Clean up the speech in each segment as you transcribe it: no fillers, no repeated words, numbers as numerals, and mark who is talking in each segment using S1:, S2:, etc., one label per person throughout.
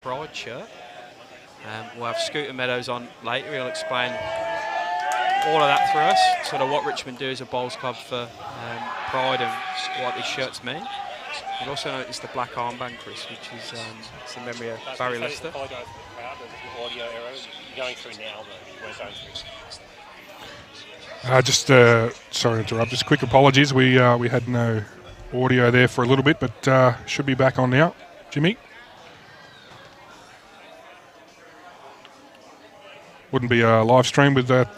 S1: Pride shirt. We'll have Scooter Meadows on later. He'll explain all of that for us, sort of what Richmond do as a bowls club for Pride and what these shirts mean. You'll also notice the black armband, Chris, which is it's in memory of Barry Lester.
S2: Just sorry to interrupt. Just quick apologies. We had no audio there for a little bit, but should be back on now. Jimmy. Wouldn't be a live stream with that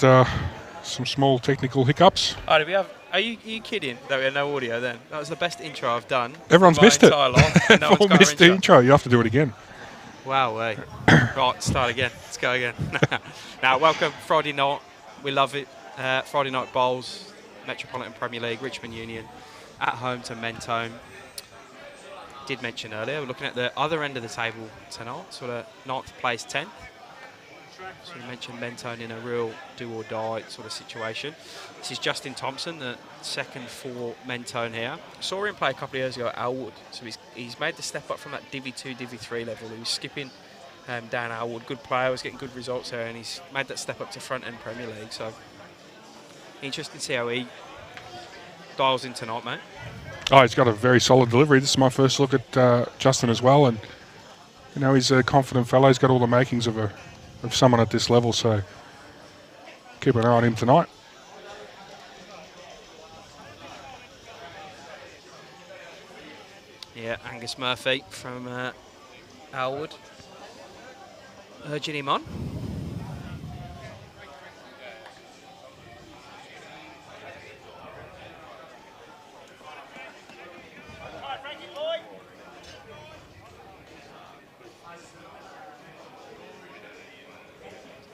S2: some small technical hiccups.
S1: Oh, did we have? Are you kidding that we had no audio then? That was the best intro I've done.
S2: Everyone's missed it.
S1: Everyone
S2: missed the intro. You have to do it again.
S1: Wow, right, start again. Let's go again. Now, welcome Friday night. We love it. Friday night bowls, Metropolitan Premier League, Richmond Union, at home to Mentone. Did mention earlier, we're looking at the other end of the table tonight, sort of 9th place, 10th. So we mentioned Mentone in a real do-or-die sort of situation. This is Justin Thompson, the second for Mentone here. I saw him play a couple of years ago at Elwood, so he's made the step up from that Div 2, Div 3 level. He was skipping down Elwood, good player, was getting good results there, and he's made that step up to front-end Premier League. So interesting to see how he dials in tonight, mate.
S2: Oh, he's got a very solid delivery. This is my first look at Justin as well, and you know he's a confident fellow. He's got all the makings of someone at this level, so keep an eye on him tonight.
S1: Yeah, Angus Murphy from Elwood urging him on.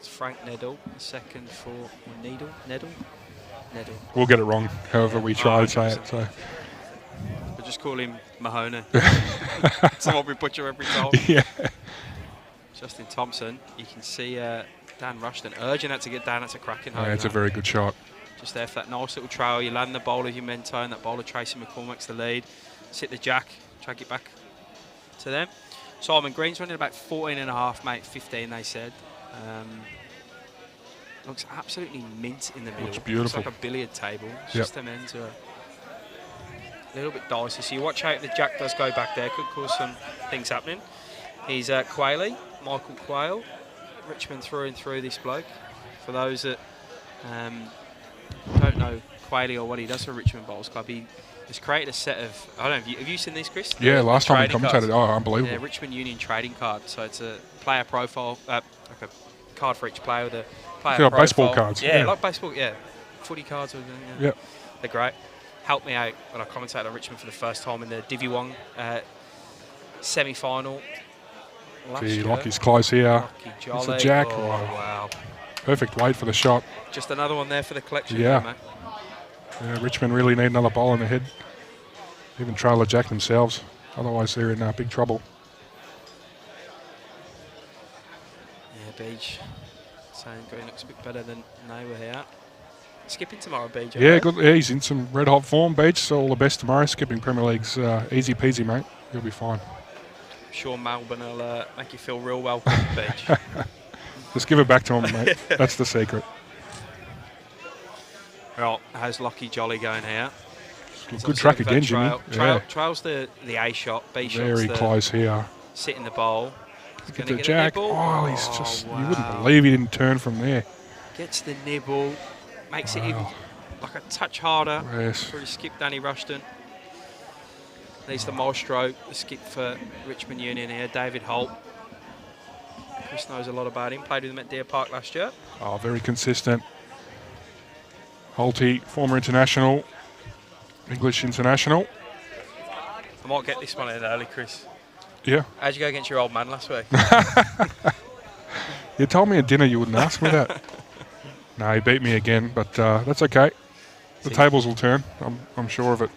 S1: Frank Neddle, second for Neddle.
S2: We'll get it wrong, however we try to say it. So
S1: we'll just call him Mahoney. That's what we butcher every time.
S2: Yeah.
S1: Justin Thompson, you can see Dan Rushton urging that to get down. That's a cracking home.
S2: Yeah, it's a very good shot.
S1: Just there for that nice little trail. You land the bowler, you Mentone, that bowler Tracy McCormack's the lead. Sit the jack, drag it back to them. Simon Green's running about 14.5, mate, 15 they said. Looks absolutely mint in the middle.
S2: Looks beautiful.
S1: Looks like a billiard table. It's just them ends are a little bit dicey. So you watch out if the jack does go back there. Could cause some things happening. He's Quayle, Michael Quayle. Richmond through and through, this bloke. For those that don't know Quayle or what he does for Richmond Bowls Club, he has created a set of, I don't know, have you seen these, Chris?
S2: Yeah, last time we commentated. Oh, unbelievable.
S1: Yeah, Richmond Union trading card. So it's a player profile, like a card for each player with a player profile.
S2: Baseball cards.
S1: Yeah, like baseball, footy cards.
S2: Yeah.
S1: They're great. Helped me out when I commentated on Richmond for the first time in the Div 1 semi-final.
S2: Gee, Lockie's close here.
S1: It's
S2: a jack.
S1: Oh, wow.
S2: Perfect weight for the shot.
S1: Just another one there for the collection.
S2: Yeah.
S1: There, mate.
S2: Yeah, Richmond really need another ball in the head. Even trailer jack themselves. Otherwise, they're in big trouble.
S1: Yeah, Beach saying Green looks a bit better than they were here. Skipping tomorrow, Beach.
S2: Yeah, good. Yeah, he's in some red hot form, Beach. So all the best tomorrow. Skipping Premier League's easy peasy, mate. You'll be fine.
S1: I'm sure Melbourne will make you feel real welcome, Beach.
S2: Just give it back to him, mate. That's the secret.
S1: Well, how's Lockie Jolly going here?
S2: Good track again, Jimmy.
S1: Trail's the A shot, B shot's
S2: very close here.
S1: Sit in the bowl.
S2: Get the jack. Oh, he's just, you wouldn't believe he didn't turn from there.
S1: Gets the nibble, makes it even like a touch harder.
S2: Yes.
S1: For his skip, Danny Rushton. There's the maestro, the skip for Richmond Union here, David Holt. Chris knows a lot about him, played with him at Deer Park last year.
S2: Oh, very consistent. Holty, former international, English international.
S1: I might get this one in early, Chris.
S2: Yeah.
S1: How'd you go against your old man last week?
S2: You told me at dinner you wouldn't ask me that. No, he beat me again, but that's okay. The tables will turn. I'm sure of it.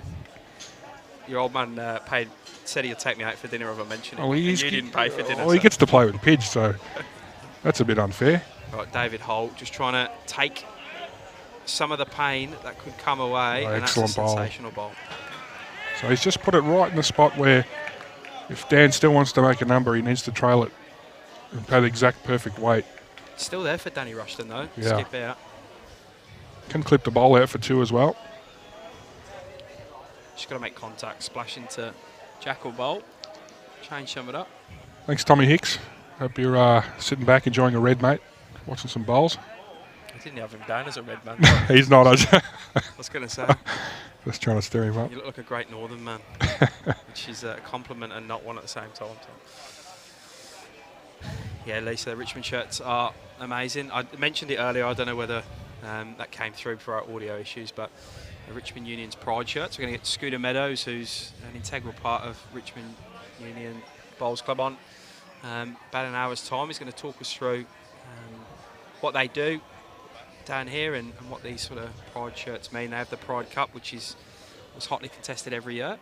S1: Your old man said he'd take me out for dinner if I mentioned it.
S2: Oh,
S1: you didn't pay for dinner.
S2: Well, he gets to play with Pidge, so that's a bit unfair.
S1: Right, David Holt just trying to take some of the pain that could come away.
S2: Oh,
S1: and
S2: excellent
S1: that's a sensational bowl.
S2: So he's just put it right in the spot where if Dan still wants to make a number, he needs to trail it and pay the exact perfect weight.
S1: Still there for Danny Rushton, though.
S2: Yeah.
S1: Skip out.
S2: Can clip the bowl out for 2 as well.
S1: Just got to make contact. Splash into Jackal Bowl. Change some it up.
S2: Thanks, Tommy Hicks. Hope you're sitting back enjoying a red, mate. Watching some bowls.
S1: I didn't have him down as a red man.
S2: He's not.
S1: I was going to say.
S2: Just trying to stir him up.
S1: You look like a great northern man. Which is a compliment and not one at the same time. Yeah, Lisa, the Richmond shirts are amazing. I mentioned it earlier. I don't know whether that came through for our audio issues, but the Richmond Union's Pride shirts. We're going to get Scooter Meadows, who's an integral part of Richmond Union Bowls Club on. About an hour's time, he's going to talk us through what they do down here and what these sort of Pride shirts mean. They have the Pride Cup, which was hotly contested every year.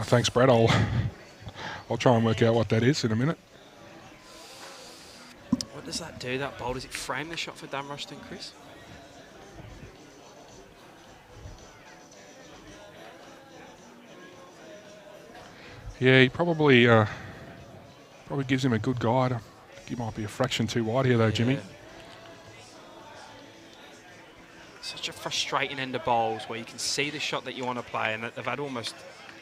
S2: Thanks, Brad. I'll try and work out what that is in a minute.
S1: What does that do, that bowl? Does it frame the shot for Dan Rushton, Chris?
S2: Yeah, he probably gives him a good guide. I think he might be a fraction too wide here, though, Jimmy.
S1: Such a frustrating end of bowls where you can see the shot that you want to play, and they've had almost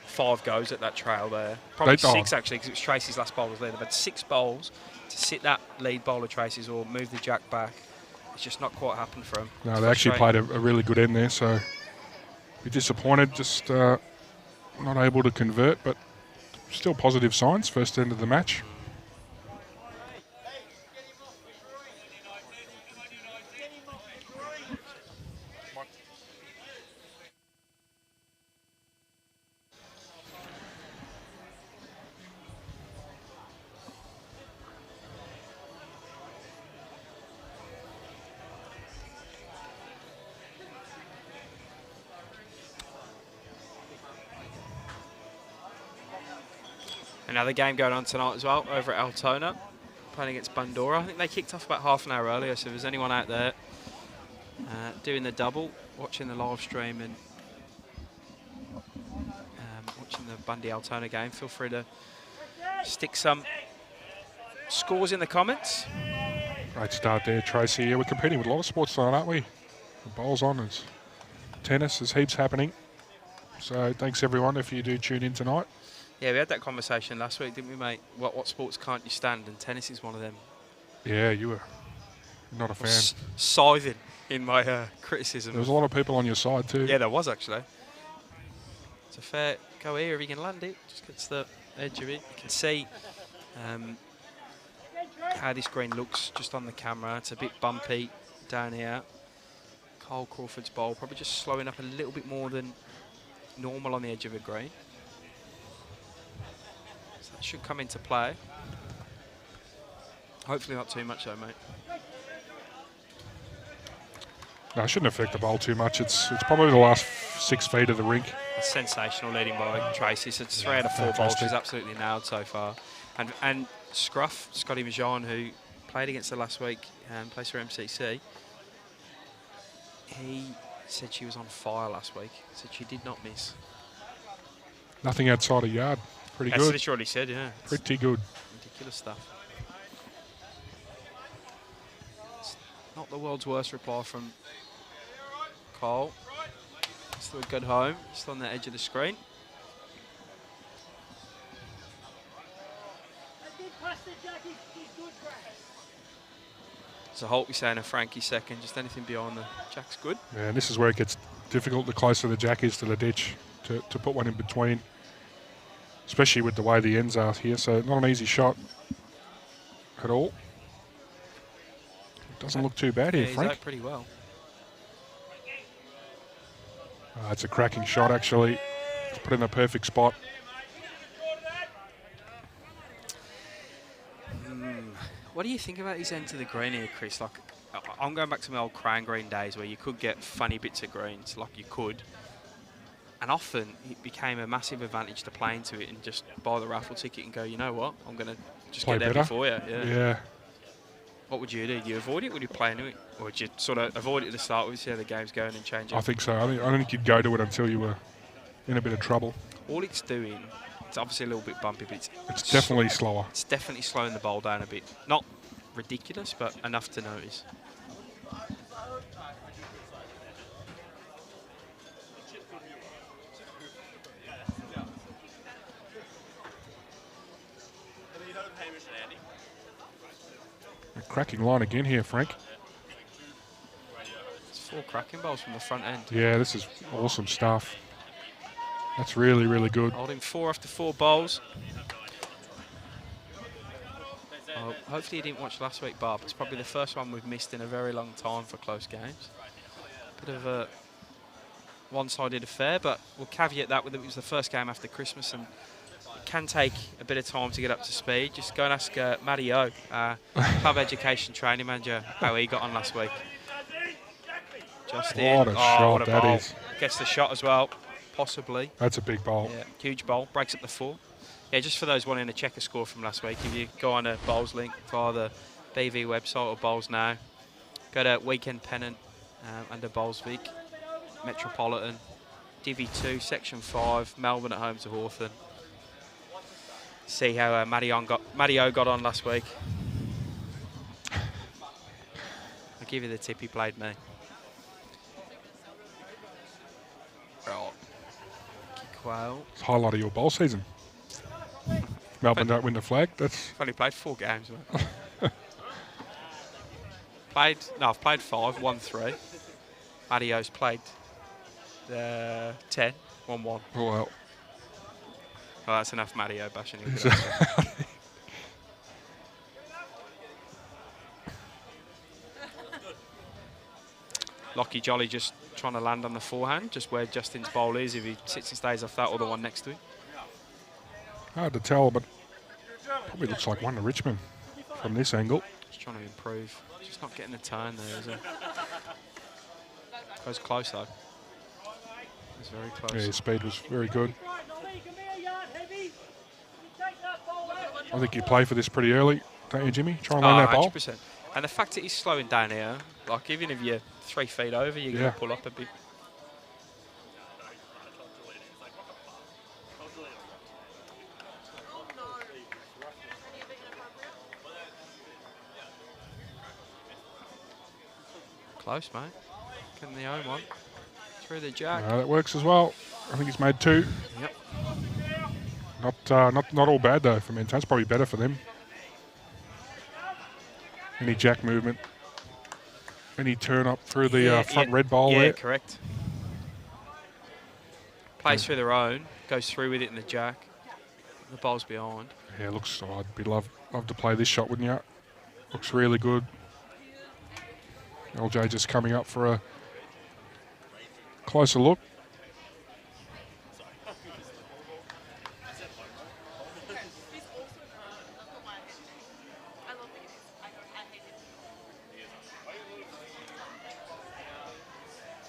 S1: 5 goes at that trail there. Probably 6 actually, because it was Tracy's last bowl was there. They've had 6 bowls to sit that lead bowl of Tracy's or move the jack back. It's just not quite happened for him.
S2: No, they actually played a really good end there, so be disappointed, just not able to convert, but still positive signs, first end of the match.
S1: Another game going on tonight as well over at Altona, playing against Bundora. I think they kicked off about half an hour earlier, so if there's anyone out there doing the double, watching the live stream and watching the Bundy Altona game, feel free to stick some scores in the comments.
S2: Great start there, Tracy. Yeah, we're competing with a lot of sports tonight, aren't we? The bowls on, there's tennis, there's heaps happening. So thanks everyone if you do tune in tonight.
S1: Yeah, we had that conversation last week, didn't we, mate? What sports can't you stand? And tennis is one of them.
S2: Yeah, you were not a fan.
S1: Scything in my criticism.
S2: There was a lot of people on your side too.
S1: Yeah, there was actually. It's a fair go here if you can land it. Just gets the edge of it. You can see how this green looks just on the camera. It's a bit bumpy down here. Cole Crawford's bowl probably just slowing up a little bit more than normal on the edge of a green. That should come into play. Hopefully not too much though, mate.
S2: No, it shouldn't affect the bowl too much. It's probably the last 6 feet of the rink.
S1: That's sensational leading by Tracy. So it's 3 out of 4 bowls. He's absolutely nailed so far. And Scruff, Scotty Majan, who played against her last week and plays for MCC, he said she was on fire last week. Said she did not miss.
S2: Nothing outside a yard. Pretty good.
S1: That's literally what he said, yeah.
S2: Pretty good.
S1: Ridiculous stuff. It's not the world's worst reply from Cole. Still a good home. Still on the edge of the screen. So Holt, we saying a Frankie second. Just anything beyond the jack's good.
S2: Yeah, and this is where it gets difficult the closer the jack is to the ditch to put one in between. Especially with the way the ends are here, so not an easy shot at all. It doesn't look too bad here, Frank.
S1: He's out pretty well.
S2: It's a cracking shot, actually. It's put in a perfect spot.
S1: What do you think about his end to the green here, Chris? Like, I'm going back to my old Crown Green days where you could get funny bits of greens, like you could. And often it became a massive advantage to play into it and just buy the raffle ticket and go, you know what, I'm going to just
S2: Play
S1: get there
S2: better.
S1: before you.
S2: Yeah.
S1: What would you do? Do you avoid it? Would you play into it? Or would you sort of avoid it at the start, see how the game's going and change it?
S2: I think so. I don't think you'd go to it until you were in a bit of trouble.
S1: All it's doing, it's obviously a little bit bumpy, but
S2: It's definitely slower.
S1: It's definitely slowing the bowl down a bit. Not ridiculous, but enough to notice.
S2: A cracking line again here, Frank.
S1: It's 4 cracking bowls from the front end.
S2: Yeah, this is awesome stuff. That's really, really good.
S1: Holding 4 after 4 bowls. Oh, hopefully you didn't watch last week, Barb. It's probably the first one we've missed in a very long time for close games. Bit of a one-sided affair, but we'll caveat that with it was the first game after Christmas, and it can take a bit of time to get up to speed. Just go and ask Matty O, club education training manager, how he got on last week. Justin,
S2: What a shot
S1: what a
S2: that
S1: bowl.
S2: is.
S1: Gets the shot as well, possibly.
S2: That's a big bowl.
S1: Yeah, huge bowl, breaks up the 4. Yeah, just for those wanting to check a score from last week, if you go on a bowls link via the BV website or bowls now, go to weekend Pennant under bowls Vic, Metropolitan, Divi 2, Section 5, Melbourne at home to Hawthorn. See how Matty O got on last week. I'll give you the tip, he played me. Right. Kick well.
S2: It's the highlight of your bowl season. Melbourne don't win the flag. That's
S1: I've only played 4 games, mate. I've played 5, won 3. Matty O's played 10, won 1.
S2: well.
S1: Oh, that's enough Matty O bashing you. Lockie Jolly just trying to land on the forehand, just where Justin's bowl is. If he sits and stays off that or the one next to him.
S2: Hard to tell, but probably looks like one to Richmond from this angle.
S1: Just trying to improve. Just not getting the turn there, is it? Goes close though. It's very close.
S2: Yeah, his speed was very good. I think you play for this pretty early, don't you, Jimmy? Try and learn that bowl.
S1: 100%. And the fact that he's slowing down here, like even if you're 3 feet over, you're going to pull up a bit. Close, mate. Getting the own one. Through the jack.
S2: That works as well. I think he's made 2.
S1: Yep.
S2: Not all bad though for Mentone. It's probably better for them. Any jack movement, any turn up through the front red bowl
S1: yeah,
S2: there.
S1: Correct. Plays through their own, goes through with it in the jack. The bowl's behind.
S2: Yeah, looks. I'd love to play this shot, wouldn't you? Looks really good. LJ just coming up for a closer look.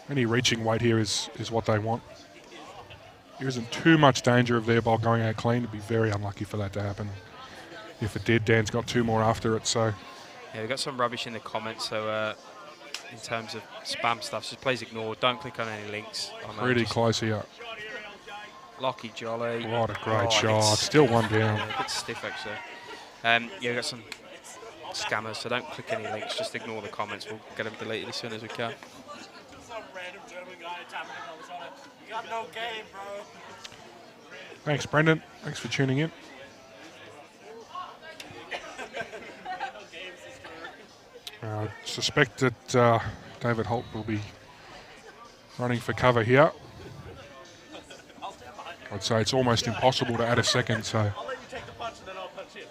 S2: Any reaching weight here is what they want. There isn't too much danger of their ball going out clean. It'd be very unlucky for that to happen. If it did, Dan's got 2 more after it, so...
S1: Yeah, we've got some rubbish in the comments, so in terms of spam stuff, just please ignore. Don't click on any links.
S2: Pretty close here.
S1: Lockie Jolly.
S2: What a great shot. Still 1 down.
S1: Yeah, a bit stiff, actually. Yeah, we've got some scammers, so don't click any links. Just ignore the comments. We'll get them deleted as soon as we can.
S2: Thanks, Brendan. Thanks for tuning in. I suspect that David Holt will be running for cover here. I'd say it's almost impossible to add a second, so...
S3: I'll let you take the punch and then I'll punch in.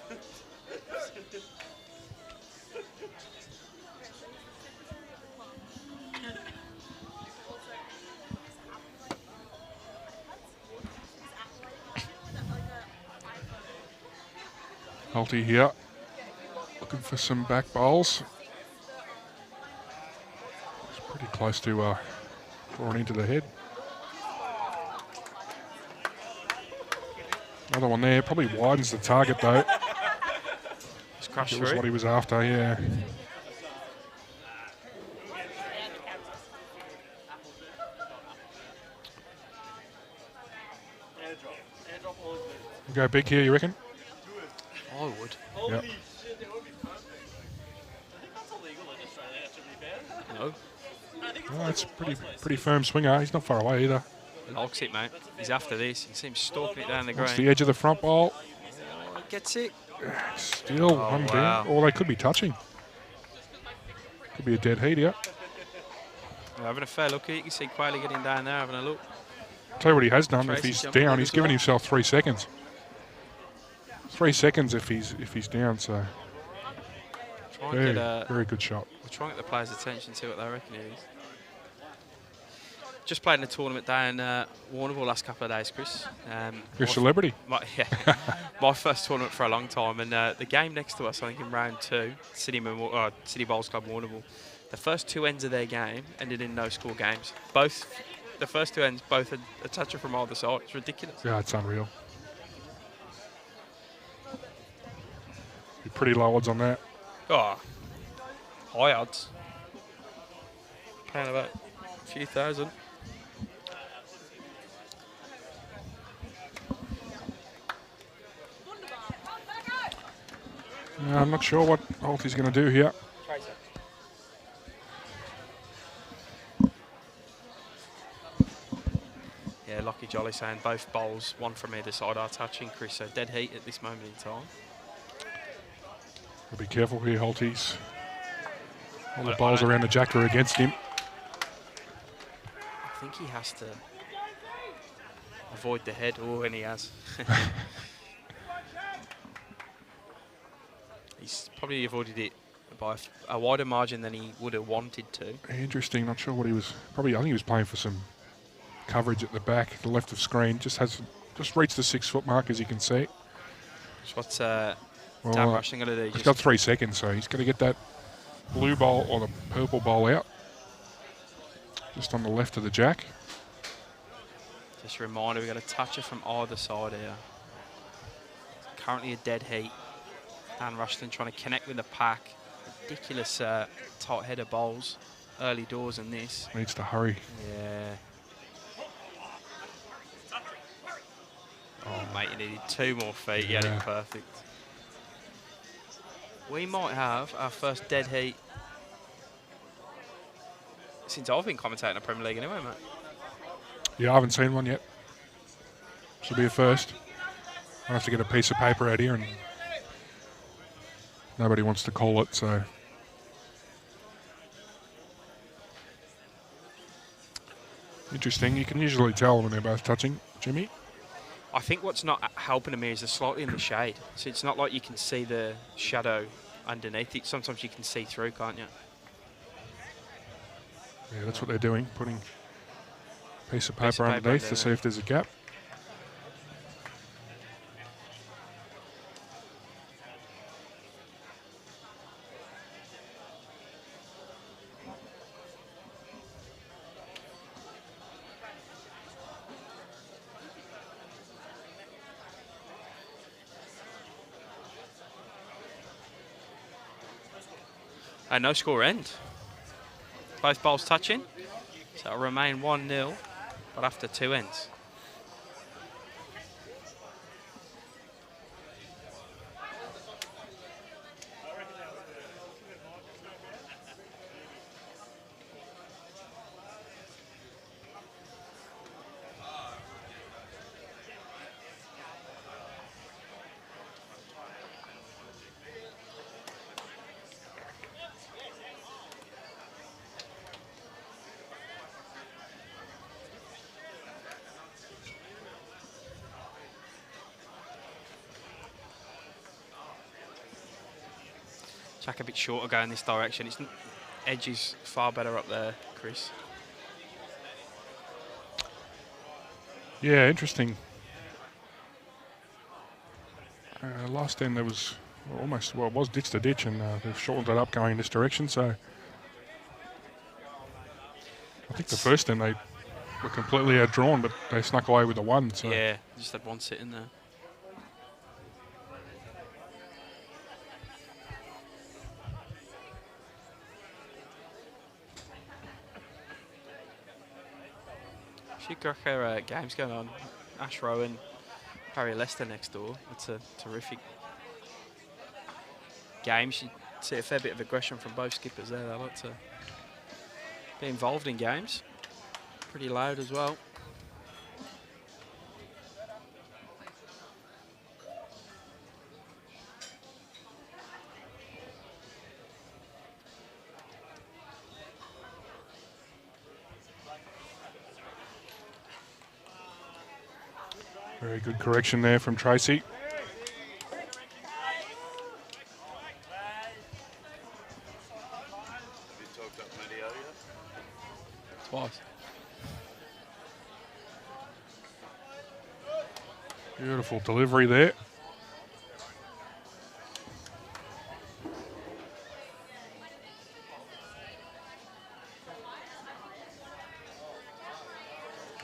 S2: Holty here, looking for some back bowls. It's pretty close to drawing into the head. Another one there, probably widens the target though.
S1: Just Crash
S2: It was
S1: through.
S2: what he was after, yeah.
S3: Airdrop all his moves.
S2: Go big here, you reckon?
S1: I would.
S2: Yep.
S3: Holy shit, it would be perfect. I think that's illegal in Australia, to be fair.
S1: No.
S3: I think it's
S2: Oh,
S3: illegal
S2: that's
S3: in
S2: pretty
S3: most places.
S2: pretty firm swinger. He's not far away either.
S1: Likes it, mate. He's after this. You can see him stalking it down the
S2: What's
S1: green.
S2: the edge of the front ball?
S1: Oh, gets it.
S2: Still
S1: Oh,
S2: one
S1: wow.
S2: down. Or they could be touching. Could be a dead heat, yeah.
S1: We're having a fair look here. You can see Quayle getting down there, having a look.
S2: Tell you what he has done. If
S1: Tracy's
S2: he's
S1: jumping
S2: down,
S1: on
S2: he's
S1: as
S2: given
S1: well.
S2: himself 3 seconds. 3 seconds if he's down. So
S1: Try and
S2: very, very good shot.
S1: we'll try and get the players' attention, see what they reckon it is. Just played in a tournament down Warrnambool last couple of days, Chris.
S2: You're a celebrity.
S1: Yeah, my first tournament for a long time, and the game next to us, I think in round 2, City Bowls Club Warrnambool. The first 2 ends of their game ended in no-score games. The first 2 ends, both had a toucher from either side. It's ridiculous.
S2: Yeah, it's unreal. Be pretty low odds on that.
S1: Oh, high odds. Paying about a few thousand.
S2: I'm not sure what Holt's going to do here.
S1: Yeah, Lucky Jolly saying both bowls, one from either side, are touching Chris. So dead heat at this moment in time.
S2: We'll be careful here, Holties. All the bowls around the jack are against him.
S1: I think he has to avoid the head. Oh, and he has. He's probably avoided it by a wider margin than he would have wanted to.
S2: Interesting. Not sure what he was. Probably, I think he was playing for some coverage at the back, the left of screen. Just reached the 6 foot mark, as you can see.
S1: So what's Dan
S2: Well,
S1: Rushton going to do?
S2: he's got 3 seconds, so he's got to get that blue bowl or the purple bowl out. Just on the left of the jack.
S1: Just a reminder, we've got a toucher from either side here. Currently a dead heat. Dan Rushton trying to connect with the pack. Ridiculous tight header bowls. Early doors in this.
S2: Needs to hurry.
S1: Yeah. Oh, mate, you needed 2 more feet. You had
S2: Yeah.
S1: it perfect. We might have our first dead heat since I've been commentating the Premier League anyway, mate.
S2: Yeah, I haven't seen one yet. Should be a first. I'll have to get a piece of paper out here, and nobody wants to call it, so. Interesting. You can usually tell when they're both touching, Jimmy.
S1: I think what's not helping them here is they're slightly in the shade. So it's not like you can see the shadow underneath it. Sometimes you can see through, can't you?
S2: Yeah, that's what they're doing, putting a piece of
S1: Piece
S2: paper
S1: of paper
S2: underneath
S1: under
S2: to see
S1: there.
S2: if there's a gap.
S1: And no score end. Both bowls touching. So it'll remain 1-0, but after 2 ends. Jack a bit shorter going this direction. Its edge is far better up there, Chris.
S2: Yeah, interesting. Last end there was almost, well, it was ditch to ditch, and they've shortened it up going in this direction, so. I think the first end they were completely outdrawn, but they snuck away with the 1. So.
S1: Yeah, just had one sitting there. few cracker games going on. Ash Rowan, Barry Leicester next door. It's a terrific game. You see a fair bit of aggression from both skippers there. They like to be involved in games. Pretty loud as well.
S2: Very good correction there from Tracy.
S1: Twice.
S2: Beautiful delivery there.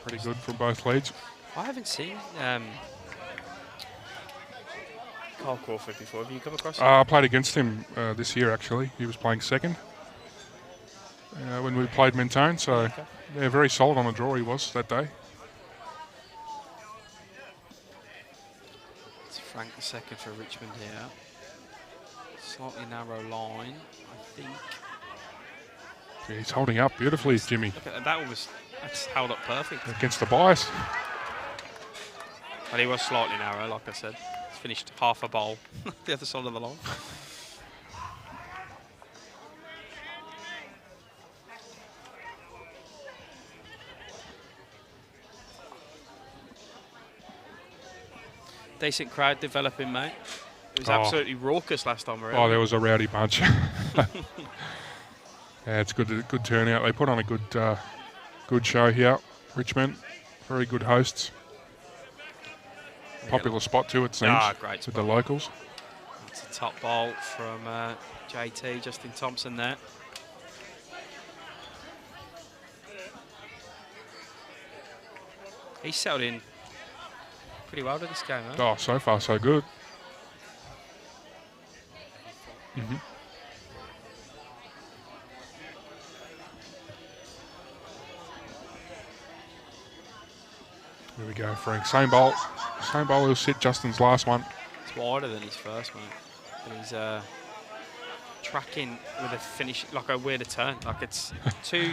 S2: Pretty good from both leads.
S1: I haven't seen Carl Crawford before. Have you come across him?
S2: I played against him this year, actually. He was playing second when we played Mentone, so
S1: Okay.
S2: yeah, very solid on the draw he was that day.
S1: It's Frank the second for Richmond here. Slightly narrow line, I think.
S2: Yeah, he's holding up beautifully, Jimmy,
S1: Look at that. That's held up perfect.
S2: against the bias.
S1: But he was slightly narrow, like I said. He's finished half a bowl the other side of the line. Decent crowd developing, mate. It was absolutely raucous last time around.
S2: Oh, there was a rowdy bunch. Yeah, it's good turnout. They put on a good show here. Richmond, very good hosts. Popular spot too, it seems,
S1: Great
S2: with
S1: spot.
S2: the locals.
S1: It's a top bowl from JT, Justin Thompson there. He's settled in pretty well to this game, huh?
S2: Oh, so far so good. Mm-hmm. There we go, Frank. Same bowl. Same bowl he'll sit Justin's last one.
S1: It's wider than his first one. But he's tracking with a finish, like a weirder turn. Like it's two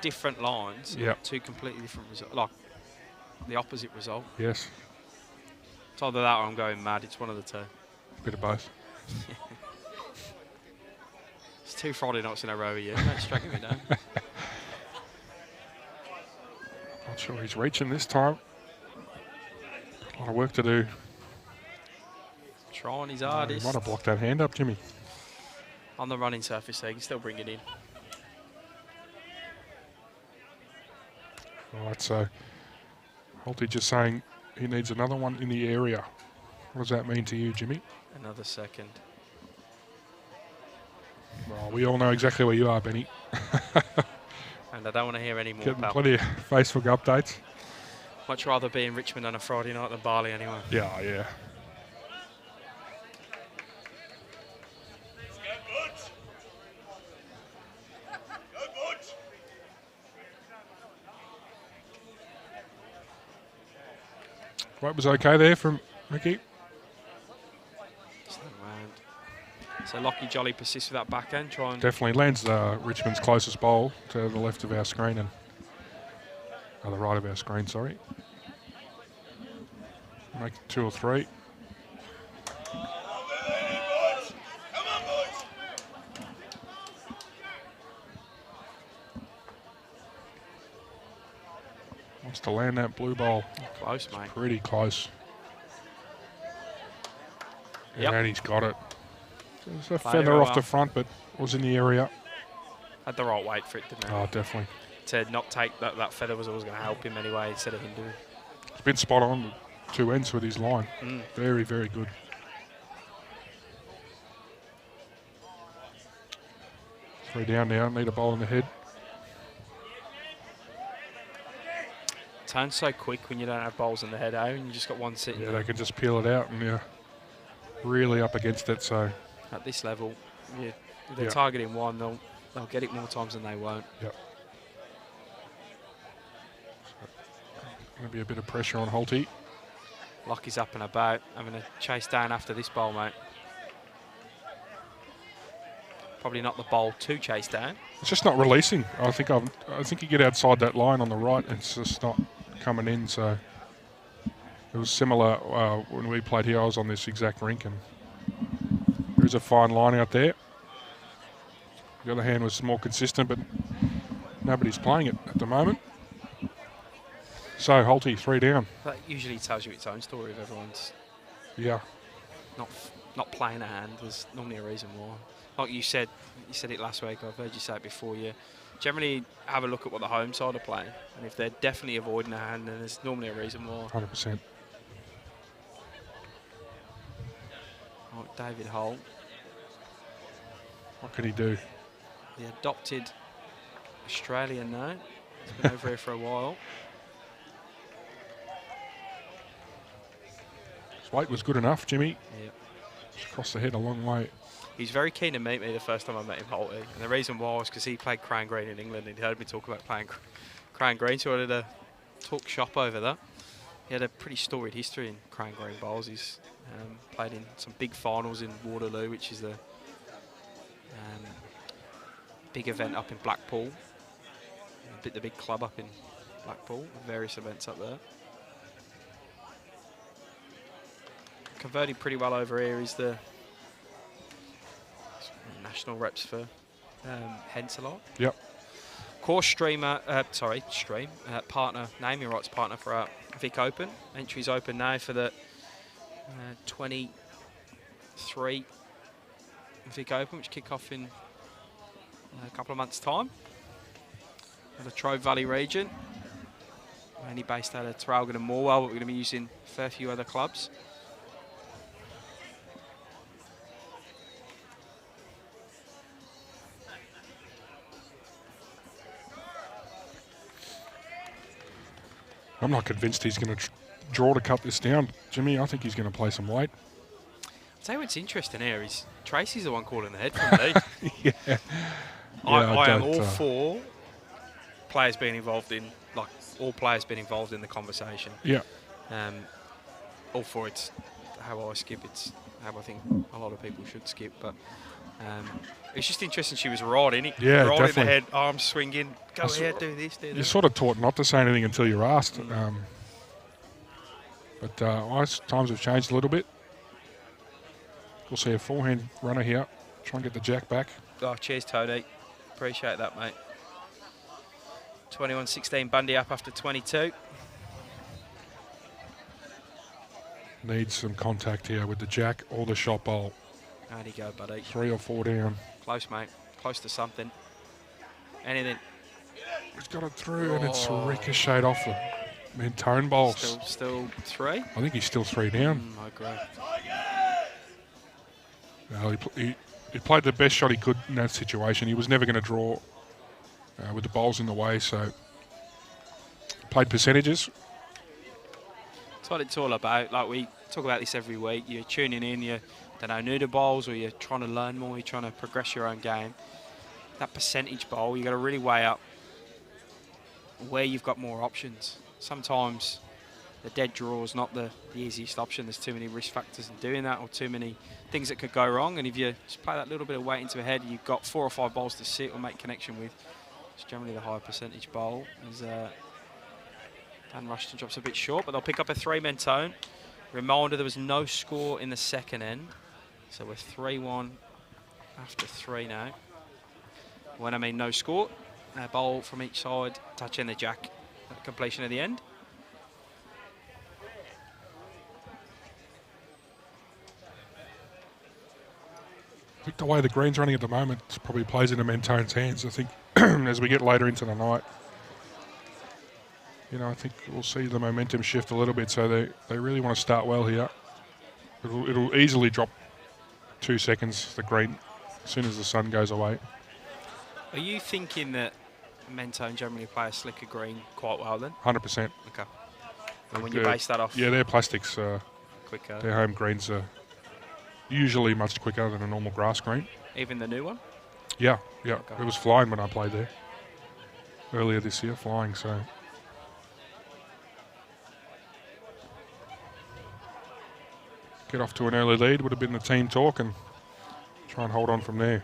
S1: different lines,
S2: Yep.
S1: two completely different results, like the opposite result.
S2: Yes,
S1: It's either that or I'm going mad. It's one of the two.
S2: bit of both.
S1: It's 2 Friday nights in a row here. That's striking me down.
S2: Not sure he's reaching this time. A lot of work to do.
S1: Trying his
S2: He
S1: hardest.
S2: might have blocked that hand up, Jimmy.
S1: On the running surface, so he can still bring it in.
S2: All right, so Holty just saying he needs another one in the area. What does that mean to you, Jimmy?
S1: Another second.
S2: Well, we all know exactly where you are, Benny.
S1: And I don't want to hear any more,
S2: Getting
S1: pal.
S2: plenty of Facebook updates.
S1: Much rather be in Richmond on a Friday night than Bali anyway.
S2: Yeah, yeah. What was okay there from Ricky?
S1: Just hang around. So Lockie Jolly persists with that backhand. Try and
S2: Definitely lands Richmond's closest bowl to the left of our screen and the right of our screen, sorry. Make it 2 or 3. Wants to land that blue ball.
S1: close, mate.
S2: Pretty close.
S1: Yep.
S2: And he's got it. There's a
S1: Played
S2: feather
S1: very
S2: off
S1: well.
S2: the front, but was in the area.
S1: Had the right weight for it, didn't he?
S2: Oh, definitely.
S1: To not take that feather was always going to help him anyway instead of hindering.
S2: He's been spot on with 2 ends with his line.
S1: Mm.
S2: Very, very good. Three down now. Need a bowl in the head.
S1: Turns so quick when you don't have bowls in the head, eh? And you just got one sitting
S2: Yeah,
S1: there.
S2: they can just peel it out and you're really up against it. So,
S1: At this level, if they're
S2: Yeah.
S1: targeting one, they'll get it more times than they won't.
S2: yep. Going to be a bit of pressure on Holty.
S1: Lockie's up and about, having a chase down after this bowl, mate. Probably not the bowl to chase down.
S2: It's just not releasing. I think you get outside that line on the right, and it's just not coming in. So it was similar when we played here. I was on this exact rink, and there is a fine line out there. The other hand was more consistent, but nobody's playing it at the moment. So Holty 3 down.
S1: That usually tells you its own story if everyone's not playing a hand. There's normally a reason why. Like you said it last week. I've heard you say it before. You generally have a look at what the home side are playing, and if they're definitely avoiding a hand, then there's normally a reason why.
S2: 100%.
S1: Oh, David Holt,
S2: What can he do?
S1: the adopted Australian now. He's been over here for a while.
S2: His weight was good enough, Jimmy.
S1: Yeah.
S2: Just across the head a long way.
S1: He's very keen to meet me the first time I met him, Holty. And the reason why was because he played Crane Green in England and he heard me talk about playing Crane Green, so I wanted to talk shop over that. He had a pretty storied history in Crane Green bowls. He's played in some big finals in Waterloo, which is the big event up in Blackpool. The big club up in Blackpool, various events up there. Converting pretty well over here. He's the national reps for Henselot.
S2: Yep.
S1: Course partner, naming rights partner for our Vic Open. Entries open now for the 23 Vic Open, which kick off in a couple of months' time. In the Trove Valley region. Mainly based out of Traralgon and Morwell, but we're going to be using a fair few other clubs.
S2: I'm not convinced he's going to draw to cut this down, Jimmy. I think he's going to play some weight.
S1: I'll tell you what's interesting here is Tracy's the one calling the head from me.
S2: Yeah.
S1: I am all for players being involved in, like, all players being involved in the conversation.
S2: Yeah.
S1: All for it's how I skip. It's how I think a lot of people should skip. But it's just interesting. She was right in it.
S2: Yeah,
S1: right
S2: definitely.
S1: in the head, arms swinging. Go ahead, do this, do that.
S2: You're sort of taught not to say anything until you're asked. But times have changed a little bit. We'll see a forehand runner here. Try and get the jack back.
S1: Oh, cheers, Tony. Appreciate that, mate. 21-16 Bundy up after 22.
S2: Needs some contact here with the jack or the shot bowl.
S1: How'd he go, buddy?
S2: 3 or 4 down.
S1: Close, mate. Close to something. Anything.
S2: He's got it through and it's ricocheted off the Mentone bowls.
S1: Still 3?
S2: I think he's still 3 down.
S1: I agree.
S2: No, he played the best shot he could in that situation. He was never going to draw with the bowls in the way, so played percentages.
S1: That's what it's all about. Like, we talk about this every week. You're tuning in, you're new to bowls, or you're trying to learn more, you're trying to progress your own game. That percentage bowl, you've got to really weigh up where you've got more options. Sometimes the dead draw is not the easiest option. There's too many risk factors in doing that, or too many things that could go wrong. And if you just play that little bit of weight into a head, you've got 4 or 5 bowls to sit or make connection with. It's generally the higher percentage bowl. As Dan Rushton drops a bit short, but they'll pick up a 3 Mentone. Reminder, there was no score in the second end. So we're 3-1 after 3 now. When I mean no score, a bowl from each side, touching the jack at completion of the end.
S2: I think the way the green's running at the moment probably plays into Mentone's hands. I think as we get later into the night, I think we'll see the momentum shift a little bit. So they really want to start well here. It'll easily drop 2 seconds, the green, as soon as the sun goes away.
S1: Are you thinking that Mentone generally play a slicker green quite well then?
S2: 100%.
S1: Okay. And when you base that off?
S2: Yeah, their plastics,
S1: quicker.
S2: their home greens are usually much quicker than a normal grass green.
S1: Even the new one?
S2: Yeah.
S1: Okay.
S2: It was flying when I played there earlier this year, flying. So get off to an early lead would have been the team talk and try and hold on from there.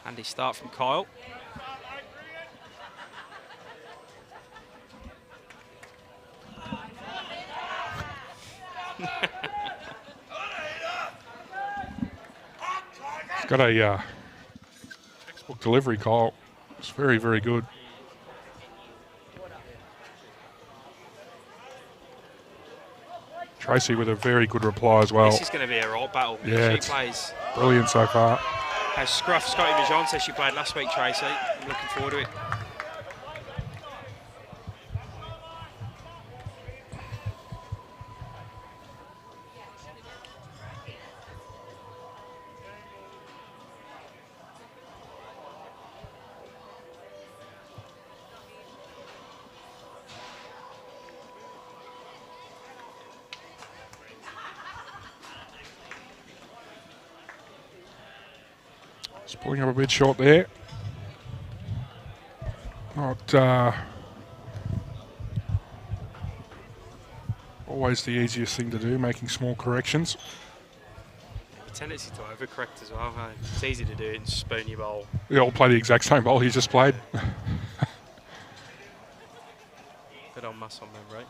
S1: Handy start from Kyle.
S2: He's got a textbook delivery, Kyle. It's very, very good. Tracy with a very good reply as well.
S1: This is going to be a right battle.
S2: Yeah,
S1: She
S2: it's
S1: plays.
S2: brilliant so far.
S1: As Scruff Scotty Majon says she played last week, Tracy. I'm looking forward to it.
S2: Just pulling up a bit short there. Not always the easiest thing to do, making small corrections.
S1: A tendency to overcorrect as well. Hey? It's easy to do it and spoon your bowl.
S2: They all play the exact same bowl he's just played.
S1: Good on muscle memory.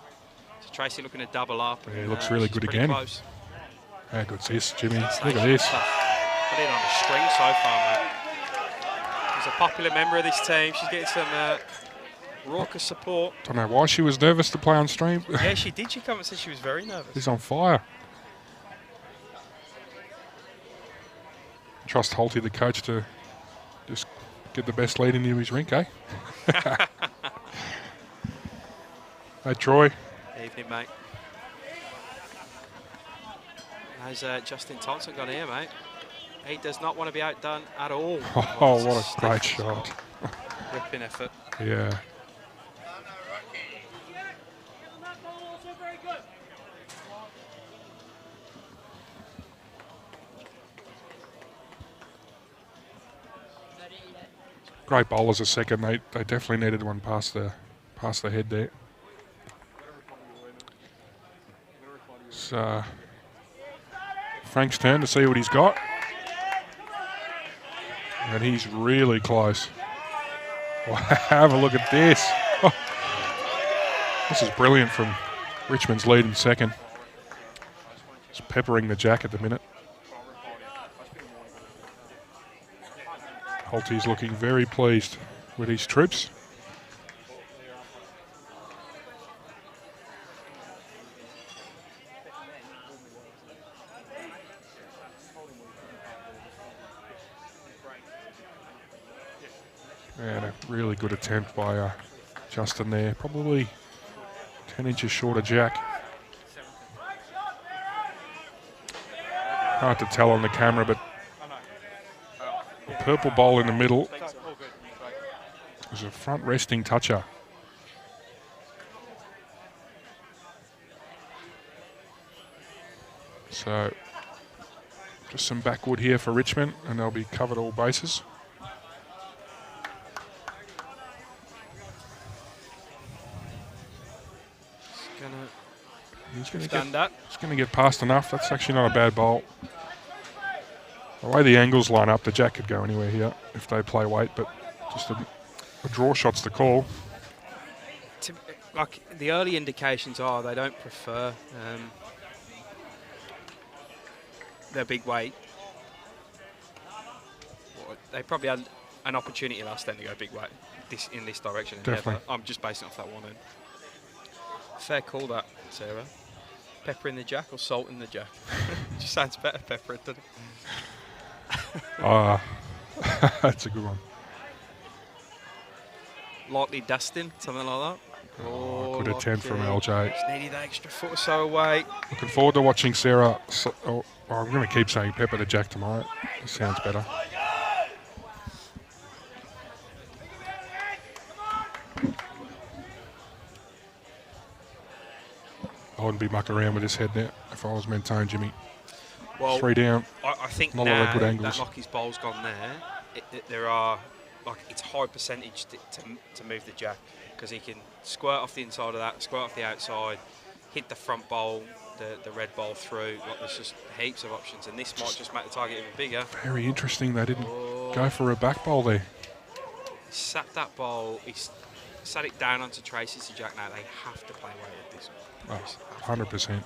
S1: So Tracy looking to double up.
S2: Yeah,
S1: And,
S2: he looks really
S1: she's
S2: good
S1: pretty
S2: again.
S1: Close.
S2: How good's this, Jimmy? Look
S1: Station
S2: at this.
S1: stuff. Put it on the string so far, mate. She's a popular member of this team. She's getting some raucous support.
S2: Don't know why she was nervous to play on stream.
S1: Yeah, she did. She come and said she was very nervous.
S2: He's on fire. Trust Holty, the coach, to just get the best lead into his rink, eh? Hey, Troy.
S1: Evening, mate. How's Justin Thompson gone here, mate? He does not want to be outdone at all.
S2: Oh, what a great shot.
S1: Ripping effort.
S2: Yeah. Great bowlers a second. They definitely needed one past the head there. It's Frank's turn to see what he's got. And he's really close. Wow, have a look at this. Oh. This is brilliant from Richmond's lead in second. Just peppering the jack at the minute. Holty's looking very pleased with his troops. And a really good attempt by Justin there. Probably 10 inches short of jack. Hard to tell on the camera, but the purple bowl in the middle is a front resting toucher. So just some backwood here for Richmond, and they'll be covered all bases. He's going to get past enough. That's actually not a bad bowl. The way the angles line up, the jack could go anywhere here if they play weight, but just a draw shot's the call.
S1: Like the early indications are, they don't prefer their big weight. Well, they probably had an opportunity last time to go big weight in this direction.
S2: Definitely.
S1: I'm just basing off that one end. Fair call that, Sarah. Pepper in the jack or salt in the jack? Just sounds better, pepper it, doesn't it?
S2: That's a good one.
S1: Lightly dusting, something like that.
S2: Oh, good attempt from LJ.
S1: Just needed that extra foot or so away.
S2: Looking forward to watching Sarah. I'm going to keep saying pepper the jack tomorrow. It sounds better. I wouldn't be mucking around with this head net if I was Mentone, Jimmy.
S1: Well,
S2: 3 down.
S1: I think
S2: not
S1: now
S2: a lot of good angles.
S1: that Lockie's bowl's gone there, there are, like, it's high percentage to move the jack because he can squirt off the inside of that, squirt off the outside, hit the front bowl, the red ball through. Like, there's just heaps of options, and this might just make the target even bigger.
S2: Very interesting. They didn't go for a back bowl there.
S1: He sat that ball. He sat it down onto Tracy's to Jack. Now they have to play away with this.
S2: Oh, 100%.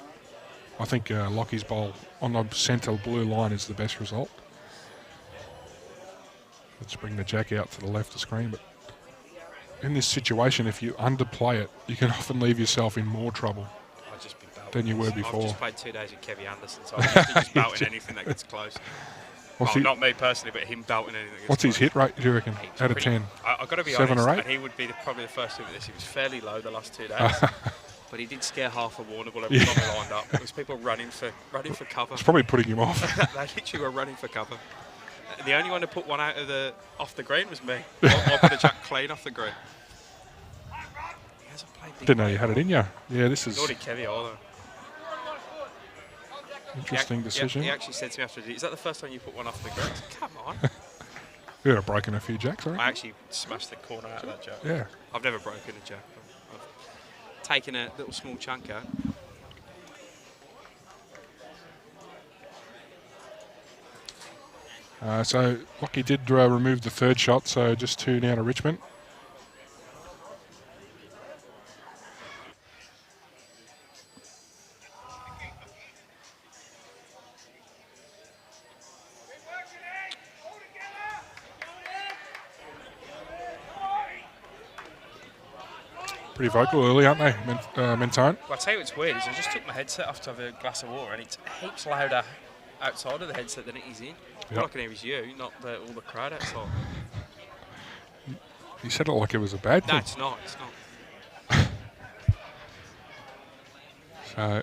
S2: I think Lockie's bowl on the centre blue line is the best result. Let's bring the Jack out to the left of the screen. But in this situation, if you underplay it, you can often leave yourself in more trouble than you were before.
S1: I've just played 2 days with Kevin Anderson, so I'm used to just belting anything that gets close. Not me personally, but him belting anything that gets
S2: What's
S1: close.
S2: his hit rate, do you reckon, out of 10?
S1: I've got to be
S2: 7
S1: honest,
S2: or 8?
S1: and he would be probably the first to admit this. He was fairly low the last 2 days. But he did scare half a Warrnambool every time he lined up. It was people running for cover.
S2: It's probably putting him off.
S1: They literally were running for cover. The only one to put one out of off the green was me. I put a Jack clean off the green. He hasn't played big.
S2: Didn't know you had it in you. Yeah, this is
S1: Nor did Kevy either.
S2: interesting decision.
S1: He actually said to me after, "Is that the first time you put one off the green?" I said, "Come on."
S2: You would have broken a few Jacks, right?
S1: I actually smashed the corner out of that Jack.
S2: Yeah.
S1: I've never broken a Jack. I've taken a little small chunk out.
S2: So Lockie did remove the third shot, so just 2 now to Richmond. Pretty vocal early, aren't they, Mentone?
S1: Well, I'll tell you what's weird is I just took my headset off to have a glass of water, and it's heaps louder outside of the headset than it is in. All I can hear is you, not all the crowd outside.
S2: You said it like it was a bad thing.
S1: No, it's not. It's not.
S2: So,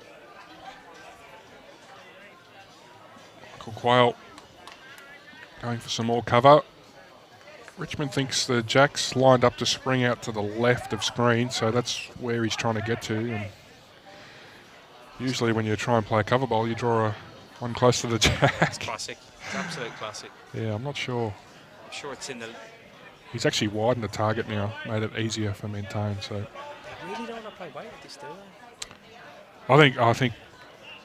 S2: Michael Quayle going for some more cover. Richmond thinks the Jack's lined up to spring out to the left of screen, so that's where he's trying to get to. And usually when you try and play a cover bowl, you draw one close to the Jack.
S1: It's classic. It's absolute classic.
S2: Yeah, I'm not sure.
S1: I'm sure it's in the...
S2: He's actually widened the target now, made it easier for Mentone. So
S1: They really don't want to play weight with this, do they?
S2: I think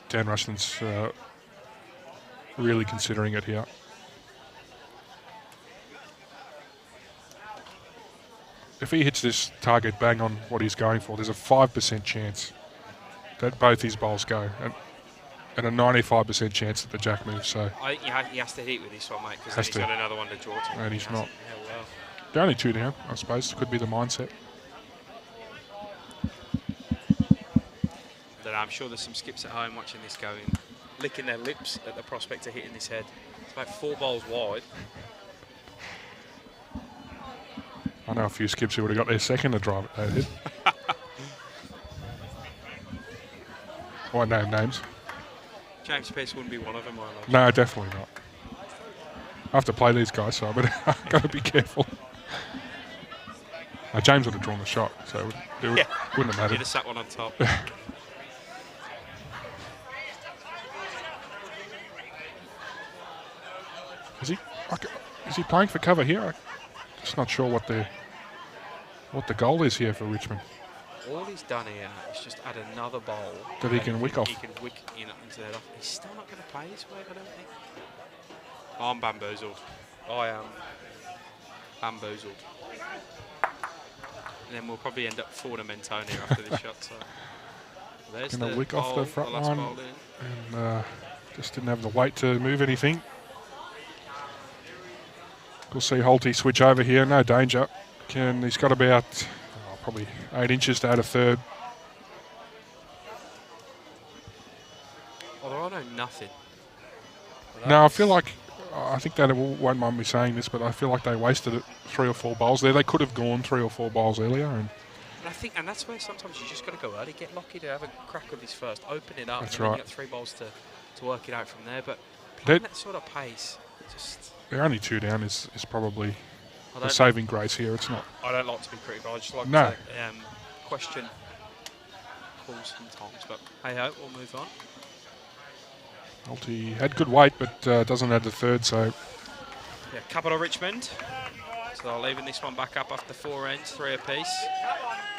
S2: Dan Rushton's really considering it here. If he hits this target bang on what he's going for, there's a 5% chance that both his bowls go, and a 95% chance that the Jack moves. So
S1: I think he has to hit with this one, mate, because then he's got another one to draw to.
S2: And he's not.
S1: Yeah, well.
S2: They're only 2 down, I suppose. Could be the mindset.
S1: But I'm sure there's some skips at home watching this going, licking their lips at the prospect of hitting this head. It's about 4 bowls wide.
S2: I know a few skips who would have got their second to drive it. They did. I won't name names.
S1: James Pearce wouldn't be one of them, I imagine.
S2: No, definitely not. I have to play these guys, so I've got to be careful. James would have drawn the shot, so it wouldn't have
S1: You'd
S2: mattered.
S1: have sat one on top.
S2: Is he playing for cover here? I'm just not sure what the goal is here for Richmond.
S1: All he's done here is just add another bowl
S2: That he can wick off.
S1: He can wick into that off. He's still not going to play this way, I don't think. I'm bamboozled. I am bamboozled. And then we'll probably end up forward to Mentone here after this shot. So there's
S2: Going to
S1: the
S2: wick off the front line,
S1: bowl in.
S2: and just didn't have the weight to move anything. We'll see Holty switch over here. No danger. He's got about probably 8 inches to add a third.
S1: Although I know nothing.
S2: No, I feel like, I think they won't mind me saying this, but I feel like they wasted it 3 or 4 bowls there. They could have gone 3 or 4 bowls earlier. And
S1: I think, and that's where sometimes you just got to go early, get Lockie to have a crack with his first, open it up,
S2: That's
S1: and then
S2: right.
S1: you got 3 bowls to work it out from there. But playing that sort of pace, just...
S2: They're only 2 down is probably
S1: I
S2: the saving grace here. It's not.
S1: I don't like to be critical. I just like
S2: No.
S1: to question calls sometimes. But hey ho, we'll move on.
S2: Holty had good weight, but doesn't add the third, so
S1: Yeah, capital Richmond. So they're leaving this one back up after 4 ends, 3 apiece.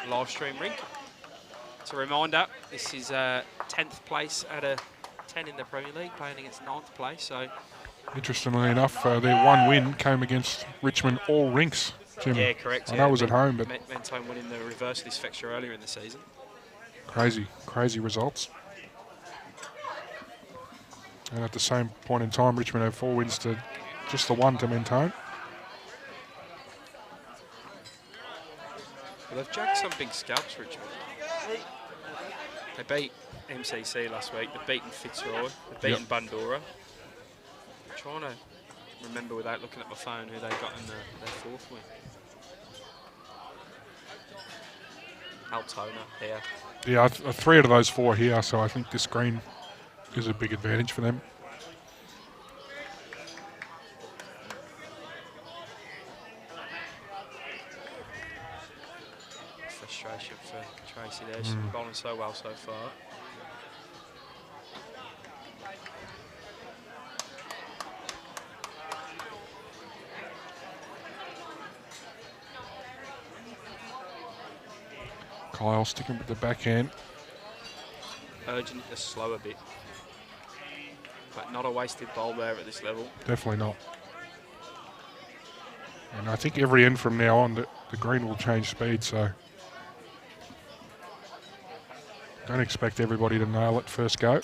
S1: Live stream rink. a reminder, this is 10th place out of 10 in the Premier League, playing against 9th place. So,
S2: Interestingly enough, their one win came against Richmond all rinks, Jimmy.
S1: yeah, correct.
S2: I know it was at home, but
S1: Mentone winning the reverse of this fixture earlier in the season.
S2: crazy results. And at the same point in time, Richmond had 4 wins to just the 1 to Mentone.
S1: Well, they've jacked some big scalps, Richmond. They beat MCC last week. They've beaten Fitzroy. They've beaten Bandura. I'm trying to remember without looking at my phone who they got in their 4th win. Altona here.
S2: Yeah, 3 out of those 4 here, so I think this green is a big advantage for them.
S1: Frustration for Tracy there. She's been bowling so well so far.
S2: Kyle sticking with the backhand.
S1: Urging it to slow a bit. But not a wasted bowl there at this level.
S2: Definitely not. And I think every end from now on, the green will change speed, so don't expect everybody to nail it first go.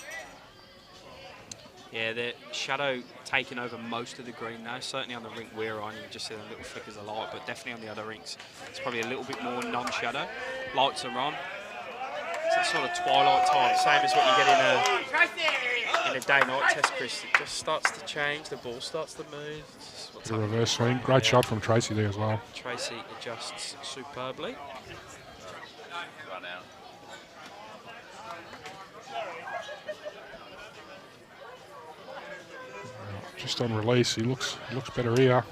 S1: Yeah, the shadow taking over most of the green now. Certainly on the rink we're on, you just see the little flickers of light, but definitely on the other rinks, it's probably a little bit more non-shadow. Lights are on. It's that sort of twilight time, same as what you get in a day-night test, Chris. It just starts to change, the ball starts to move.
S2: The reverse swing, great shot from Tracy there as well.
S1: Tracy adjusts superbly.
S3: Run out.
S2: Just on release, he looks better here.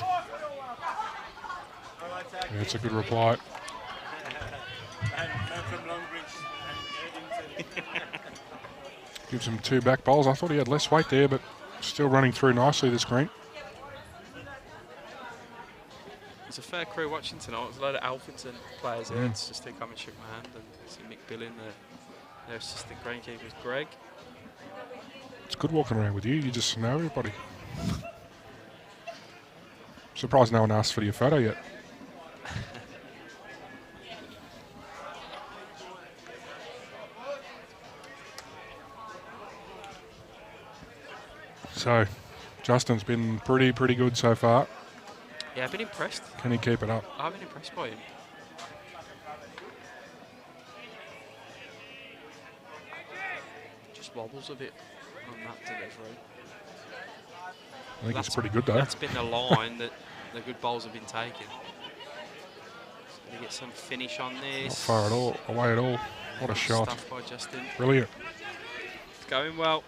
S2: Yeah, it's a good reply. Gives him 2 back bowls. I thought he had less weight there, but still running through nicely this green.
S1: There's a fair crew watching tonight. There's a load of Alphington players here. It's just to come and shake my hand and see Mick Billin, their assistant greenkeeper is Greg.
S2: It's good walking around with you. You just know everybody. Surprised no one asked for your photo yet. So, Justin's been pretty good so far.
S1: Yeah, I've been impressed.
S2: Can he keep it up?
S1: I've been impressed by him. Just wobbles a bit on that delivery.
S2: I think it's pretty good though.
S1: That's been the line that the good bowls have been taking. Going to get some finish on this.
S2: Not far at all, away at all. What a shot.
S1: Stuff by Justin.
S2: Brilliant.
S1: It's going well.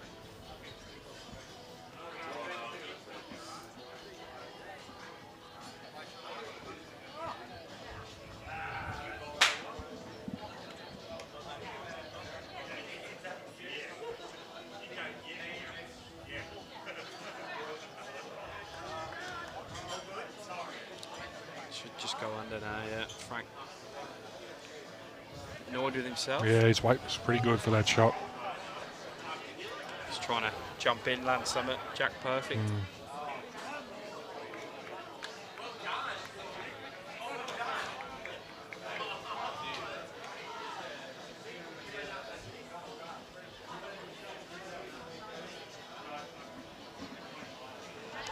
S1: Should just go under now, yeah. Frank annoyed with himself.
S2: Yeah, his weight was pretty good for that shot.
S1: Just trying to jump in, land summit, jack perfect.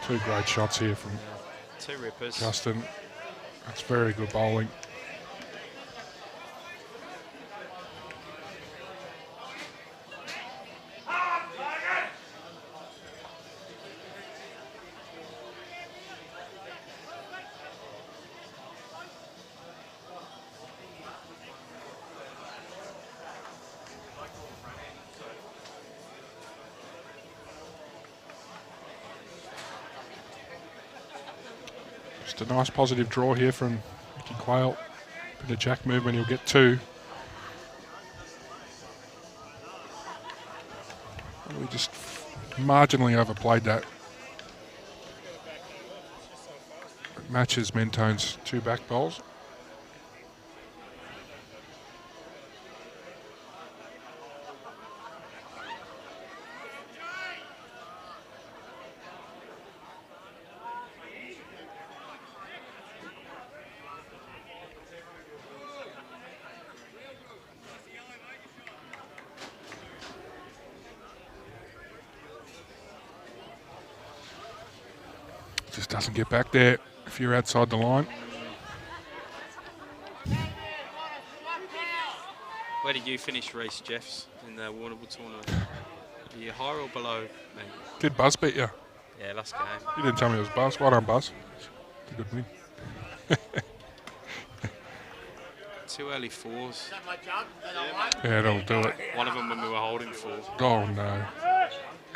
S2: Two great shots here from
S1: 2 rippers.
S2: Justin. That's very good bowling. Just a nice positive draw here from Ricky Quayle. Bit of jack movement, he'll get 2. We just marginally overplayed that. It matches Mentone's 2 back bowls. Just doesn't get back there if you're outside the line.
S1: Where did you finish, Reece Jeffs, in the Warrnambool tournament? Are you higher or below me?
S2: Did Buzz beat you?
S1: Yeah, last game.
S2: You didn't tell me it was Buzz. Well done, Buzz. It's a good win.
S1: 2 early fours.
S2: Yeah, that'll do it.
S1: One of them when we were holding 4.
S2: Oh, no.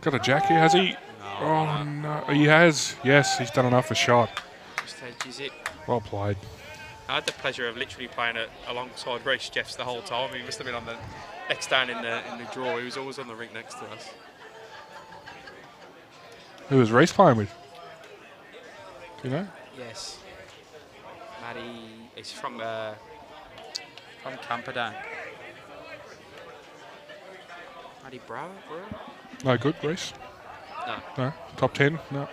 S2: Got a jack here, has he? Oh, no. He has. Yes, he's done enough for shot.
S1: Just edges it.
S2: Well played.
S1: I had the pleasure of literally playing alongside Reece Jeffs the whole time. He must have been on the next down in the draw. He was always on the rink next to us.
S2: Who was Reece playing with? Do you know?
S1: Yes. Matty is from Camperdown. Matty Brower?
S2: No good, Reece?
S1: No.
S2: No? Top 10? No.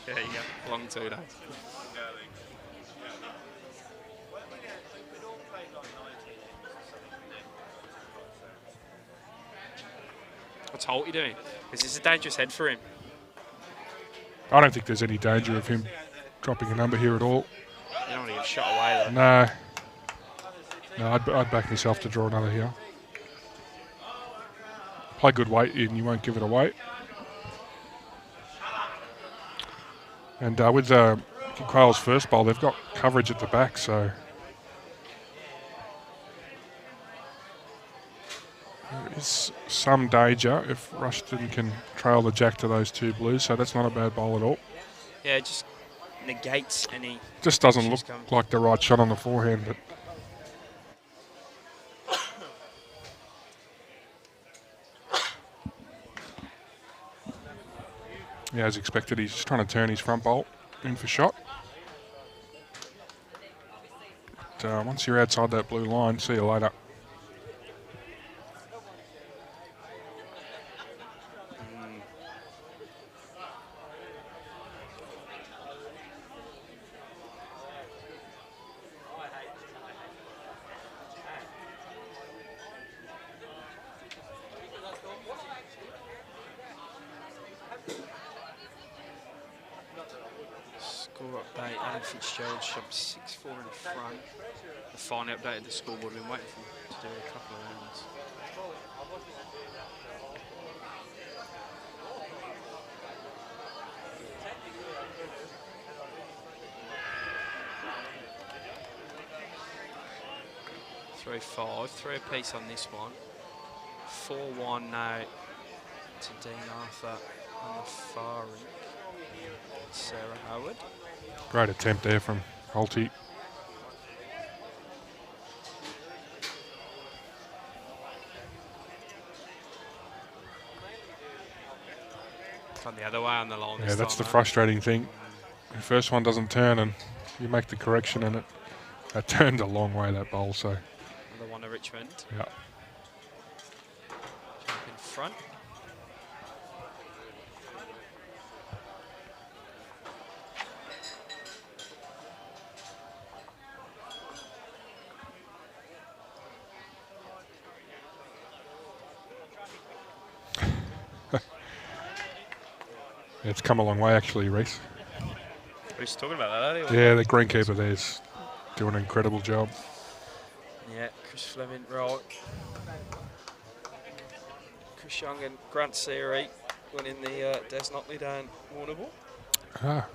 S1: There you go. Long 2 days. What's Holty doing? Is this a dangerous head for him?
S2: I don't think there's any danger of him dropping a number here at all.
S1: You don't want to get shot away though.
S2: No. No, I'd back myself to draw another here. Play good weight in, you won't give it away. And with Quayle's first bowl, they've got coverage at the back, so there is some danger if Rushton can trail the jack to those 2 blues, so that's not a bad bowl at all.
S1: Yeah, it just negates any.
S2: Just doesn't look like the right shot on the forehand, but yeah, as expected, he's just trying to turn his front bolt in for shot. But, once you're outside that blue line, see you later.
S1: Score update, Alan Fitzgerald shot 6-4 in front. The finally updated the scoreboard. We've been waiting for him to do a couple of rounds. Three, 5, 3 apiece on this one. 4-1 now to Dean Arthur on the far rink. Sarah Howard.
S2: Great attempt there from Holty.
S1: Gone the other way on the line.
S2: Yeah, that's the frustrating thing. The first one doesn't turn and you make the correction and it turned a long way, that bowl, so.
S1: Another one to Richmond.
S2: Yeah.
S1: Jump in front.
S2: It's come a long way, actually, Reece.
S1: We were talking about that earlier.
S2: Yeah, the greenkeeper there's doing an incredible job.
S1: Yeah, Chris Fleming, right. Chris Young and Grant Seary winning the Des Notley down Warrnambool.
S2: Ah,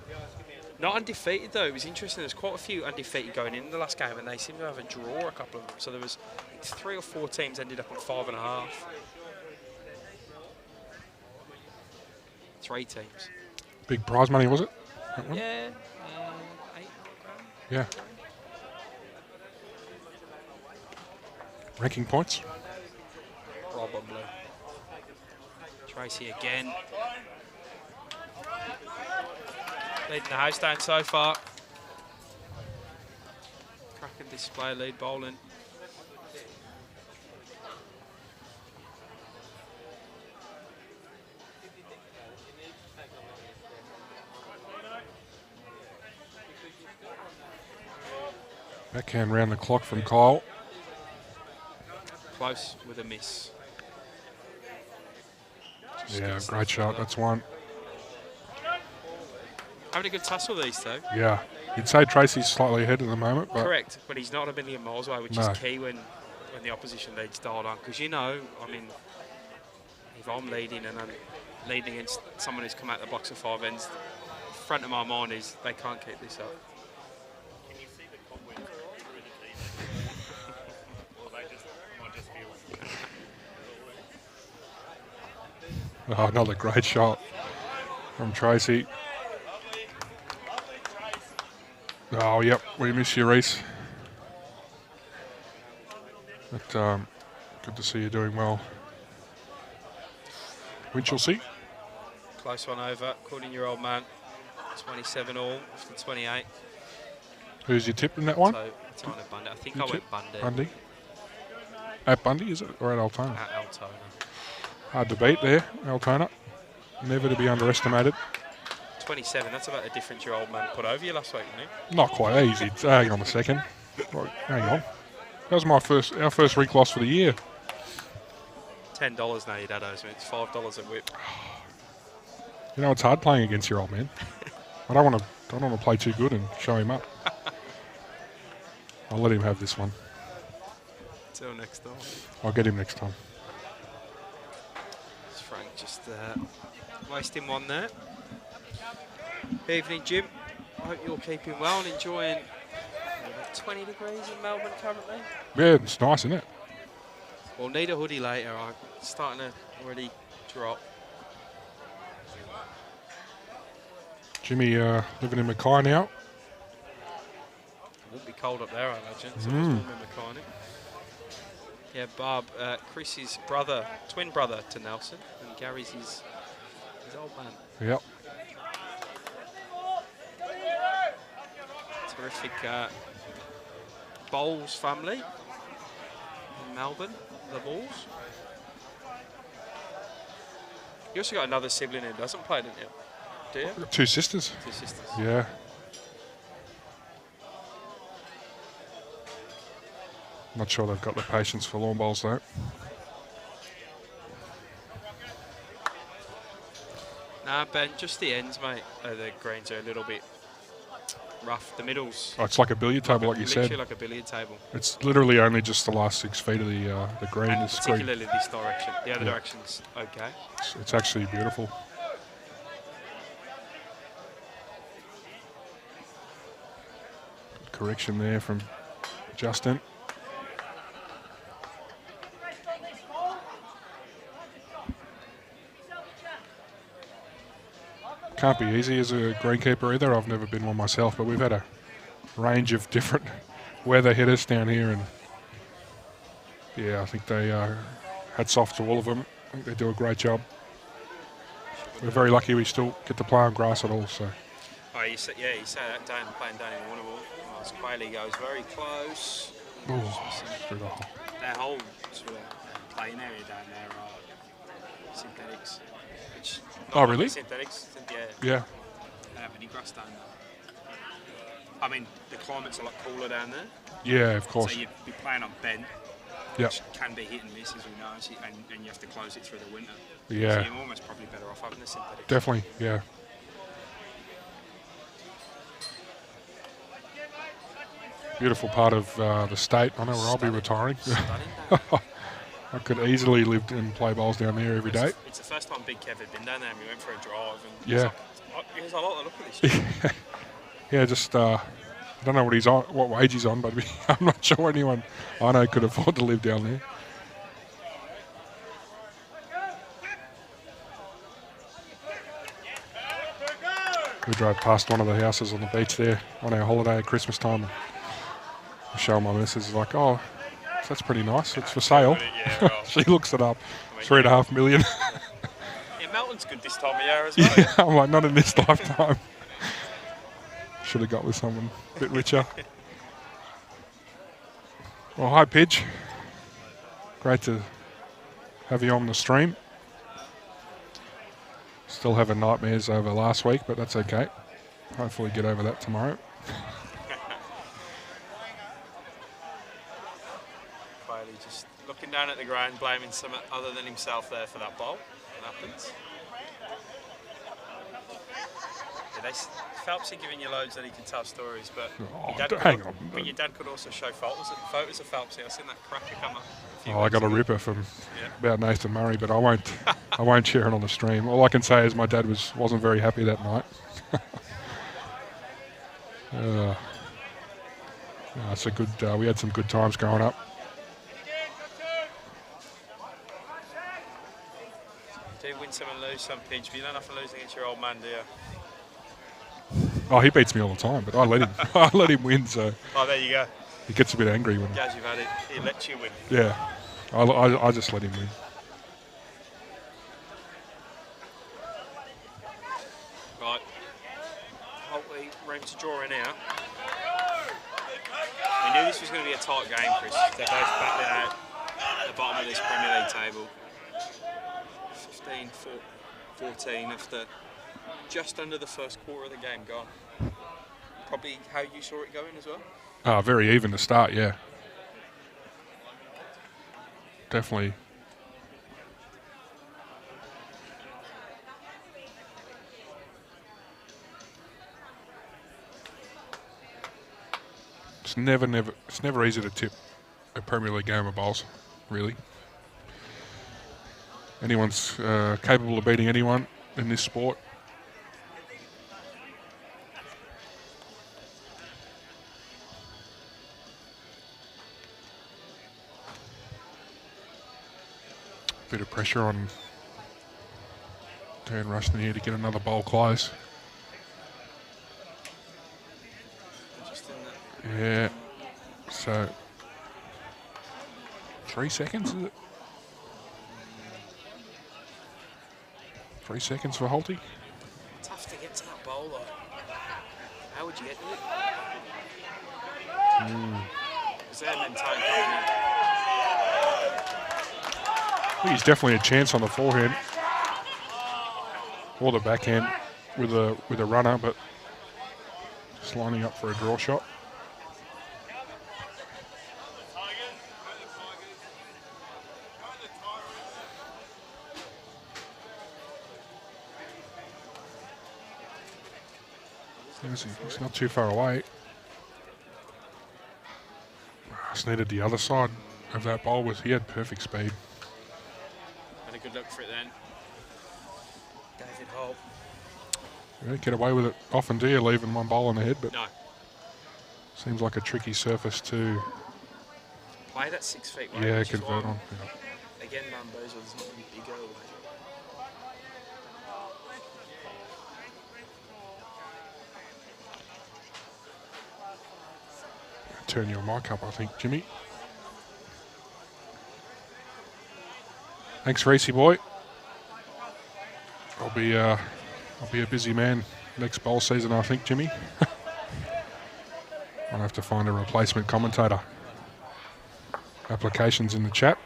S1: Not undefeated though. It was interesting. There's quite a few undefeated going in the last game, and they seem to have a draw. A couple of them. So there was 3 or 4 teams ended up on 5.5. 3 teams.
S2: big prize money, was it? That one?
S1: Yeah, 8 grand.
S2: Yeah. Ranking points?
S1: Probably. Tracy again. Leading the house down so far. Cracking display, lead bowling.
S2: Backhand round the clock from Kyle.
S1: Close with a miss. Just
S2: Yeah,
S1: good stuff
S2: great shot.
S1: there.
S2: That's one.
S1: Having a good tussle, these two.
S2: Yeah. You'd say Tracy's slightly ahead at the moment, but
S1: Correct, but he's not a million miles away, which
S2: No.
S1: is key when the opposition leads dialed on. Because, you know, I mean, if I'm leading and I'm leading against someone who's come out the box of 5 ends, front of my mind is they can't keep this up.
S3: Can you see the cobwebs through the TV? Or they just might just feel.
S2: oh, another great shot from Tracy. Oh, yep, we miss you, Reese. But good to see you doing well. Winchelsea.
S1: Close one over, calling your old man. 27 all after 28.
S2: Who's your tip in that one?
S1: So it's on a Bundy. I think
S2: You
S1: I went
S2: tip
S1: Bundy.
S2: Bundy. At Bundy, is it? Or at Altona?
S1: At Altona.
S2: Hard to beat there, Altona. Never to be underestimated.
S1: 27, that's about the difference your old man put over you last week, didn't he?
S2: Not quite easy. Hang on a second. Right, hang on. That was our first week loss for the year.
S1: $10 now your dad owes me. It's $5 a whip.
S2: You know, it's hard playing against your old man. I don't want to play too good and show him up. I'll let him have this one.
S1: Till next time.
S2: I'll get him next time.
S1: Frank just wasting one there. Evening, Jim. I hope you're keeping well and enjoying 20 degrees in Melbourne currently.
S2: Yeah, it's nice, isn't it?
S1: We'll need a hoodie later. I'm starting to already drop.
S2: Jimmy living in Mackay now.
S1: It won't be cold up there, I imagine. So it's warm in Mackay. Yeah, Barb, Chris's brother, twin brother to Nelson, and Gary's his old man.
S2: Yep.
S1: Terrific Bowles family in Melbourne, the Bulls. You also got another sibling who doesn't play, didn't you? Do you?
S2: I've got 2 sisters.
S1: 2 sisters.
S2: Yeah. Not sure they've got the patience for lawn bowls though.
S1: Nah, Ben, just the ends, mate. The greens are a little bit rough. The middles,
S2: Oh, it's like a billiard table, like you
S1: literally
S2: said.
S1: like a billiard table.
S2: It's literally only just the last 6 feet of the green
S1: And
S2: is green.
S1: particularly this direction. The other
S2: Yeah.
S1: direction's okay.
S2: It's actually beautiful. Good correction there from Justin. Can't be easy as a greenkeeper either. I've never been one myself, but we've had a range of different weather hitters down here, and yeah, I think they hats off to all of them. I think they do a great job. We're very lucky we still get to play on grass at all. So
S1: Oh, you say that down, playing down in Warrnambool. Oh, Quayle goes very close.
S2: through the hole.
S3: Their whole sort of playing area down there are synthetics. Which
S2: Oh, really?
S1: Synthetics, yeah.
S2: Yeah.
S3: they have any grass down there. I mean, the climate's a lot cooler down there.
S2: Yeah, of course.
S3: So you'd be playing on bent,
S2: Yep.
S3: which can be hit and miss, as we know, and you have to close it through the winter.
S2: Yeah.
S3: So you're almost probably better off having the synthetics.
S2: Definitely, yeah. Beautiful part of the state. I know where I'll be retiring.
S1: Stunning down there.
S2: I could easily live and play bowls down there every day.
S1: It's the first time Big Kev had been down there and we went for a drive. And
S2: Yeah.
S1: he was like, I like the look of this.
S2: Yeah, just I don't know what he's on, what wage he's on, but I'm not sure anyone I know could afford to live down there. We drove past one of the houses on the beach there on our holiday at Christmas time. I show my missus, like, oh, that's pretty nice. It's for sale.
S1: Yeah, well,
S2: She looks it up.
S1: I mean,
S2: $3.5 million.
S1: yeah, Melton's good this time of year as well.
S2: Yeah, I'm like, not in this lifetime. Should have got with someone a bit richer. Well, hi, Pidge. Great to have you on the stream. Still having nightmares over last week, but that's okay. Hopefully get over that tomorrow.
S1: Quayle just looking down at the ground, blaming someone other than himself there for that bowl. happens. Yeah, Phelpsy giving you loads that he can tell stories, but
S2: Hang on.
S1: But your dad could also show photos of Phelpsy. I've seen that cracker come up.
S2: I got a ripper from about Nathan Murray, but I won't share it on the stream. All I can say is my dad wasn't very happy that night. It's a good. We had some good times growing up.
S1: Do win some and lose some, Pinch, but you don't have to lose against your old man, do you?
S2: Oh, he beats me all the time, but I let him. I let him win, so.
S1: Oh, there you go.
S2: He gets a bit angry when.
S1: Gaz, you've had it. He lets you win.
S2: Yeah, I just let him win.
S1: Right. Hopefully, room to draw in here. We knew this was going to be a tight game, Chris. They're both battling out at the bottom of this Premier League table. 15, 14 after just under the first quarter of the game gone. Probably how you saw it going as well?
S2: Very even to start, yeah. Definitely. It's never easy to tip a Premier League game of bowls, really. Anyone's capable of beating anyone in this sport. Bit of pressure on Dan Rushton here to get another bowl close. Yeah. So 3 seconds, is it? 3 seconds for Holty.
S1: Tough to get to that bowl, though. How would you get to it? Is there Mentone coming in?
S2: I think he's definitely a chance on the forehand or the backhand with a runner, but just lining up for a draw shot. He's not too far away. Just needed the other side of that bowl. He had perfect speed.
S1: Had a good look for it then. David Holt.
S2: You don't get away with it often, do you, leaving one bowl on the head? But
S1: no.
S2: Seems like a tricky surface to
S1: play that 6 feet.
S2: Yeah, convert on.
S1: Yeah. Again, Mambozo, there's not going to be big away.
S2: Turn your mic up, I think, Jimmy. Thanks, Racy boy. I'll be a busy man next bowl season, I think, Jimmy. I'll have to find a replacement commentator. Applications in the chat.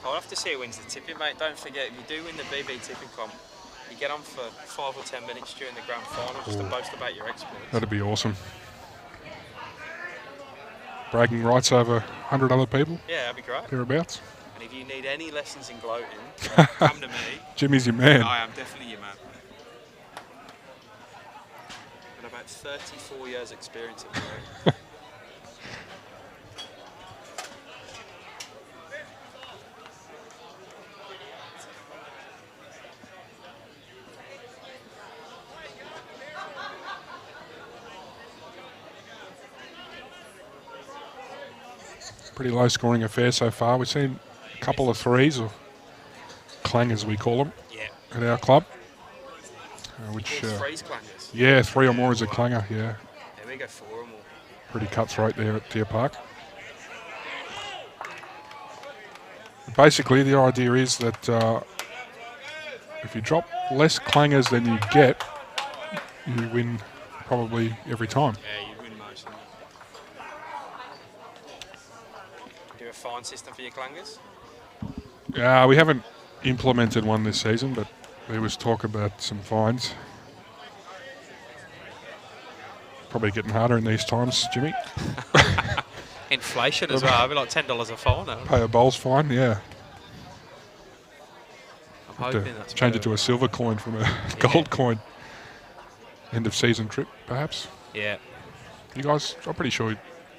S1: I'll have to see who wins the tipping, mate. Don't forget, if you do win the BB tipping comp, you get on for 5 or 10 minutes during the grand final just to boast about your exploits.
S2: That'd be awesome. Bragging rights over 100 other people?
S1: Yeah, that'd be great.
S2: Thereabouts.
S1: And if you need any lessons in gloating, come to me.
S2: Jimmy's your man.
S1: I am definitely your man. Got about 34 years experience at gloating.
S2: Pretty low scoring affair so far. We've seen a couple of threes, or clangers we call them, at our club. Which
S1: threes clangers?
S2: Yeah, 3 or more is a clanger, yeah.
S1: There we go, 4 or more.
S2: Pretty cutthroat there at Deer Park. Basically, the idea is that if you drop less clangers than you get, you win probably every time.
S1: Yeah, you win most of them. Do a fine system for your clangers?
S2: We haven't implemented one this season, but there was talk about some fines. Probably getting harder in these times, Jimmy.
S1: Inflation as well. I'd be like $10 a fine now.
S2: Pay a bowls fine, yeah.
S1: I'm
S2: Have to
S1: hoping that's
S2: change it to
S1: better.
S2: a silver coin from a gold coin. End of season trip, perhaps.
S1: Yeah.
S2: You guys, I'm pretty sure.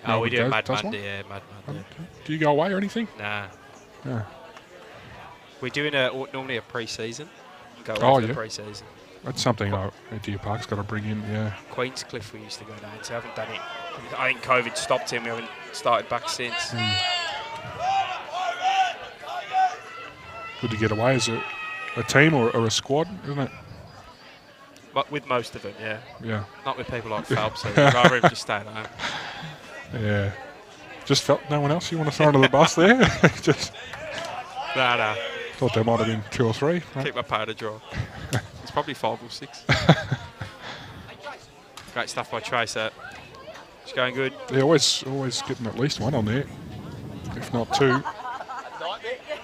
S1: Oh, we do
S2: Melbourne
S1: Mad
S2: does
S1: Monday.
S2: one.
S1: Yeah, Mad Monday.
S2: Do you go away or anything?
S1: Nah.
S2: Yeah.
S1: We're doing normally a pre-season. Go away
S2: Oh,
S1: for the
S2: yeah.
S1: pre-season.
S2: That's something Deer Park's got to bring in. Yeah.
S1: Queenscliff we used to go down to. I haven't done it. I think COVID stopped him. We haven't started back since.
S2: Good to get away as a team or a squad, isn't it?
S1: But with most of them, yeah.
S2: Yeah.
S1: Not with people like Phelps. So I'd rather him just stay at home.
S2: Yeah. Just felt no one else you want to throw under the bus there? Just
S1: Nah.
S2: thought there might have been 2 or 3. Right?
S1: Keep my powder dry. It's probably 5 or 6. Great stuff by Tracer. It's going good.
S2: They're always getting at least one on there, if not 2.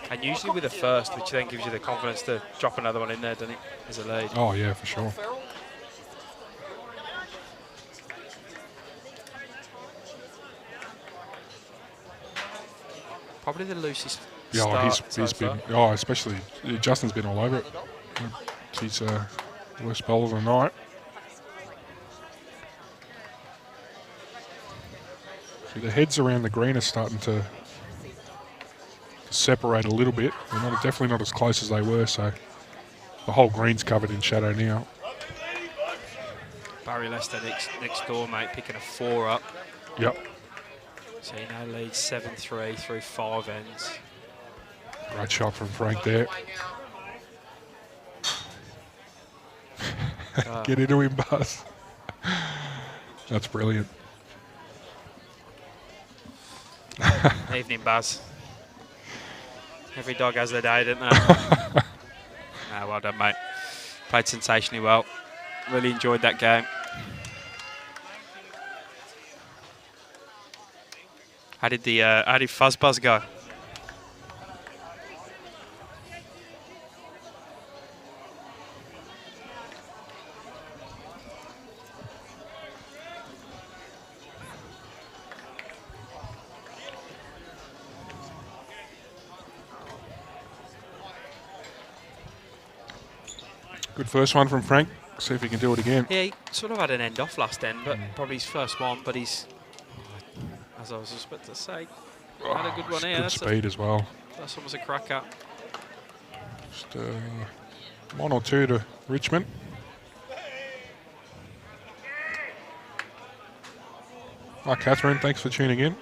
S1: And usually with a first, which then gives you the confidence to drop another one in there, doesn't it, as a lead?
S2: Oh, yeah, for sure.
S1: Probably the loosest
S2: Yeah,
S1: start
S2: he's
S1: so
S2: been.
S1: far.
S2: Oh, especially Justin's been all over it. He's worst bowler of the night. See, the heads around the green are starting to separate a little bit. They're definitely not as close as they were, so the whole green's covered in shadow now.
S1: Barry Lester next door, mate, picking a 4 up.
S2: Yep.
S1: So he now leads 7-3 through 5 ends.
S2: Great shot from Frank there. Get into him, Buzz. That's brilliant.
S1: Evening, Buzz. Every dog has their day, don't they? Well done, mate. Played sensationally well. Really enjoyed that game. How did Fuzz Buzz go?
S2: Good first one from Frank. See if he can do it again.
S1: Yeah, he sort of had an end off last end, but probably his first one. But he's, as I was just about to say, had a good one here.
S2: Good
S1: That's
S2: speed as well.
S1: First one was a cracker.
S2: Just 1 or 2 to Richmond. Hi, Catherine. Thanks for tuning in.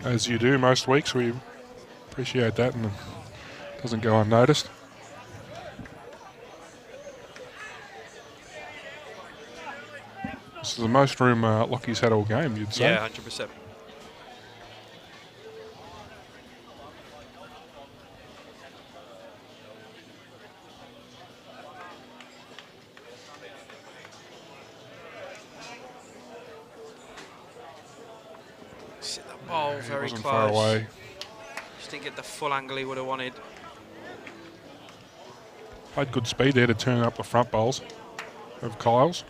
S2: As you do most weeks, we appreciate that, and it doesn't go unnoticed. This is the most room Lockie's had all game, you'd say.
S1: Yeah, 100%. Sit that ball very
S2: Wasn't
S1: close.
S2: far away.
S1: Just didn't get the full angle he would have wanted.
S2: Had good speed there to turn up the front bowls of Kyle's.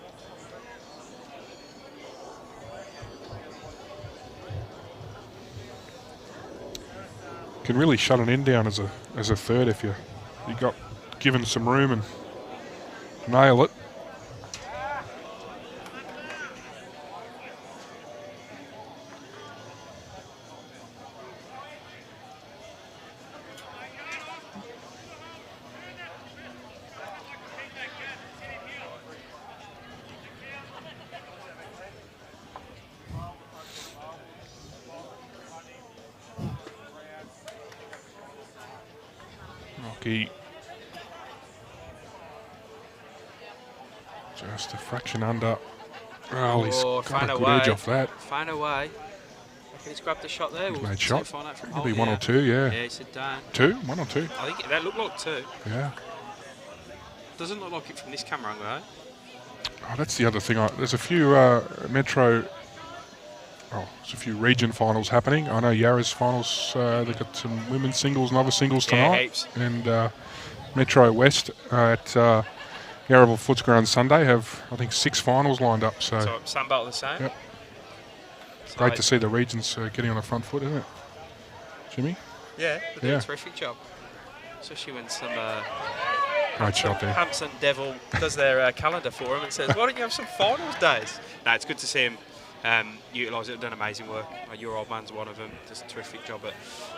S2: Can really shut an end down as a third if you got given some room and nail it. Rocky just a fraction under. Oh, he's got a good edge off that.
S1: Find a way. Can he grab the shot there?
S2: He's
S1: We'll
S2: made
S1: see
S2: shot.
S1: if find out from
S2: Maybe
S1: hole,
S2: 1 or 2, yeah.
S1: Yeah, he said down.
S2: 2? 1 or 2?
S1: I think that looked like 2.
S2: Yeah.
S1: Doesn't look like it from this camera angle, right?
S2: Oh, that's the other thing. There's a few there's a few region finals happening. I know Yarra's finals, they've got some women's singles and other singles
S1: Yeah,
S2: tonight.
S1: heaps.
S2: And Metro West at Yarraville Footscray Sunday have, I think, 6 finals lined up. So,
S1: So Sandbelt the same.
S2: Yep.
S1: So
S2: great to see the regions getting on the front foot, isn't it? Jimmy?
S1: Yeah, they're doing
S2: Yeah.
S1: a terrific job. especially when some
S2: Great shot there.
S1: Hampson Devil does their calendar for him and says, "Why don't you have some finals days?" No, it's good to see him utilise it. Done amazing work. Your old man's one of them. Does a terrific job at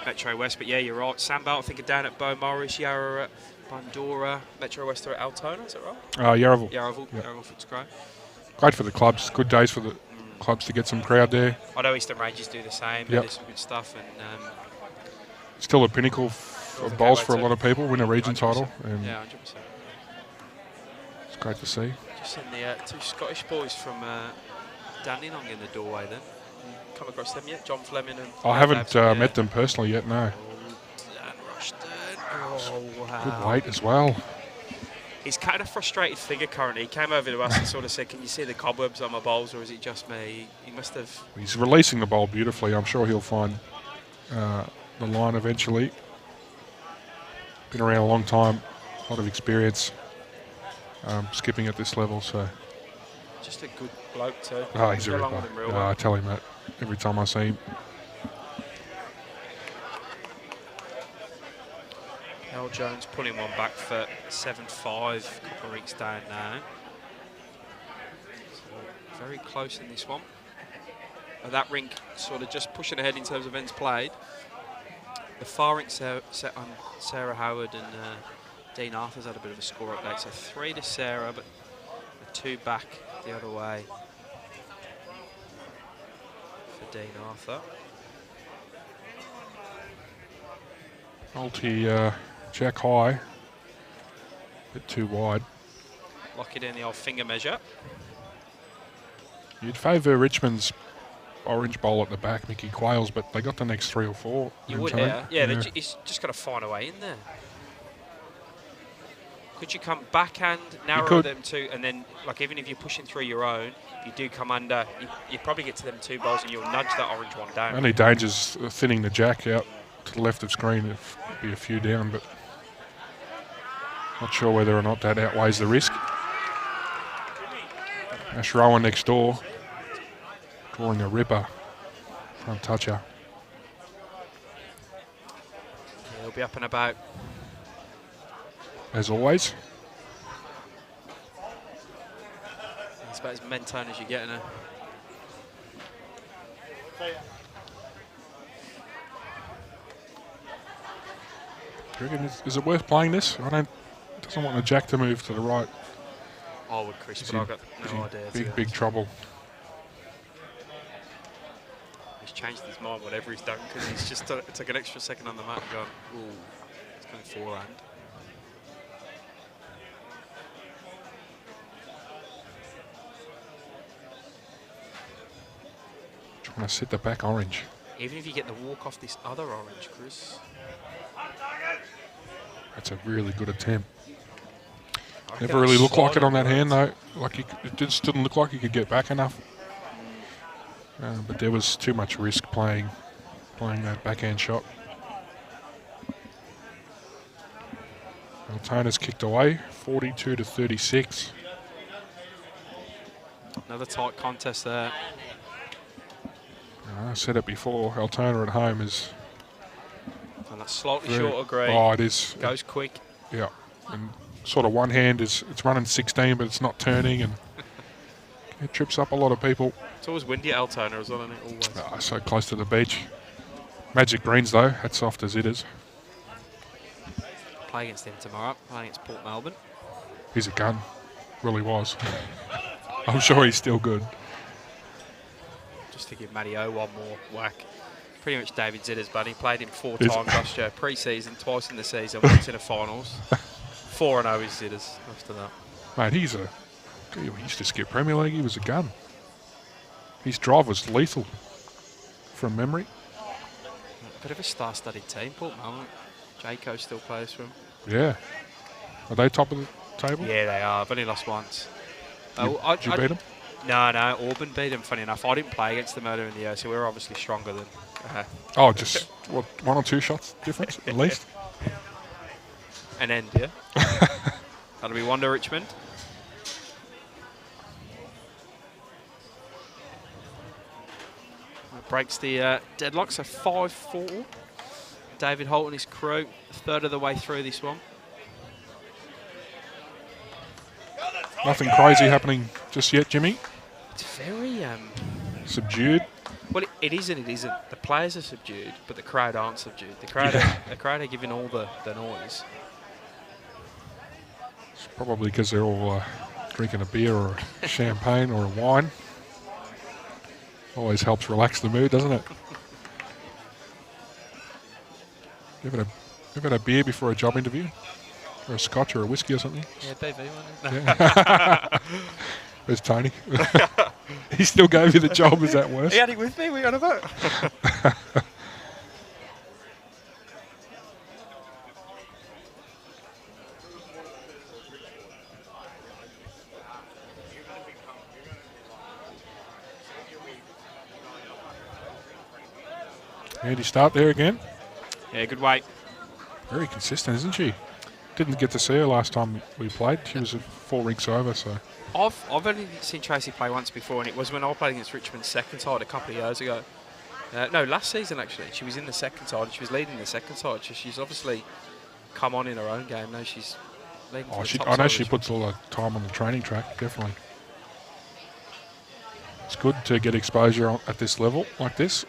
S1: Metro West. But yeah, you're right. Sam Bell, I think, are down at Bow Morris, Yarra at Bundora, Metro West are at Altona. Is that right?
S2: Yarraville.
S1: Yarraville.
S2: Yep.
S1: Yarraville Footscray.
S2: Great for the clubs. Good days for the clubs to get some crowd there.
S1: I know Eastern Rangers do the same. They
S2: Yep.
S1: do some good stuff. And
S2: Still a pinnacle of bowls for a lot of people. Win a region
S1: 100%.
S2: title. And
S1: yeah, 100%.
S2: it's great to see.
S1: Just seen the two Scottish boys from Dandenong in the doorway then. Come across them yet? John Fleming and...
S2: I haven't met them personally yet, no.
S1: Dan Rushton. Oh, wow.
S2: Good weight as well.
S1: He's kind of a frustrated figure currently. He came over to us and sort of said, "Can you see the cobwebs on my bowls, or is it just me?" He must have...
S2: He's releasing the bowl beautifully. I'm sure he'll find the line eventually. Been around a long time, a lot of experience skipping at this level, so...
S1: Just a good bloke too.
S2: Oh, he's a
S1: Get along
S2: ripper.
S1: with him real well.
S2: I tell him that every time I see him.
S1: Al Jones pulling one back for 7-5. Couple of weeks down now. So very close in this one. That rink sort of just pushing ahead in terms of ends played. The far rink set on Sarah Howard and Dean Arthur's had a bit of a score update. So 3 to Sarah, but 2 back the other way for Dean Arthur.
S2: Multi jack high, bit too wide.
S1: Lock it in the old finger measure.
S2: You'd favour Richmond's orange bowl at the back, Mickey Quails, but they got the next 3 or 4.
S1: You would, yeah. He's just got to find a way in there. Could you come backhand, narrow them to, and then, like, even if you're pushing through your own, if you do come under, you probably get to them 2 bowls and you'll nudge that orange one down.
S2: Only danger's thinning the jack out to the left of screen. It'd be a few down, but not sure whether or not that outweighs the risk. Ash Rowan next door, drawing a ripper, front toucher.
S1: He'll be up and about.
S2: As always.
S1: It's about as Mentone as you get in a...
S2: Do you reckon, is it worth playing this? Doesn't want the jack to move to the right.
S1: I would, Chris, but I've got no idea.
S2: Big trouble.
S1: He's changed his mind, whatever he's done, because he's just took an extra second on the mat and gone, ooh, it's going forehand.
S2: Trying to set the back orange.
S1: Even if you get the walk off this other orange, Chris.
S2: That's a really good attempt. Never really looked like it on that hand, though. Like it just didn't look like he could get back enough. But there was too much risk playing that backhand shot. Altona's kicked away, 42 to 36.
S1: Another tight contest there.
S2: I said it before. Altona at home is.
S1: And that's slightly shorter green.
S2: Oh, it is.
S1: Goes quick.
S2: Yeah, and sort of one hand it's running 16, but it's not turning, and it trips up a lot of people.
S1: It's always windy at Altona as well, isn't it? Always.
S2: So close to the beach. Magic greens though, hat soft as it is.
S1: Play against him tomorrow. Play against Port Melbourne.
S2: He's a gun, really was. I'm sure he's still good.
S1: Just to give Matty O one more whack. Pretty much David Zitter's buddy. Played him 4 times last year, pre-season, twice in the season, once in the finals. 4-0 is Zitter's after that.
S2: Mate, he used to skip Premier League. He was a gun. His drive was lethal from memory.
S1: Bit of a star-studded team, Port Melbourne. Jayco still plays for him.
S2: Yeah. Are they top of the table?
S1: Yeah, they are. I've only lost once.
S2: Did you beat them?
S1: No. Auburn beat them, funny enough. I didn't play against them earlier in the year, so we were obviously stronger than...
S2: Oh, just, what, 1 or 2 shots difference, at least?
S1: An end, yeah? That'll be one to Richmond. That breaks the deadlock, so 5-4. David Holt and his crew, a third of the way through this one.
S2: Nothing crazy happening just yet, Jimmy.
S1: It's very
S2: Subdued.
S1: well. It is and it isn't. The players are subdued, but the crowd aren't subdued. The crowd, the crowd are giving all the noise.
S2: It's probably because they're all drinking a beer or a champagne or a wine. Always helps relax the mood, doesn't it? Give it a beer before a job interview, or a scotch or a whiskey or something.
S1: Yeah, BV one.
S2: Yeah. Where's Tony? He still gave you the job. Is that worse?
S1: He had it with me. We on about.
S2: Handy start there again.
S1: Yeah, good weight.
S2: Very consistent, isn't she? Didn't get to see her last time we played. She was 4 weeks over, so.
S1: I've only seen Tracy play once before, and it was when I played against Richmond's second side a couple of years ago. No, last season actually. She was in the second side. She was leading the second side. So she's obviously come on in her own game. Now she's leading.
S2: Oh,
S1: to the top
S2: I know
S1: side
S2: she
S1: of
S2: puts all the time on the training track, definitely. It's good to get exposure at this level like this.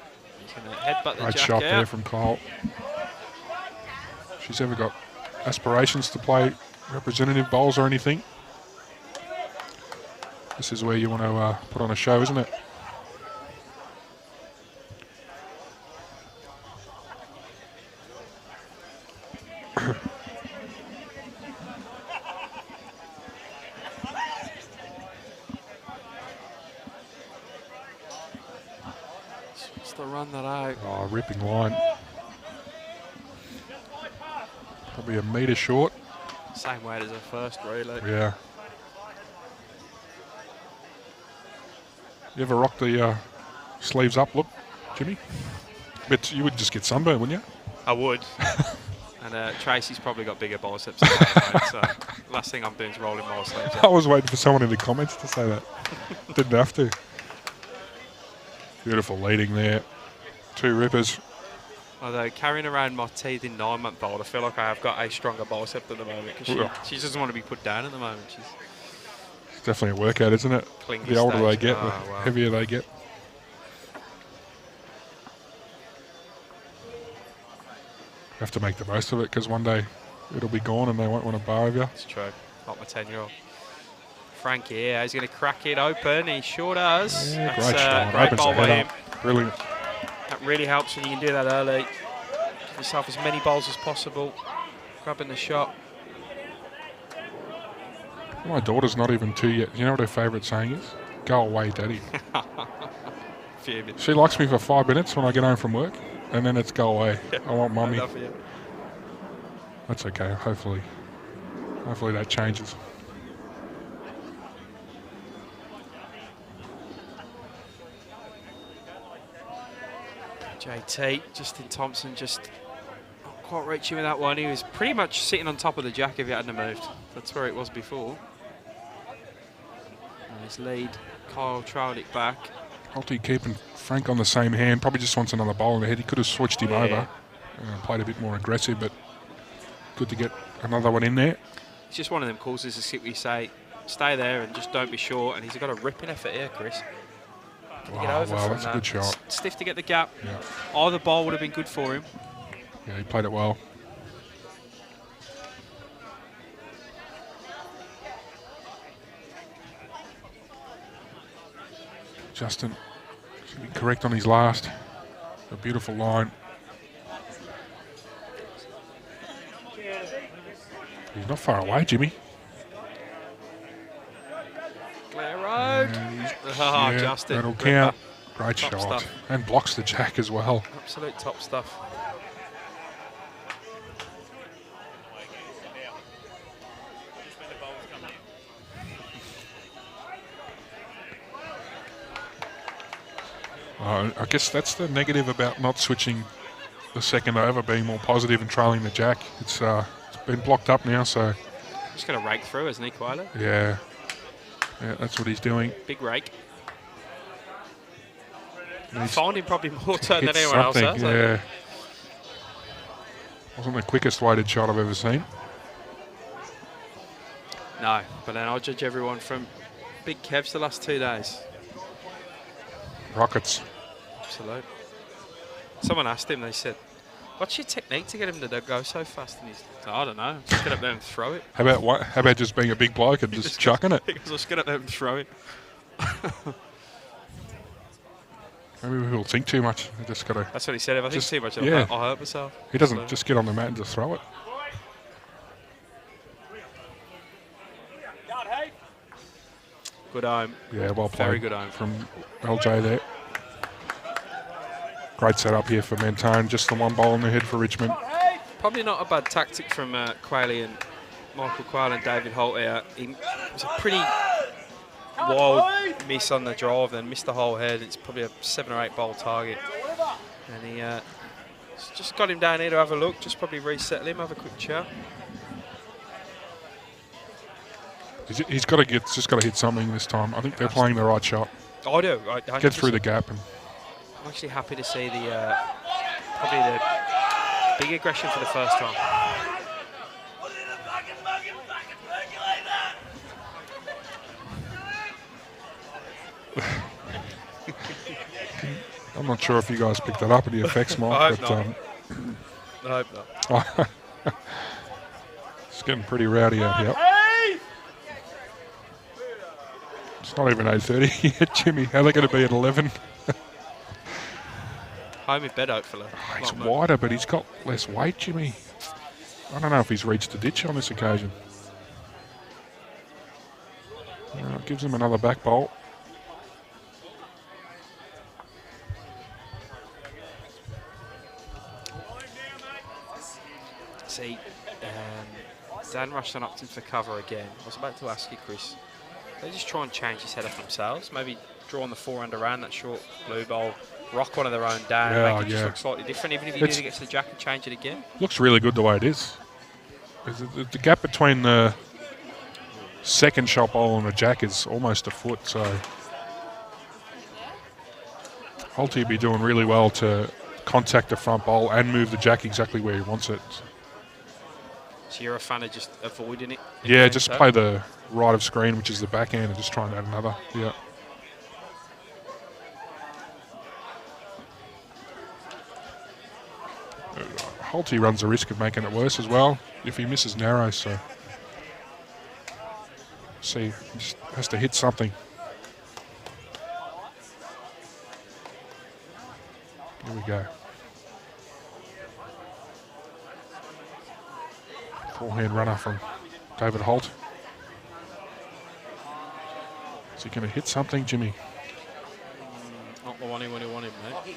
S1: Headbutt the
S2: Great
S1: jack
S2: shot
S1: out.
S2: there from Kyle. She's ever got aspirations to play representative bowls or anything. This is where you want to put on a show, isn't it?
S1: Just to run that out.
S2: Oh, ripping line. Probably a metre short.
S1: Same weight as her first, really.
S2: Yeah. You ever rock the sleeves up look, Jimmy? But you would just get sunburned, wouldn't you?
S1: I would. And Tracy's probably got bigger biceps than that, so last thing I'm doing is rolling my sleeves
S2: I
S1: up.
S2: was waiting for someone in the comments to say that. Didn't have to. Beautiful leading there. 2 rippers.
S1: Although carrying around my teeth in 9-month-old, I feel like I have got a stronger bicep at the moment because she doesn't want to be put down at the moment. She's
S2: It's definitely a workout, isn't it?
S1: clingy
S2: The older they
S1: stage.
S2: get,
S1: Oh,
S2: the
S1: wow.
S2: heavier they get. Have to make the most of it because one day it'll be gone and they won't want to bar you.
S1: It's true. Not my 10-year-old. Frankie, yeah, he's going to crack it open. He sure does.
S2: Yeah,
S1: That's,
S2: great shot.
S1: Great
S2: Opens
S1: ball
S2: the
S1: by
S2: head
S1: him.
S2: up. Brilliant.
S1: That really helps when you can do that early. Give yourself as many bowls as possible. Grabbing the shot.
S2: My daughter's not even 2 yet. You know what her favourite saying is? Go away, Daddy.
S1: Fuming.
S2: She likes me for 5 minutes when I get home from work, and then it's go away. I want mummy.
S1: Enough of you.
S2: That's okay. Hopefully that changes.
S1: JT, Justin Thompson, just not quite reaching with that one. He was pretty much sitting on top of the jack if he hadn't moved. That's where it was before. And his lead, Kyle trailed it back.
S2: Holty keeping Frank on the same hand. Probably just wants another bowl in the head. He could have switched him
S1: Yeah.
S2: over. Played a bit more aggressive, but good to get another one in there.
S1: It's just one of them calls as a sit where you say, stay there and just don't be short. And he's got a ripping effort here, Chris. Can he get over
S2: Wow,
S1: from
S2: that's a
S1: that?
S2: good shot.
S1: Stiff to get the gap.
S2: Yeah.
S1: Either ball would have been good for him.
S2: Yeah, he played it well. Justin should be correct on his last. A beautiful line. He's not far away, Jimmy.
S1: Clear road.
S2: Yeah,
S1: Justin.
S2: that'll
S1: Ripper.
S2: count. Great
S1: Top
S2: shot.
S1: stuff.
S2: And blocks the jack as well.
S1: Absolute top stuff.
S2: I guess that's the negative about not switching the second over, being more positive and trailing the jack. It's been blocked up now, so
S1: Just going to rake through, isn't he, Quayler?
S2: yeah, that's what he's doing.
S1: Big rake.
S2: Needs
S1: Find him probably more turn
S2: hit
S1: than anyone else
S2: something,
S1: has.
S2: yeah. Wasn't the quickest weighted shot I've ever seen.
S1: No, but then I'll judge everyone from Big Kev's the last 2 days.
S2: Rockets.
S1: Absolute. Someone asked him, they said, what's your technique to get him to go so fast? And he's like, I don't know, just get up there and throw it.
S2: How about just being a big bloke and just chucking it?
S1: Because just get up there and throw it.
S2: Maybe people think too much. They just gotta.
S1: That's what he said. If I think too much,
S2: yeah.
S1: I'll hurt myself.
S2: He doesn't just get on the mat and just throw it.
S1: Good home.
S2: Yeah, well played.
S1: Very good home.
S2: From LJ there. Great setup here for Mentone. Just the one bowl in the head for Richmond.
S1: Probably not a bad tactic from Quayle and Michael Quayle and David Holt here. It was a pretty wild miss on the drive, then missed the whole head. It's probably a 7 or 8 bowl target. And he just got him down here to have a look, just probably resettle him, have a quick chat.
S2: He's got to just got to hit something this time. I think they're playing the right shot.
S1: I do.
S2: Get through the gap. And
S1: I'm actually happy to see the probably the big aggression for the first time.
S2: I'm not sure if you guys picked that up in the effects, Mike.
S1: I hope not. I hope not.
S2: It's getting pretty rowdy out here. It's not even 8:30 yet, Jimmy. How are they going to be at 11?
S1: Home in bed, hopefully.
S2: He's wider, but he's got less weight, Jimmy. I don't know if he's reached the ditch on this occasion. Gives him another back bolt.
S1: See, Dan rushed on Upton for cover again. I was about to ask you, Chris. They just try and change his setup themselves. Maybe draw on the forehand around that short blue bowl, rock one of their own down, make it just look slightly different. Even if you do get to the jack and change it again.
S2: Looks really good the way it is. The gap between the second shot bowl and the jack is almost a foot, so Holty would be doing really well to contact the front bowl and move the jack exactly where he wants it.
S1: So you're a fan of just avoiding it?
S2: Yeah, just play the right of screen, which is the backhand, and just try and add another. Yeah. Holty runs the risk of making it worse as well if he misses narrow, so see, he just has to hit something. Here we go. Forehand runner from David Holt. Is he going to hit something, Jimmy?
S1: Not the one he wanted, mate.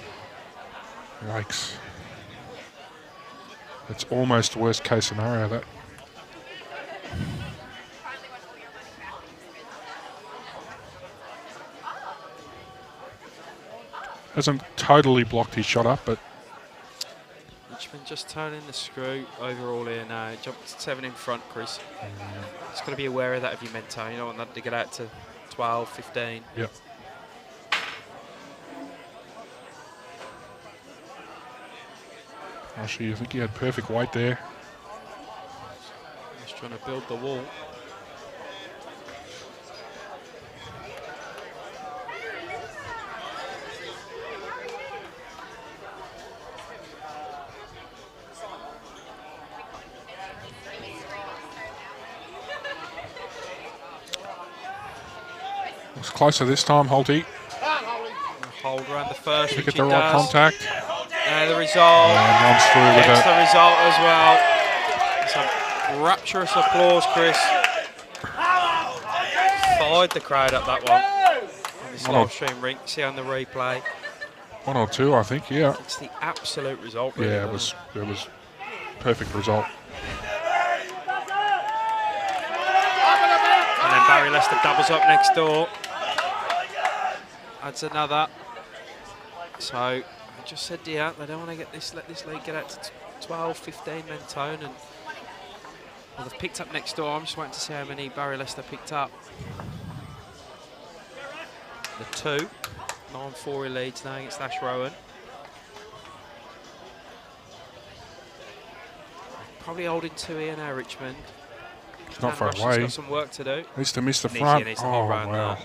S2: Yikes. It's almost worst case scenario, that. Hasn't totally blocked his shot up, but
S1: Richmond just turning the screw overall here now. Jumped to 7 in front, Chris. Just got to be aware of that if you Mentone. You don't want that to get out to 12, 15.
S2: Yep. Actually, I think he had perfect weight there.
S1: Just trying to build the wall.
S2: Looks closer this time, Holty.
S1: Hold around the first.
S2: Get the right contact.
S1: And the result.
S2: And runs through with
S1: Gets
S2: it.
S1: the result as well. Some rapturous applause, Chris. Fired the crowd up that one. On this live stream rink, see on the replay.
S2: 1 or 2, I think, yeah.
S1: It's the absolute result, really.
S2: Yeah, it was perfect result.
S1: And then Barry Lester doubles up next door. Adds another. So I just said, yeah, they don't want to let this league get out to 12, 15 Mentone, and well, they've picked up next door. I'm just waiting to see how many Barry Lester picked up. The 2, 9-4 he leads now against Ash Rowan. Probably holding 2 here now, Richmond.
S2: It's not
S1: Dan
S2: far
S1: Rush has
S2: away.
S1: got some work to do.
S2: Needs to miss the
S1: Needs
S2: front.
S1: to
S2: Oh,
S1: run
S2: wow.
S1: that.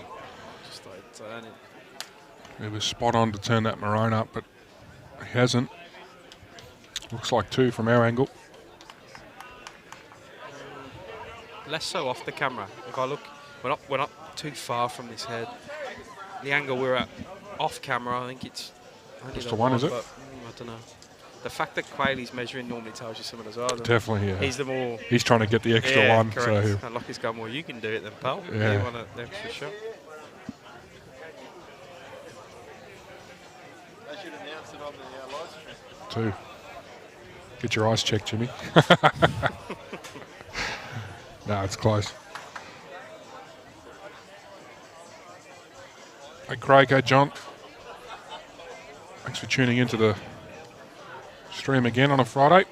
S1: Just started turning.
S2: He was spot on to turn that maroon up, but he hasn't. Looks like 2 from our angle.
S1: Less so off the camera. If I look, we're not too far from this head. The angle we're at off camera, I think it's only
S2: Just
S1: the
S2: the one, is it?
S1: but, I don't know. The fact that Quayle's measuring normally tells you something as well. doesn't it?
S2: Definitely, yeah.
S1: He's the more.
S2: He's trying to get the extra one.
S1: Correct.
S2: So
S1: And Lockie's going, well, you can do it then, pal.
S2: Yeah.
S1: You want an extra shot?
S4: They should announce it on the live stream.
S2: 2. Get your eyes checked, Jimmy. No, it's close. Hey, Craig. Hey, John. Thanks for tuning into the stream again on a Friday.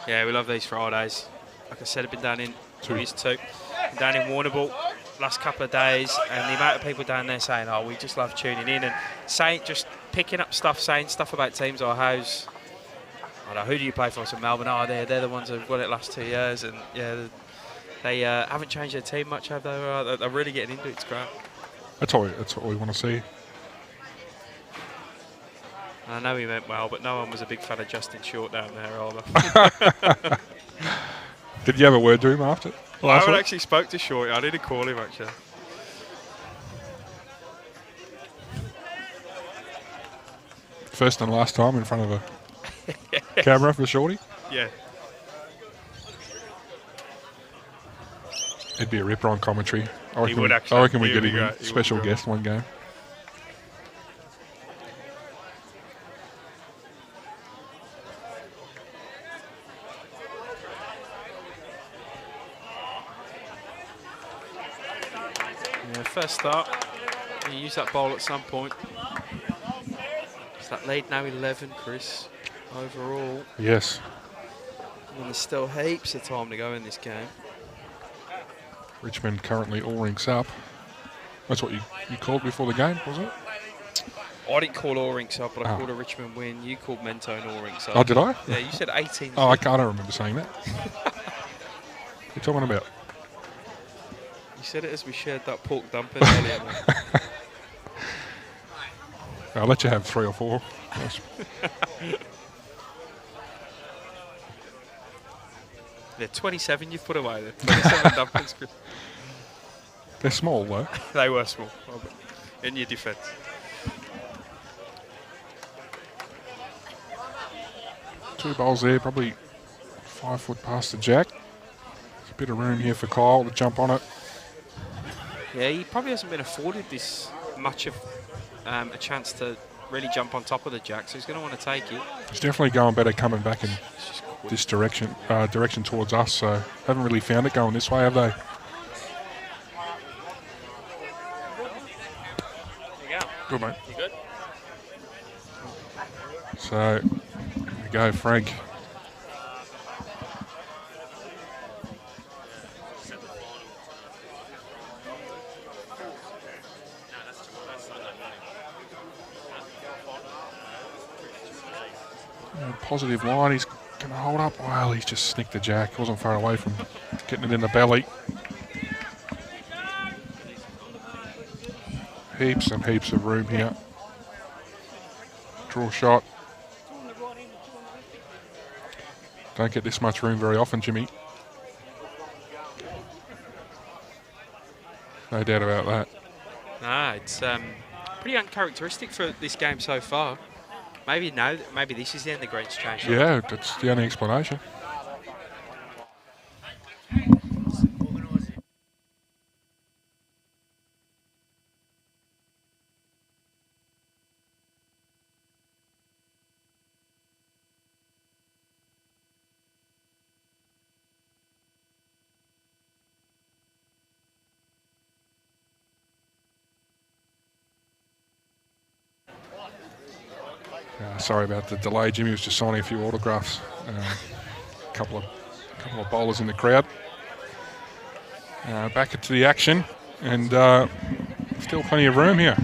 S1: Yeah, we love these Fridays. Like I said, I've been down in
S2: 2.
S1: Been down in Warrnambool last couple of days, and the amount of people down there saying, "Oh, we just love tuning in," and saying, just picking up stuff, saying stuff about teams or how's. I don't know, who do you play for? So Melbourne. Oh, they're the ones who've won it last 2 years, and yeah, they haven't changed their team much, have they? They're really getting into it. It's great.
S2: That's what we want to see.
S1: I know he meant well, but no one was a big fan of Justin Short down there either.
S2: Did you have a word to him after?
S1: I haven't actually spoke to Short. I need to call him actually.
S2: First and last time in front of a camera for Shorty.
S1: Yeah.
S2: It'd be a ripper on commentary.
S1: He would actually.
S2: I reckon we
S1: He
S2: get
S1: would
S2: him
S1: be
S2: a
S1: great. He would
S2: special
S1: be
S2: guest one game.
S1: Yeah, first start. You use that bowl at some point. Is that lead now 11, Chris, overall?
S2: Yes.
S1: And there's still heaps of time to go in this game.
S2: Richmond currently all rinks up. That's what you called before the game, was it?
S1: I didn't call all rinks up, but I
S2: Oh.
S1: called a Richmond win. You called Mentone all rinks up.
S2: Oh, did I?
S1: Yeah, you said 18.
S2: Oh, I don't remember saying that. What are you talking about?
S1: You said it as we shared that pork dumpling earlier.
S2: I'll let you have 3 or 4. Yes.
S1: They're 27 you've put away there. 27 dumplings, Chris.
S2: They're small, though.
S1: They were small. In your defence.
S2: Two bowls there, probably 5 foot past the jack. There's a bit of room here for Kyle to jump on it.
S1: Yeah, he probably hasn't been afforded this much of a chance to really jump on top of the jack, so he's going to want to take it.
S2: He's definitely going better coming back in
S1: It's just quick.
S2: this direction towards us, so haven't really found it going this way, have they?
S3: There you go.
S2: Good, mate.
S3: You good?
S2: So, here we go, Frank. Positive line, he's going to hold up. Well, he's just snicked the jack. Wasn't far away from getting it in the belly. Heaps and heaps of room here. Draw shot. Don't get this much room very often, Jimmy. No doubt about that.
S1: Nah, it's pretty uncharacteristic for this game so far. Maybe this is the end the greatest change.
S2: Yeah, that's the only explanation. Sorry about the delay. Jimmy was just signing a few autographs. A couple of bowlers in the crowd. Back into the action, and still plenty of room here.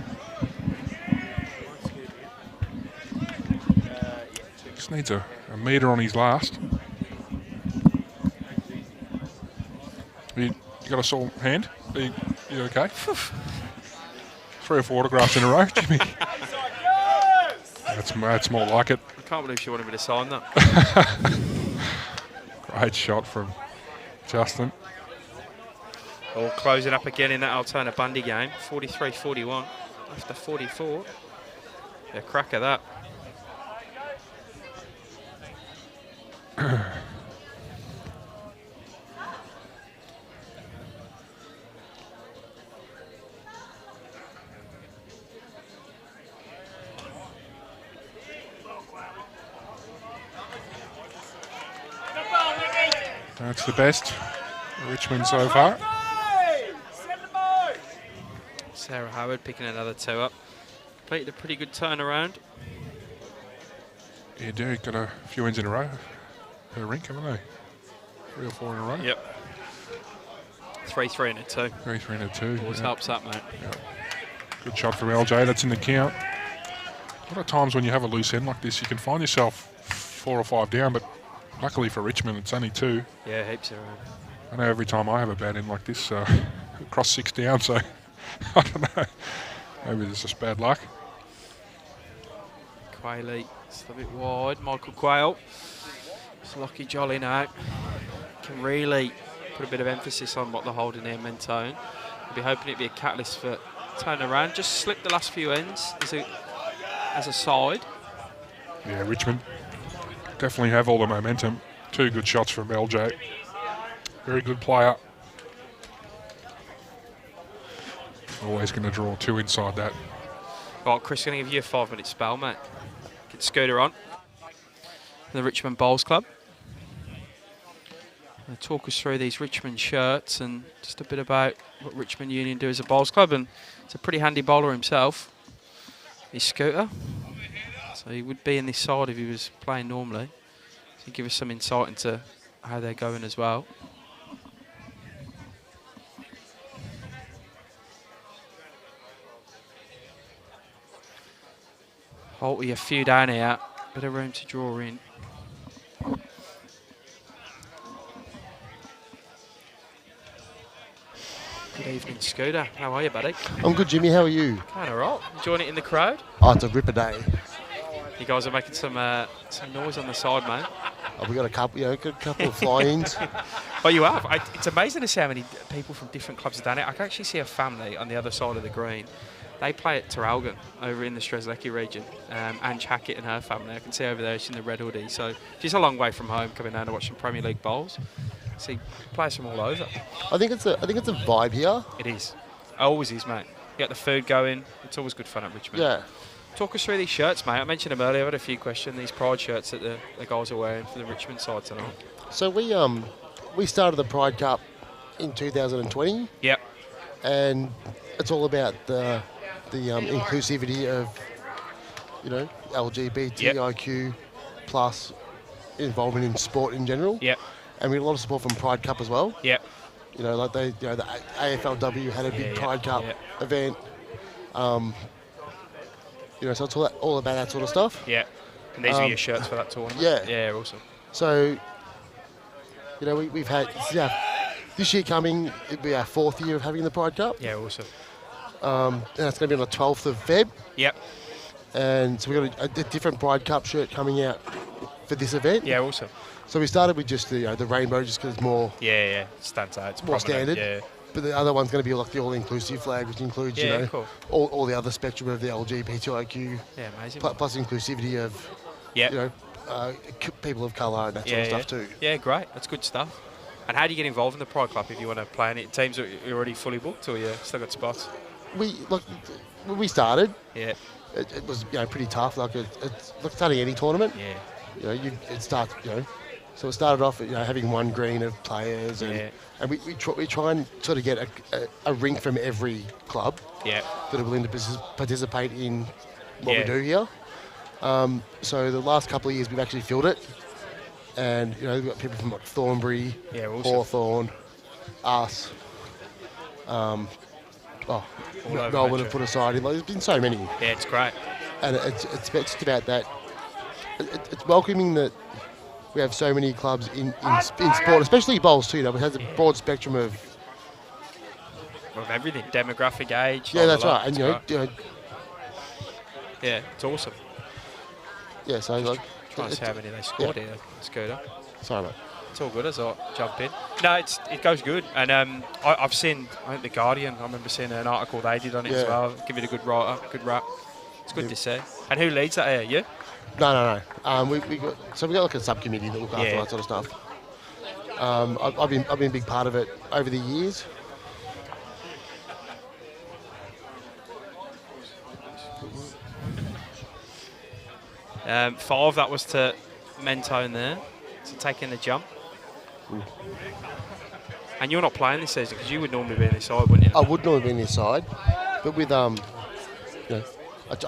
S2: Just needs a metre on his last. You got a sore hand? You okay? 3 or 4 autographs in a row, Jimmy. That's more like it.
S1: I can't believe she wanted me to sign that.
S2: Great shot from Justin.
S1: All closing up again in that Altona Bundy game. 43-41 after 44. Yeah, crack of that.
S2: That's the best Richmond so far.
S1: Sarah Howard picking another 2 up. Completed a pretty good turnaround.
S2: You do. Got a few wins in a row. Her rink, haven't they? 3 or 4 in a row.
S1: Yep. 3-3 and a 2.
S2: 3-3 and a 2.
S1: Always helps that, mate.
S2: Yep. Good shot from LJ. That's in the count. A lot of times when you have a loose end like this, you can find yourself 4 or 5 down, but luckily for Richmond, it's only 2.
S1: Yeah, heaps around.
S2: I know every time I have a bad end like this, across 6 down, so I don't know. Maybe it's just bad luck.
S1: Quayle, it's a bit wide. Michael Quayle. It's Lockie Jolly now. Can really put a bit of emphasis on what they're holding here, Mentone. I'll be hoping it'd be a catalyst for turning around. Just slipped the last few ends as a side.
S2: Yeah, Richmond definitely have all the momentum. 2 good shots from LJ. Very good player. Always going to draw 2 inside that.
S1: Right, Chris, going to give you a 5-minute spell, mate. Get Scooter on. The Richmond Bowls Club. They'll talk us through these Richmond shirts and just a bit about what Richmond Union do as a bowls club. And it's a pretty handy bowler himself. He's Scooter. So he would be in this side if he was playing normally. So he'll give us some insight into how they're going as well. Holty a few down here, bit of room to draw in. Good evening, Scooter. How are you, buddy?
S4: I'm good, Jimmy. How are you?
S1: Kind of right. Enjoying it in the crowd?
S4: Oh, it's a ripper day.
S1: You guys are making some noise on the side, mate.
S4: Oh, we got a couple, got a couple of fly-ins.
S1: But you have. It's amazing to see how many people from different clubs have done it. I can actually see a family on the other side of the green. They play at Traralgon over in the Strzelecki region. Ange Hackett and her family. I can see over there she's in the red hoodie. So she's a long way from home coming down to watch some Premier League bowls. See players from all over.
S4: I think it's a vibe here.
S1: It is. It always is, mate. You get the food going. It's always good fun at Richmond.
S4: Yeah.
S1: Talk us through these shirts, mate. I mentioned them earlier. I had a few questions. These Pride shirts that the guys are wearing for the Richmond side tonight.
S4: So we started the Pride Cup in 2020.
S1: Yep.
S4: And it's all about the inclusivity of, LGBTIQ plus involvement in sport in general.
S1: Yep.
S4: And we had a lot of support from Pride Cup as well.
S1: Yep.
S4: Like the AFLW had a big Pride Cup event. So it's all about that sort of stuff.
S1: Yeah. And these are your shirts for that tournament?
S4: Yeah.
S1: Yeah, awesome.
S4: So, we've had this year coming, it'll be our 4th year of having the Pride Cup.
S1: Yeah, awesome.
S4: And it's going to be on the 12th of Feb.
S1: Yep.
S4: And so we've got a different Pride Cup shirt coming out for this event.
S1: Yeah, awesome.
S4: So we started with just the rainbow, just because it's more
S1: stands out. It's
S4: more
S1: prominent,
S4: standard.
S1: Yeah.
S4: But the other one's going to be like the all-inclusive flag, which includes
S1: cool.
S4: all the other spectrum of the LGBTIQ.
S1: Yeah, amazing.
S4: Plus inclusivity of people of colour and that sort of stuff too.
S1: Yeah, great. That's good stuff. And how do you get involved in the Pride Club if you want to play any teams that are already fully booked, or you still got spots?
S4: When we started, it was pretty tough. It's like starting any tournament.
S1: Yeah.
S4: It starts. So it started off having one green of players, and we try and sort of get a rink from every club that are willing to participate in what we do here. So the last couple of years we've actually filled it, and we've got people from Thornbury, Hawthorn, us. Melbourne have put aside. There's been so many.
S1: Yeah, it's great.
S4: And it's just about that it's welcoming that we have so many clubs in sport, especially bowls too. It has a broad spectrum of
S1: everything, demographic, age.
S4: Yeah, that's right.
S1: It's
S4: And
S1: great. Yeah, it's awesome.
S4: Yeah, so like
S1: Trying to see how many they scored here, Scooter.
S4: Sorry, mate.
S1: It's all good as I jump in. No, it goes good. And I've seen, I think The Guardian, I remember seeing an article they did on it as well. Give it a good write-up, good rap. It's good to see. And who leads that here? You?
S4: No. We got like a subcommittee that look after that sort of stuff. I've been a big part of it over the years.
S1: Five, that was to Mentone there, so taking the jump. And you're not playing this season because you would normally be in this side, wouldn't you?
S4: I would normally be in this side, but with I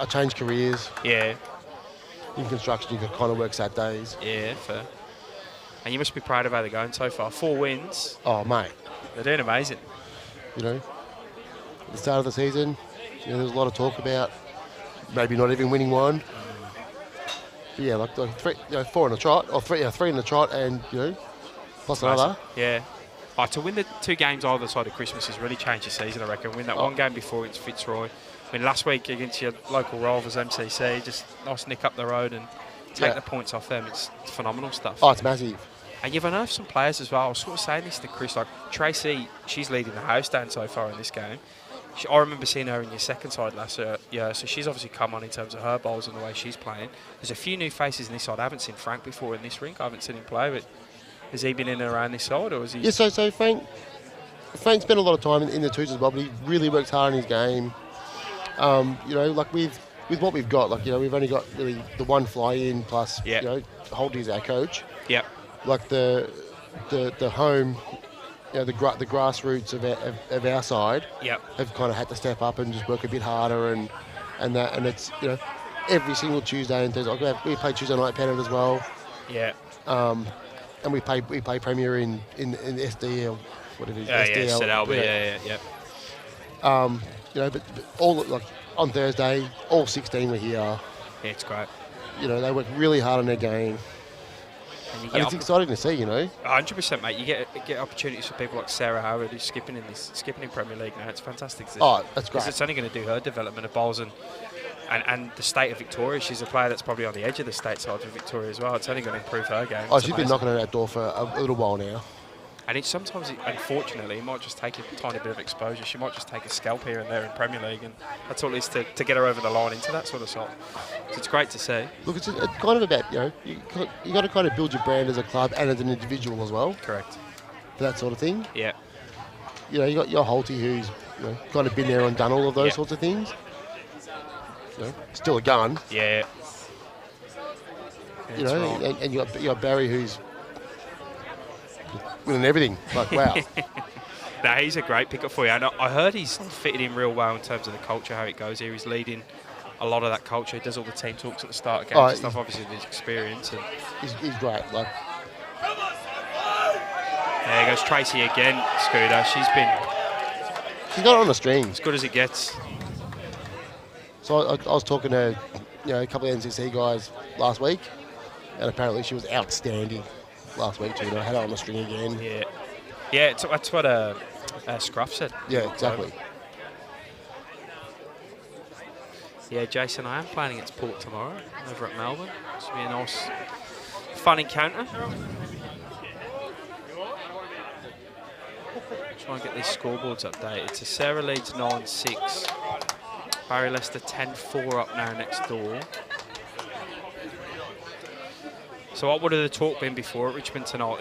S4: changed careers.
S1: Yeah.
S4: In construction, you can kind of work Saturdays.
S1: Yeah, fair. And you must be proud of how they're going so far. 4 wins.
S4: Oh, mate.
S1: They're doing amazing.
S4: At the start of the season, there was a lot of talk about maybe not even winning one. But yeah, like 3, 4 in the trot, or 3 in the trot, and plus another.
S1: Yeah. To win the 2 games either side of Christmas has really changed the season, I reckon. Win that 1 game before against Fitzroy. I mean, last week against your local rivals, MCC, just nice nick up the road and take the points off them. It's phenomenal stuff.
S4: Oh, it's massive.
S1: And you've unearthed some players as well. I was sort of saying this to Chris, like Tracy, she's leading the house down so far in this game. I remember seeing her in your second side last year, so she's obviously come on in terms of her bowls and the way she's playing. There's a few new faces in this side. I haven't seen Frank before in this rink. I haven't seen him play, but has he been in and around this side, or is he?
S4: Yeah, so Frank spent a lot of time in the twos as well, but he really works hard in his game. Like with what we've got, we've only got really the 1 fly in plus, Holdy's our coach.
S1: Yep.
S4: Like the home, the grassroots of our side have kind of had to step up and just work a bit harder and it's every single Tuesday and Thursday. We play Tuesday night Pennant as well.
S1: Yeah.
S4: And we play Premier in SDL, whatever it is. SDL. But all on Thursday, all 16 were here.
S1: Yeah, it's great.
S4: They work really hard on their game. And it's exciting to see,
S1: 100%, mate. You get opportunities for people like Sarah Howard who's skipping in Premier League now. It's fantastic.
S4: Oh, that's great.
S1: It's only going to do her development of bowls and the state of Victoria. She's a player that's probably on the edge of the state side of Victoria as well. It's only going to improve her game.
S4: Oh, she's been knocking on that door for a little while now.
S1: And unfortunately, it might just take a tiny bit of exposure. She might just take a scalp here and there in Premier League, and that's all it is to get her over the line into that sort of side. So it's great to see.
S4: Look, it's kind of about, you got to kind of build your brand as a club and as an individual as well.
S1: Correct.
S4: For that sort of thing.
S1: Yeah.
S4: You got your Holty who's kind of been there and done all of those sorts of things. Still a gun.
S1: Yeah.
S4: And you got Barry who's winning everything. Like, wow.
S1: No, he's a great pickup for you. And I heard he's fitted in real well in terms of the culture, how it goes here. He's leading a lot of that culture. He does all the team talks at the start of games and stuff, obviously with his experience. And
S4: he's great.
S1: There goes Tracy again, Scooter. She's
S4: got it on the string.
S1: As good as it gets.
S4: So I was talking to a couple of NCC guys last week, and apparently she was outstanding last week too. I had it on the string again.
S1: Yeah. That's what Scruff said.
S4: Yeah, exactly.
S1: Yeah, Jason, I am playing against Port tomorrow over at Melbourne. This will be a nice, fun encounter. Try and get these scoreboards updated. So Sarah leads 9-6. Barry Leicester 10-4 up now next door. So what would have the talk been before at Richmond tonight?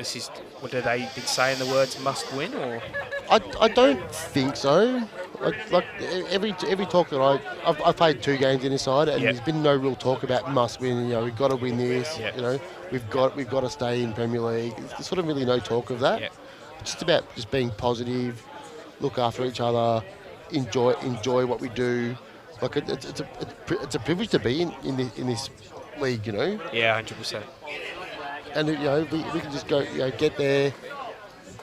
S1: Would have they been saying the words must win, or?
S4: I don't think so. Like every talk that I've played 2 games in this side, and there's been no real talk about must win. We've got to win this. We've got to stay in Premier League. There's sort of really no talk of that. It's just about just being positive, look after each other, enjoy what we do. Like it's a privilege to be in this league,
S1: Yeah, 100%.
S4: And we can just go, get there,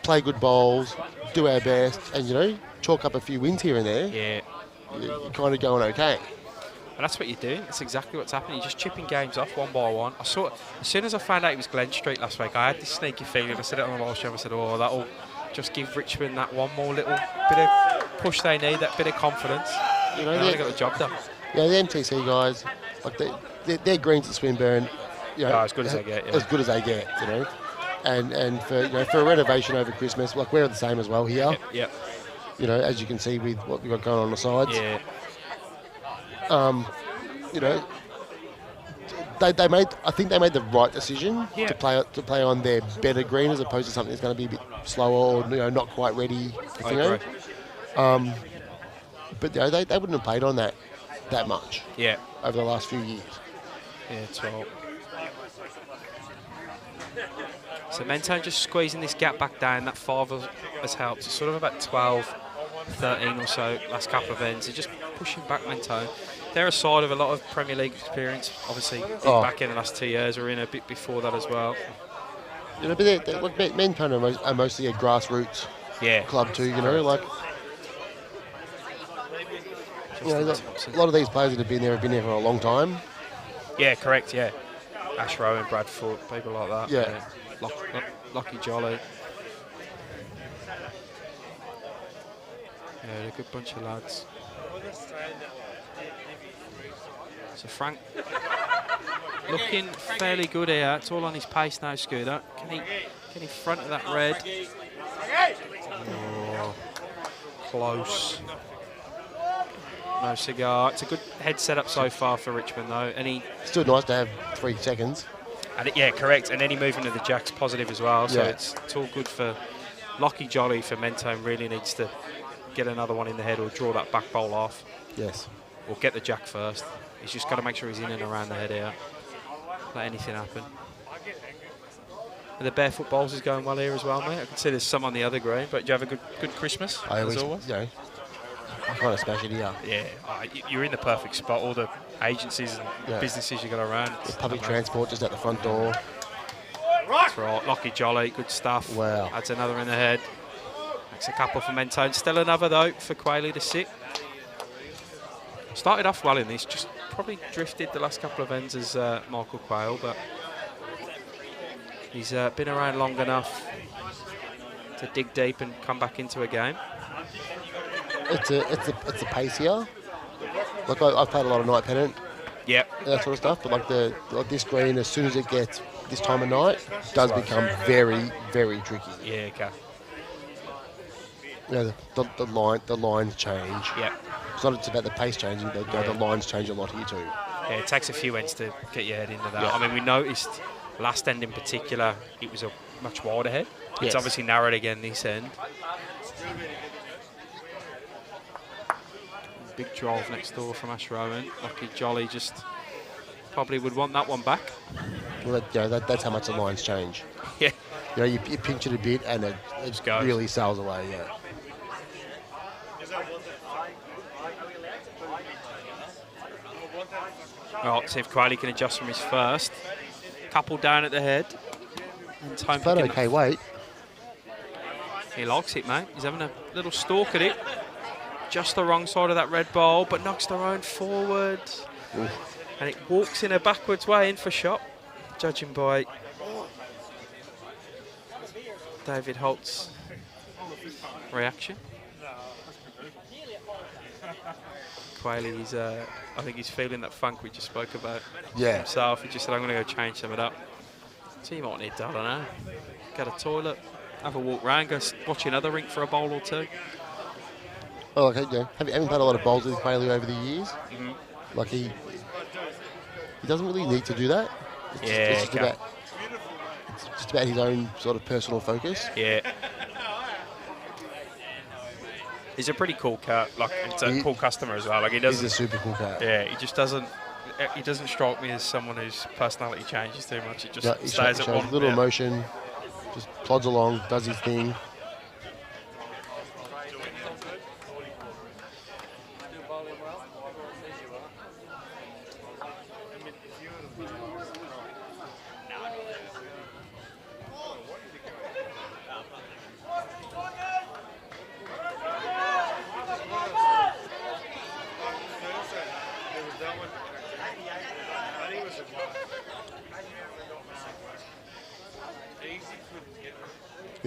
S4: play good bowls, do our best, and chalk up a few wins here and there.
S1: Yeah.
S4: You're kind of going okay.
S1: And that's what you're doing. That's exactly what's happening. You're just chipping games off one by one. I saw, as soon as I found out it was Glen Street last week, I had this sneaky feeling. I said it on the live show. I said, "Oh, that'll just give Richmond that one more little bit of push they need, that bit of confidence."
S4: You know,
S1: they got the job done.
S4: Yeah, the MTC guys, like their greens at Swinburne, you know,
S1: as good as they get. Yeah.
S4: As good as they get, you know. And for for a renovation over Christmas, like we're the same as well here.
S1: Yep.
S4: You know, as you can see with what we've got going on the sides.
S1: Yeah.
S4: You know, they made. I think they made the right decision
S1: Yeah.
S4: to play on their better green as opposed to something that's going to be a bit slower or not quite ready.
S1: I agree.
S4: But they wouldn't have played on that much.
S1: Yeah.
S4: Over the last few years.
S1: Yeah, 12. So Mentone just squeezing this gap back down. That 5 has helped. It's sort of about 12, 13 or so last couple of ends. They're just pushing back Mentone. They're a side of a lot of Premier League experience. Obviously, back in the last 2 years, or in a bit before that as well.
S4: You know, but Mentone are mostly a grassroots club too. You know, like. You know, a lot of these players that have been there for a long time.
S1: Yeah, correct, yeah. Ash Rowan, Bradford, people like that.
S4: Yeah.
S1: Lucky Jolly. Yeah, they're a good bunch of lads. So Frank looking fairly good here. It's all on his pace now, Scooter. Can he get in front of that red? Oh, close. No cigar. It's a good head setup so far for Richmond, though.
S4: Still nice to have 3 seconds.
S1: And yeah, correct. And any movement of the jack's positive as well. So it's all good for Lockie Jolly. For Mentone, really needs to get another one in the head or draw that back bowl off.
S4: Yes.
S1: Or get the jack first. He's just got to make sure he's in and around the head here. Let anything happen. And the barefoot bowls is going well here as well, mate. I can see there's some on the other green. But do you have a good Christmas?
S4: I always,
S1: as always?
S4: You know, I kind of smash it here.
S1: Yeah, you're in the perfect spot. All the agencies and businesses you got around.
S4: Public transport just at the front door.
S1: That's right. Lockie Jolly, good stuff.
S4: Wow.
S1: Adds another in the head. Makes a couple for Mentone. Still another, though, for Quayle to sit. Started off well in this. Just probably drifted the last couple of ends as Michael Quayle, but he's been around long enough to dig deep and come back into a game.
S4: It's a pace here. Like I've played a lot of night pennant.
S1: Yep.
S4: That sort of stuff. But like this green, as soon as it gets this time of night, does become very, very tricky.
S1: Yeah, okay.
S4: You know, the lines change.
S1: Yep.
S4: It's not just about the pace changing. The lines change a lot here too.
S1: Yeah, it takes a few ends to get your head into that.
S4: Yeah.
S1: I mean, we noticed last end in particular, it was a much wider head. It's
S4: Yes.
S1: obviously narrowed again this end. Big drive next door from Ash Rowan. Lucky Jolly just probably would want that one back.
S4: Well, that's how much the lines change.
S1: Yeah.
S4: You know, you pinch it a bit and it
S1: goes.
S4: really sails away. Yeah.
S1: Well, see if Quiley can adjust from his first. Couple down at the head. And time
S4: But okay, wait.
S1: He likes it, mate. He's having a little stalk at it. Just the wrong side of that red ball, but knocks the own forward.
S4: Oof.
S1: And it walks in a backwards way in for shot, judging by David Holt's reaction. Quayle, I think he's feeling that funk we just spoke about himself. He just said, I'm going to go change some of it up. So you might need to, I don't know, get a toilet, have a walk round, go watch another rink for a bowl or two.
S4: Oh, okay, yeah. Having played a lot of bowls with Quayle over the years, like he doesn't really need to do that. It's just about his own sort of personal focus.
S1: Yeah. He's a pretty cool cat. Like, it's a cool customer as well. Like, he doesn't.
S4: He's a super cool cat.
S1: Yeah, he just doesn't. He doesn't strike me as someone whose personality changes too much. It just
S4: He
S1: stays at one.
S4: a little emotion, just plods along, does his thing.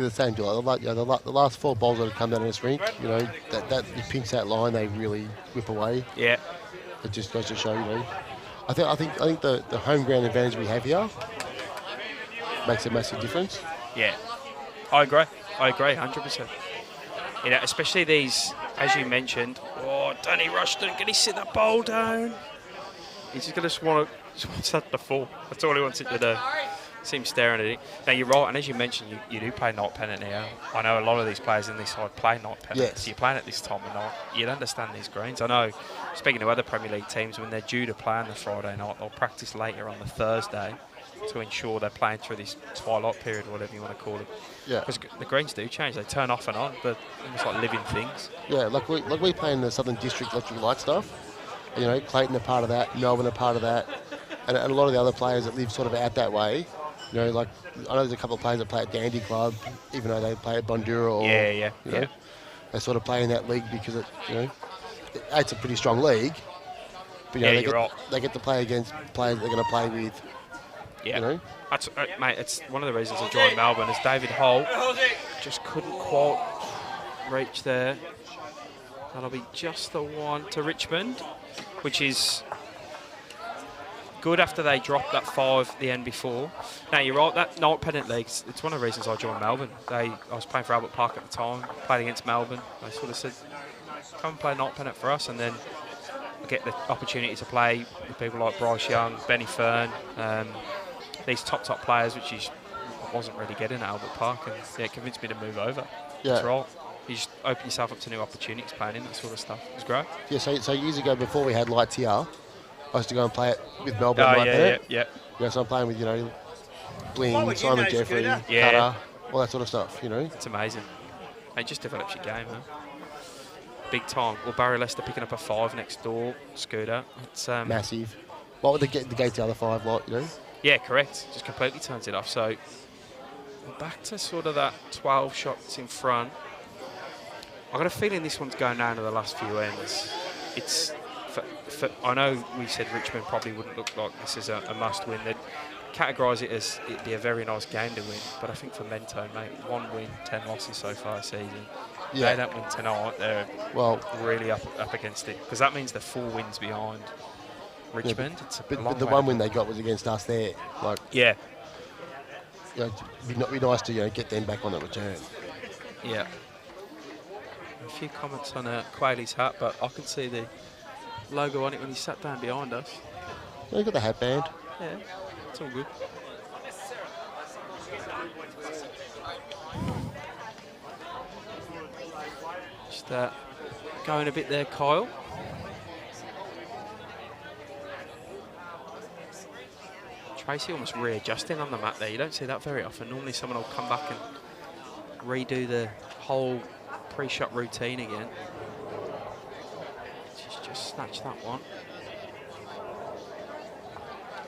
S4: the same deal. The last 4 balls that have come down in this rink, that pinks that line, they really whip away.
S1: Yeah.
S4: It just goes to show, I think the home ground advantage we have here makes a massive difference.
S1: Yeah, I agree, 100%. Especially these, as you mentioned. Oh, Danny Rushton, can he sit that ball down? He's just gonna wants that to fall. That's all he wants it to do. See him staring at it. Now you're right, and as you mentioned, you do play night pennant here. I know a lot of these players in this side play night pennant.
S4: Yes.
S1: So you're playing at this time of night. You'd understand these greens. I know, speaking to other Premier League teams, when they're due to play on the Friday night, they'll practice later on the Thursday to ensure they're playing through this twilight period, whatever you want to call it.
S4: Yeah.
S1: Because the greens do change. They turn off and on. They're almost like living things.
S4: Yeah, like we play in the Southern District Electric Light stuff. Clayton are part of that, Melbourne are part of that, and a lot of the other players that live sort of out that way. Like I know there's a couple of players that play at Dandy Club, even though they play at Bondura. Or,
S1: Yeah.
S4: They sort of play in that league because it's a pretty strong league. But they get to play against players they're going to play with.
S1: Yeah. That's, mate, it's one of the reasons I joined Melbourne is David Holt just couldn't quite reach there. That'll be just the one to Richmond, which is good after they dropped that 5 the end before. Now, you're right, that night pennant league, it's one of the reasons I joined Melbourne. I was playing for Albert Park at the time, played against Melbourne. They sort of said, come and play night pennant for us, and then I get the opportunity to play with people like Bryce Young, Benny Fern, these top players, which I wasn't really getting at Albert Park, and it convinced me to move over.
S4: Yeah.
S1: That's right. You just open yourself up to new opportunities playing in that sort of stuff. It was great.
S4: Yeah, so years ago, before we had lights here, I used to go and play it with Melbourne.
S1: Yeah.
S4: So I'm playing with, Bling, Simon Jeffrey, Cutter, all that sort of stuff,
S1: It's amazing. It just develops your game, huh? Big time. Well, Barry Lester picking up a 5 next door, Scooter. It's
S4: massive. What would the gates the other 5 like,
S1: Yeah, correct. Just completely turns it off. So we're back to sort of that 12 shots in front. I've got a feeling this one's going down to the last few ends. It's I know we said Richmond probably wouldn't look like this is a must-win. They'd categorise it as it'd be a very nice game to win, but I think for Mentone, mate, 1 win, 10 losses so far this season.
S4: Yeah.
S1: They don't win tonight, they're really up against it, because that means they're 4 wins behind Richmond.
S4: Yeah, but the 1 win they got was against us there.
S1: Yeah.
S4: It'd be nice to get them back on the return.
S1: Yeah. A few comments on Quayley's hat, but I can see the logo on it when he sat down behind us.
S4: Yeah, you got the hat band.
S1: Yeah, it's all good. Just going a bit there, Kyle. Tracy almost readjusting on the mat there. You don't see that very often. Normally someone will come back and redo the whole pre-shot routine again. She's just snatched that one.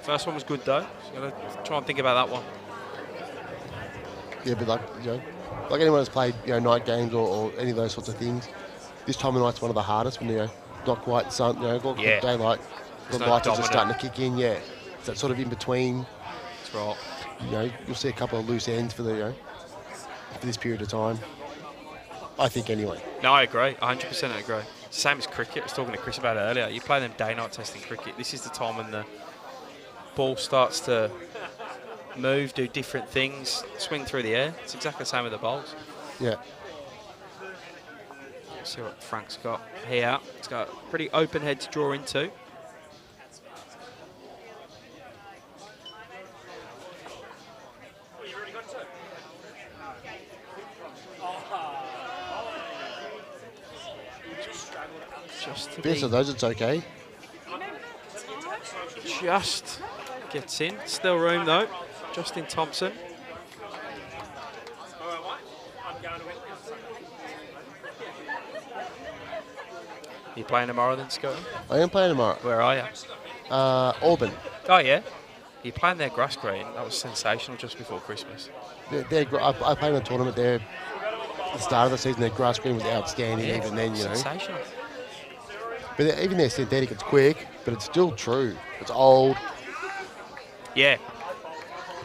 S1: First one was good though. So got to try and think about that one.
S4: Yeah, but like anyone that's played night games or any of those sorts of things, this time of night's one of the hardest when not quite sun, daylight, the lights are just starting to kick in. Yeah, it's that sort of in between.
S1: That's right.
S4: You'll see a couple of loose ends for for this period of time. I think anyway.
S1: No, I agree. 100% agree. Same as cricket. I was talking to Chris about it earlier. You play them day-night testing cricket. This is the time when the ball starts to move, do different things, swing through the air. It's exactly the same with the bowls.
S4: Yeah.
S1: Let's see what Frank's got here. It's got a pretty open head to draw into.
S4: Best of those, it's okay.
S1: Just gets in. Still room though. Justin Thompson. You playing tomorrow then, Scott?
S4: I am playing tomorrow.
S1: Where are you?
S4: Auburn.
S1: Oh yeah. You playing their grass green? That was sensational just before Christmas.
S4: I played in a tournament there at the start of the season. Their grass green was outstanding.
S1: Yeah,
S4: even then,
S1: sensational.
S4: But even their synthetic, it's quick, but it's still true. It's old.
S1: Yeah.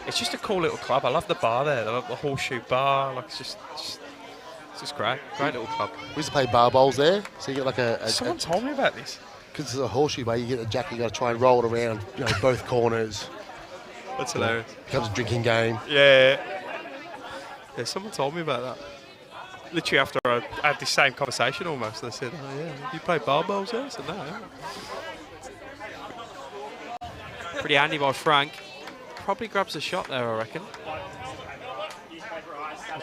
S1: It's just a cool little club. I love the bar there, the horseshoe bar. Like it's just great. Great little club.
S4: We used to play bar bowls there, so you get like a
S1: Someone told me about this.
S4: because it's a horseshoe bar. You get the jack, you got to try and roll it around, both corners.
S1: That's hilarious.
S4: Becomes a drinking game.
S1: Yeah, someone told me about that. Literally after I had this same conversation almost, they said, "Oh yeah, you play bar bowls there?" I said, "No." Pretty handy by Frank. Probably grabs a shot there, I reckon.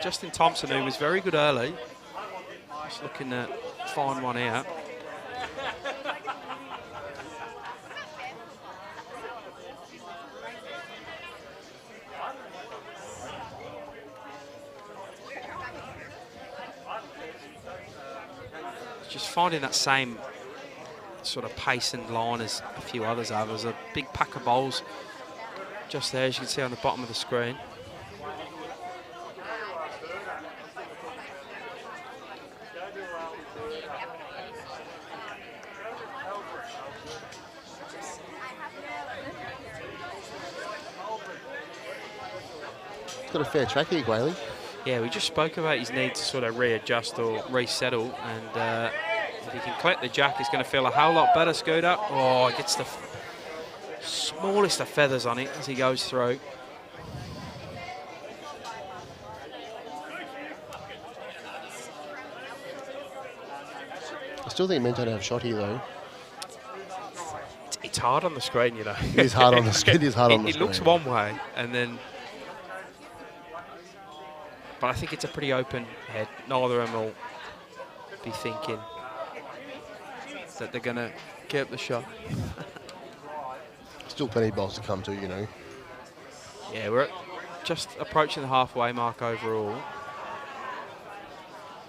S1: Justin Thompson, who was very good early, just looking to find one out. Just finding that same sort of pace and line as a few others have. There's a big pack of bowls just there, as you can see on the bottom of the screen.
S4: He's got a fair track here, Whaley.
S1: Yeah, we just spoke about his need to sort of readjust or resettle, and if he can collect the jack, he's going to feel a whole lot better, Scooter. Oh, he gets the smallest of feathers on it as he goes through.
S4: I still think Mentone have a shot here, though.
S1: It's hard on the screen, you know.
S4: It is hard on the screen. It is hard on the
S1: It
S4: screen.
S1: looks one way, and then... But I think it's a pretty open head. Neither of them will be thinking that they're going to get the shot.
S4: Still plenty of balls to come to,
S1: Yeah, we're just approaching the halfway mark overall.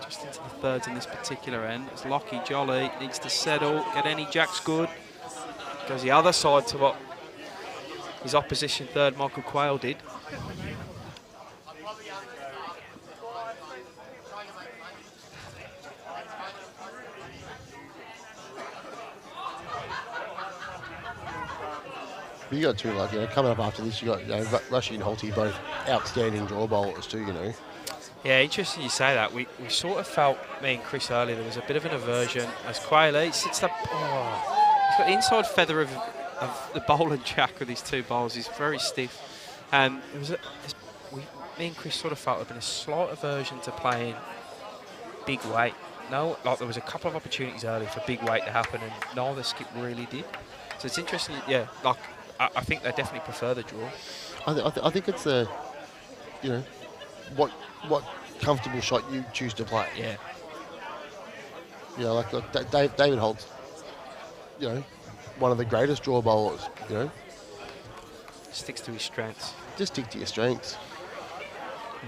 S1: Just into the thirds in this particular end. It's Lockie Jolly, needs to settle, get any jacks good. Goes the other side to what his opposition third, Michael Quayle, did.
S4: You got two, coming up after this, you got Rushy and Holty, both outstanding draw bowlers too,
S1: Yeah, interesting you say that. We sort of felt, me and Chris earlier, there was a bit of an aversion as Quayle sits up. Oh, he's got the inside feather of the bowl and jack with his two bowls. He's very stiff. And me and Chris sort of felt there had been a slight aversion to playing big weight. No, there was a couple of opportunities early for big weight to happen, and neither skip really did. So it's interesting, yeah, I think they definitely prefer the draw.
S4: I think it's what comfortable shot you choose to play.
S1: Yeah.
S4: David Holt's, one of the greatest draw bowlers,
S1: Sticks to his strengths.
S4: Just stick to your strengths.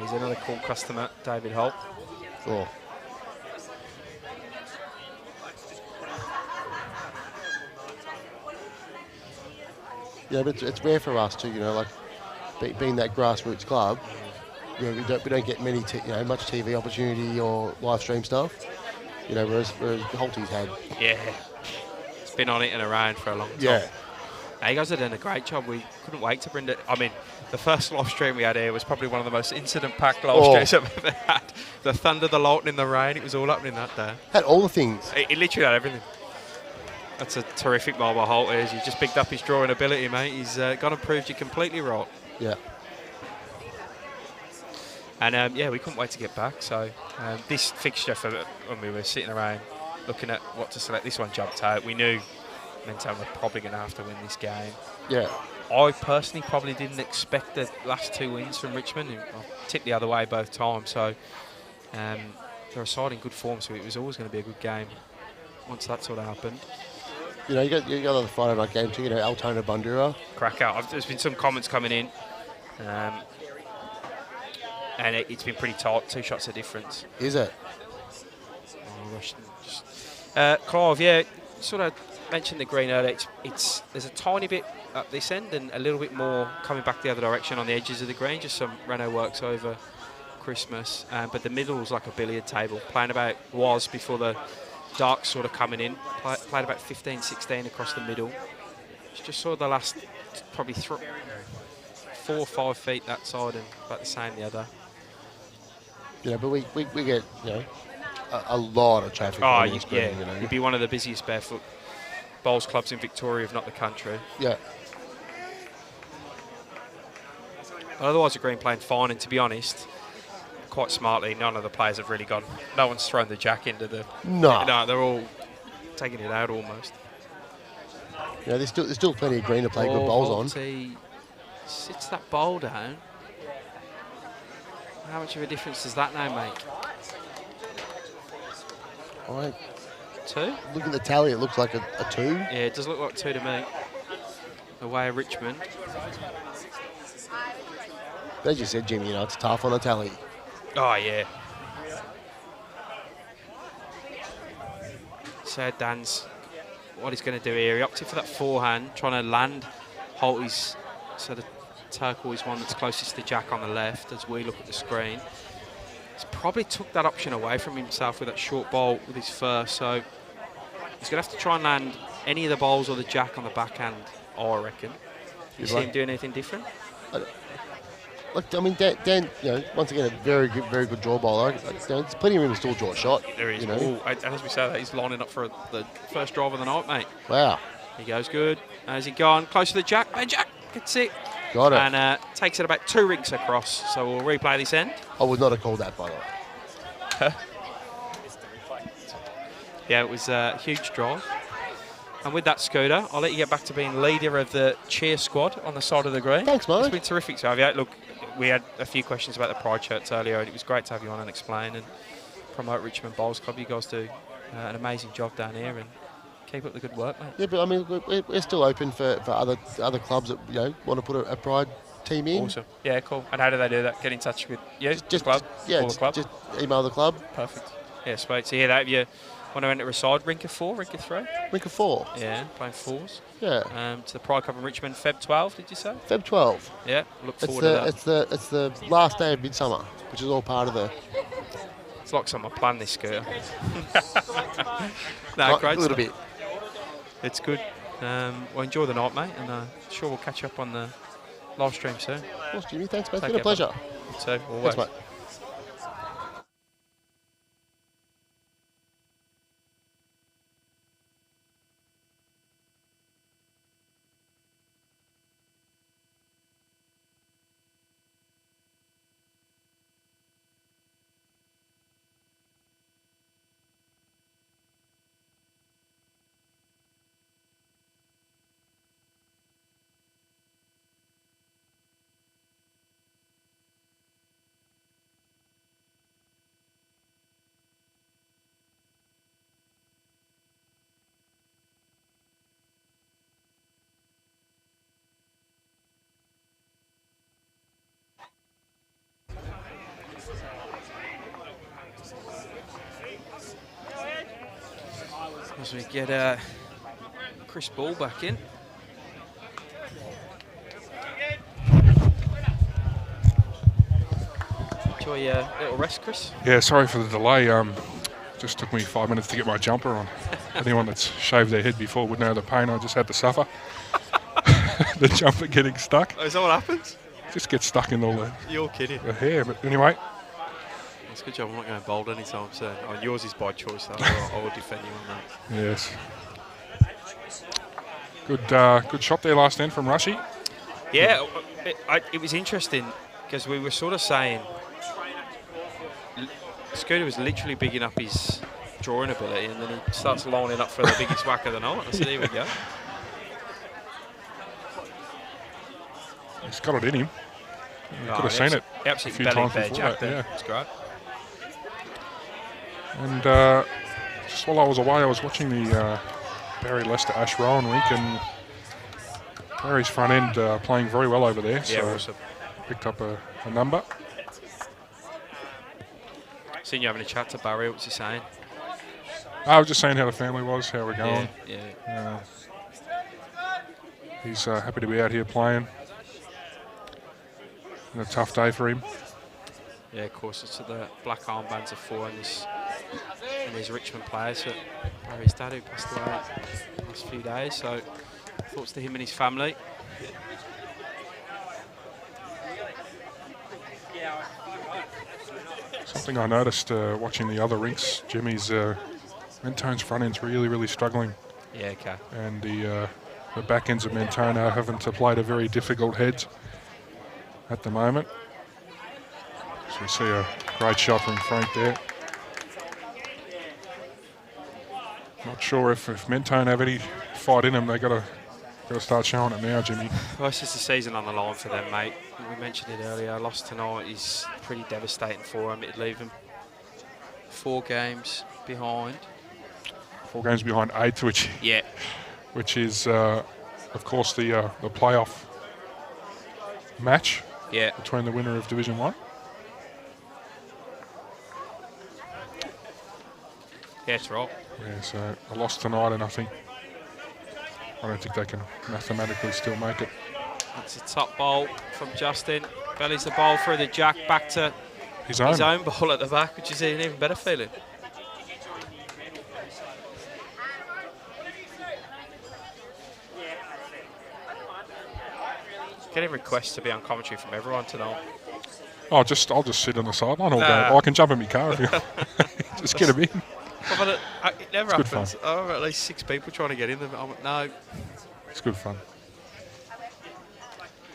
S1: He's another cool customer, David Holt.
S4: Oh. Yeah, but it's rare for us too, being that grassroots club. We don't get many, much TV opportunity or live stream stuff. Whereas Holty's had.
S1: Yeah, it's been on it and around for a long time.
S4: Yeah.
S1: Now, you guys have done a great job. We couldn't wait to bring it. I mean, the first live stream we had here was probably one of the most incident-packed live streams I've ever had. The thunder, the lightning, the rain, it was all happening that day.
S4: Had all the things.
S1: It literally had everything. That's a terrific ball by Holt. He's just picked up his drawing ability, mate. He's gone and proved you completely right.
S4: Yeah.
S1: And we couldn't wait to get back. So this fixture, when we were sitting around looking at what to select, this one jumped out. We knew Mentone were probably going to have to win this game.
S4: Yeah.
S1: I personally probably didn't expect the last two wins from Richmond. I tipped the other way both times. So they're a side in good form, so it was always going to be a good game once that sort of happened.
S4: You got the Friday night game too, Altona Bundura.
S1: Crack out. There's been some comments coming in. And it's been pretty tight, 2 shots of difference.
S4: Is it?
S1: Clive, yeah, sort of mentioned the green earlier. There's a tiny bit up this end and a little bit more coming back the other direction on the edges of the green, just some reno works over Christmas. But the middle's like a billiard table, was before the dark sort of coming in. Played about 15, 16 across the middle. It's just sort of the last probably 4 or 5 feet that side and about the same the other.
S4: Yeah, but we get, you know, a lot of traffic on this green, you know.
S1: You'd be one of the busiest barefoot bowls clubs in Victoria, if not the country.
S4: Yeah.
S1: But otherwise, the green playing fine, and to be honest, quite smartly, none of the players have really gone. No one's thrown the jack into the. No, they're all taking it out almost.
S4: Yeah, there's still plenty of green to play good bowls on.
S1: Sits that bowl down. How much of a difference does that now make?
S4: All right.
S1: 2?
S4: Look at the tally, it looks like a 2.
S1: Yeah, it does look like 2 to me. Away at Richmond.
S4: As you said, Jimmy, you know, it's tough on a tally.
S1: Oh, yeah. So Dan's what he's going to do here. He opted for that forehand, trying to land Holty's sort of turquoise one that's closest to Jack on the left as we look at the screen. He's probably took that option away from himself with that short bowl with his first, so he's going to have to try and land any of the bowls or the Jack on the backhand, I reckon. You see him doing anything different?
S4: Look, I mean, Dan, you know, once again, a very good draw bowler. You know, there's plenty of room to still draw a shot.
S1: There is.
S4: You know?
S1: And as we say that, he's lining up for the first drive of the night, mate.
S4: Wow.
S1: He goes good. How's he gone? Close to the Jack. Hey, Jack. Gets it.
S4: Got it.
S1: And takes it about 2 rinks across. So we'll replay this end.
S4: I would not have called that, by the way.
S1: Yeah, it was a huge drive. And with that, Scooter, I'll let you get back to being leader of the cheer squad on the side of the green.
S4: Thanks, mate.
S1: It's been terrific to have you. Look, we had a few questions about the Pride shirts earlier, and it was great to have you on and explain and promote Richmond Bowls Club. You guys do an amazing job down here, and keep up the good work, mate.
S4: Yeah, but I mean, we're still open for other clubs that, you know, want to put a Pride team in.
S1: Awesome. Yeah, cool. And how do they do that? Get in touch with you, the club?
S4: Yeah,
S1: the club?
S4: Just email the club.
S1: Perfect. Yeah, sweet. So, that if you want to enter a side, rink of 4, rink of 3?
S4: Rink of 4.
S1: Yeah, playing 4s.
S4: Yeah.
S1: To the Pride Cup in Richmond, Feb 12, did you say?
S4: Feb 12.
S1: Yeah, look forward to that.
S4: It's the last day of midsummer, which is all part of the...
S1: It's like someone planned this, Scooter. No, great
S4: a little
S1: stuff.
S4: bit.
S1: It's good. Well, enjoy the night, mate, and sure we'll catch up on the live stream soon.
S4: Of course, Jimmy. Thanks, mate. It's
S1: Take
S4: been a pleasure.
S1: You too, always.
S4: Thanks, mate.
S1: As we get Chris Ball back in. Enjoy your little rest, Chris.
S2: Yeah, sorry for the delay. Just took me 5 minutes to get my jumper on. Anyone that's shaved their head before would know the pain I just had to suffer. The jumper getting stuck.
S1: Oh, is that what happens?
S2: Just gets stuck in all
S1: You're kidding.
S2: the hair. But anyway,
S1: It's a good job I'm not going bold anytime soon. Oh, yours is by choice, though. I will defend you on that.
S2: yes. Good shot there last end from Rushy.
S1: Yeah, it was interesting because we were sort of saying Scooter was literally bigging up his drawing ability, and then he starts lining up for the biggest whack of the night. I said, here we go.
S2: He's got it in him. You could have seen it
S1: Absolutely
S2: a few
S1: belly
S2: times
S1: bare
S2: before
S1: Jack
S2: that,
S1: there.
S2: yeah.
S1: It's great.
S2: And just while I was away, I was watching the Barry Leicester Ash Rowan week, and Barry's front end playing very well over there.
S1: Yeah,
S2: so
S1: awesome.
S2: picked up a number.
S1: Seen you having a chat to Barry. What's he saying?
S2: I was just saying how the family was, how we're going.
S1: Yeah.
S2: He's happy to be out here playing. And a tough day for him.
S1: Yeah, of course. It's the black armbands of 4 and these Richmond players. So Barry's dad, who passed away the last few days. So thoughts to him and his family.
S2: Something I noticed watching the other rinks, Jimmy's Mentone's front end's really, really struggling.
S1: Yeah, okay.
S2: And the back ends of Mentone are having to play to very difficult heads at the moment. So we see a great shot from Frank there. Not sure if Mentone have any fight in them. They got to start showing it now, Jimmy.
S1: Well, it's just a season on the line for them, mate. We mentioned it earlier. A loss tonight is pretty devastating for them. It'd leave them 4 games behind.
S2: 4 games behind 8th, which is, of course, the playoff match between the winner of Division 1.
S1: Yeah, that's right.
S2: Yeah, so a loss tonight, and I don't think they can mathematically still make it.
S1: That's a top ball from Justin. Bellies the ball through the jack back to
S2: his
S1: own ball at the back, which is an even better feeling. Getting requests to be on commentary from everyone tonight.
S2: Oh, I'll just sit on the sideline all day. Oh, I can jump in my car if you want. Just get him in.
S1: It never
S2: It's
S1: happens. I have at least 6 people trying to get in. No.
S2: It's good fun.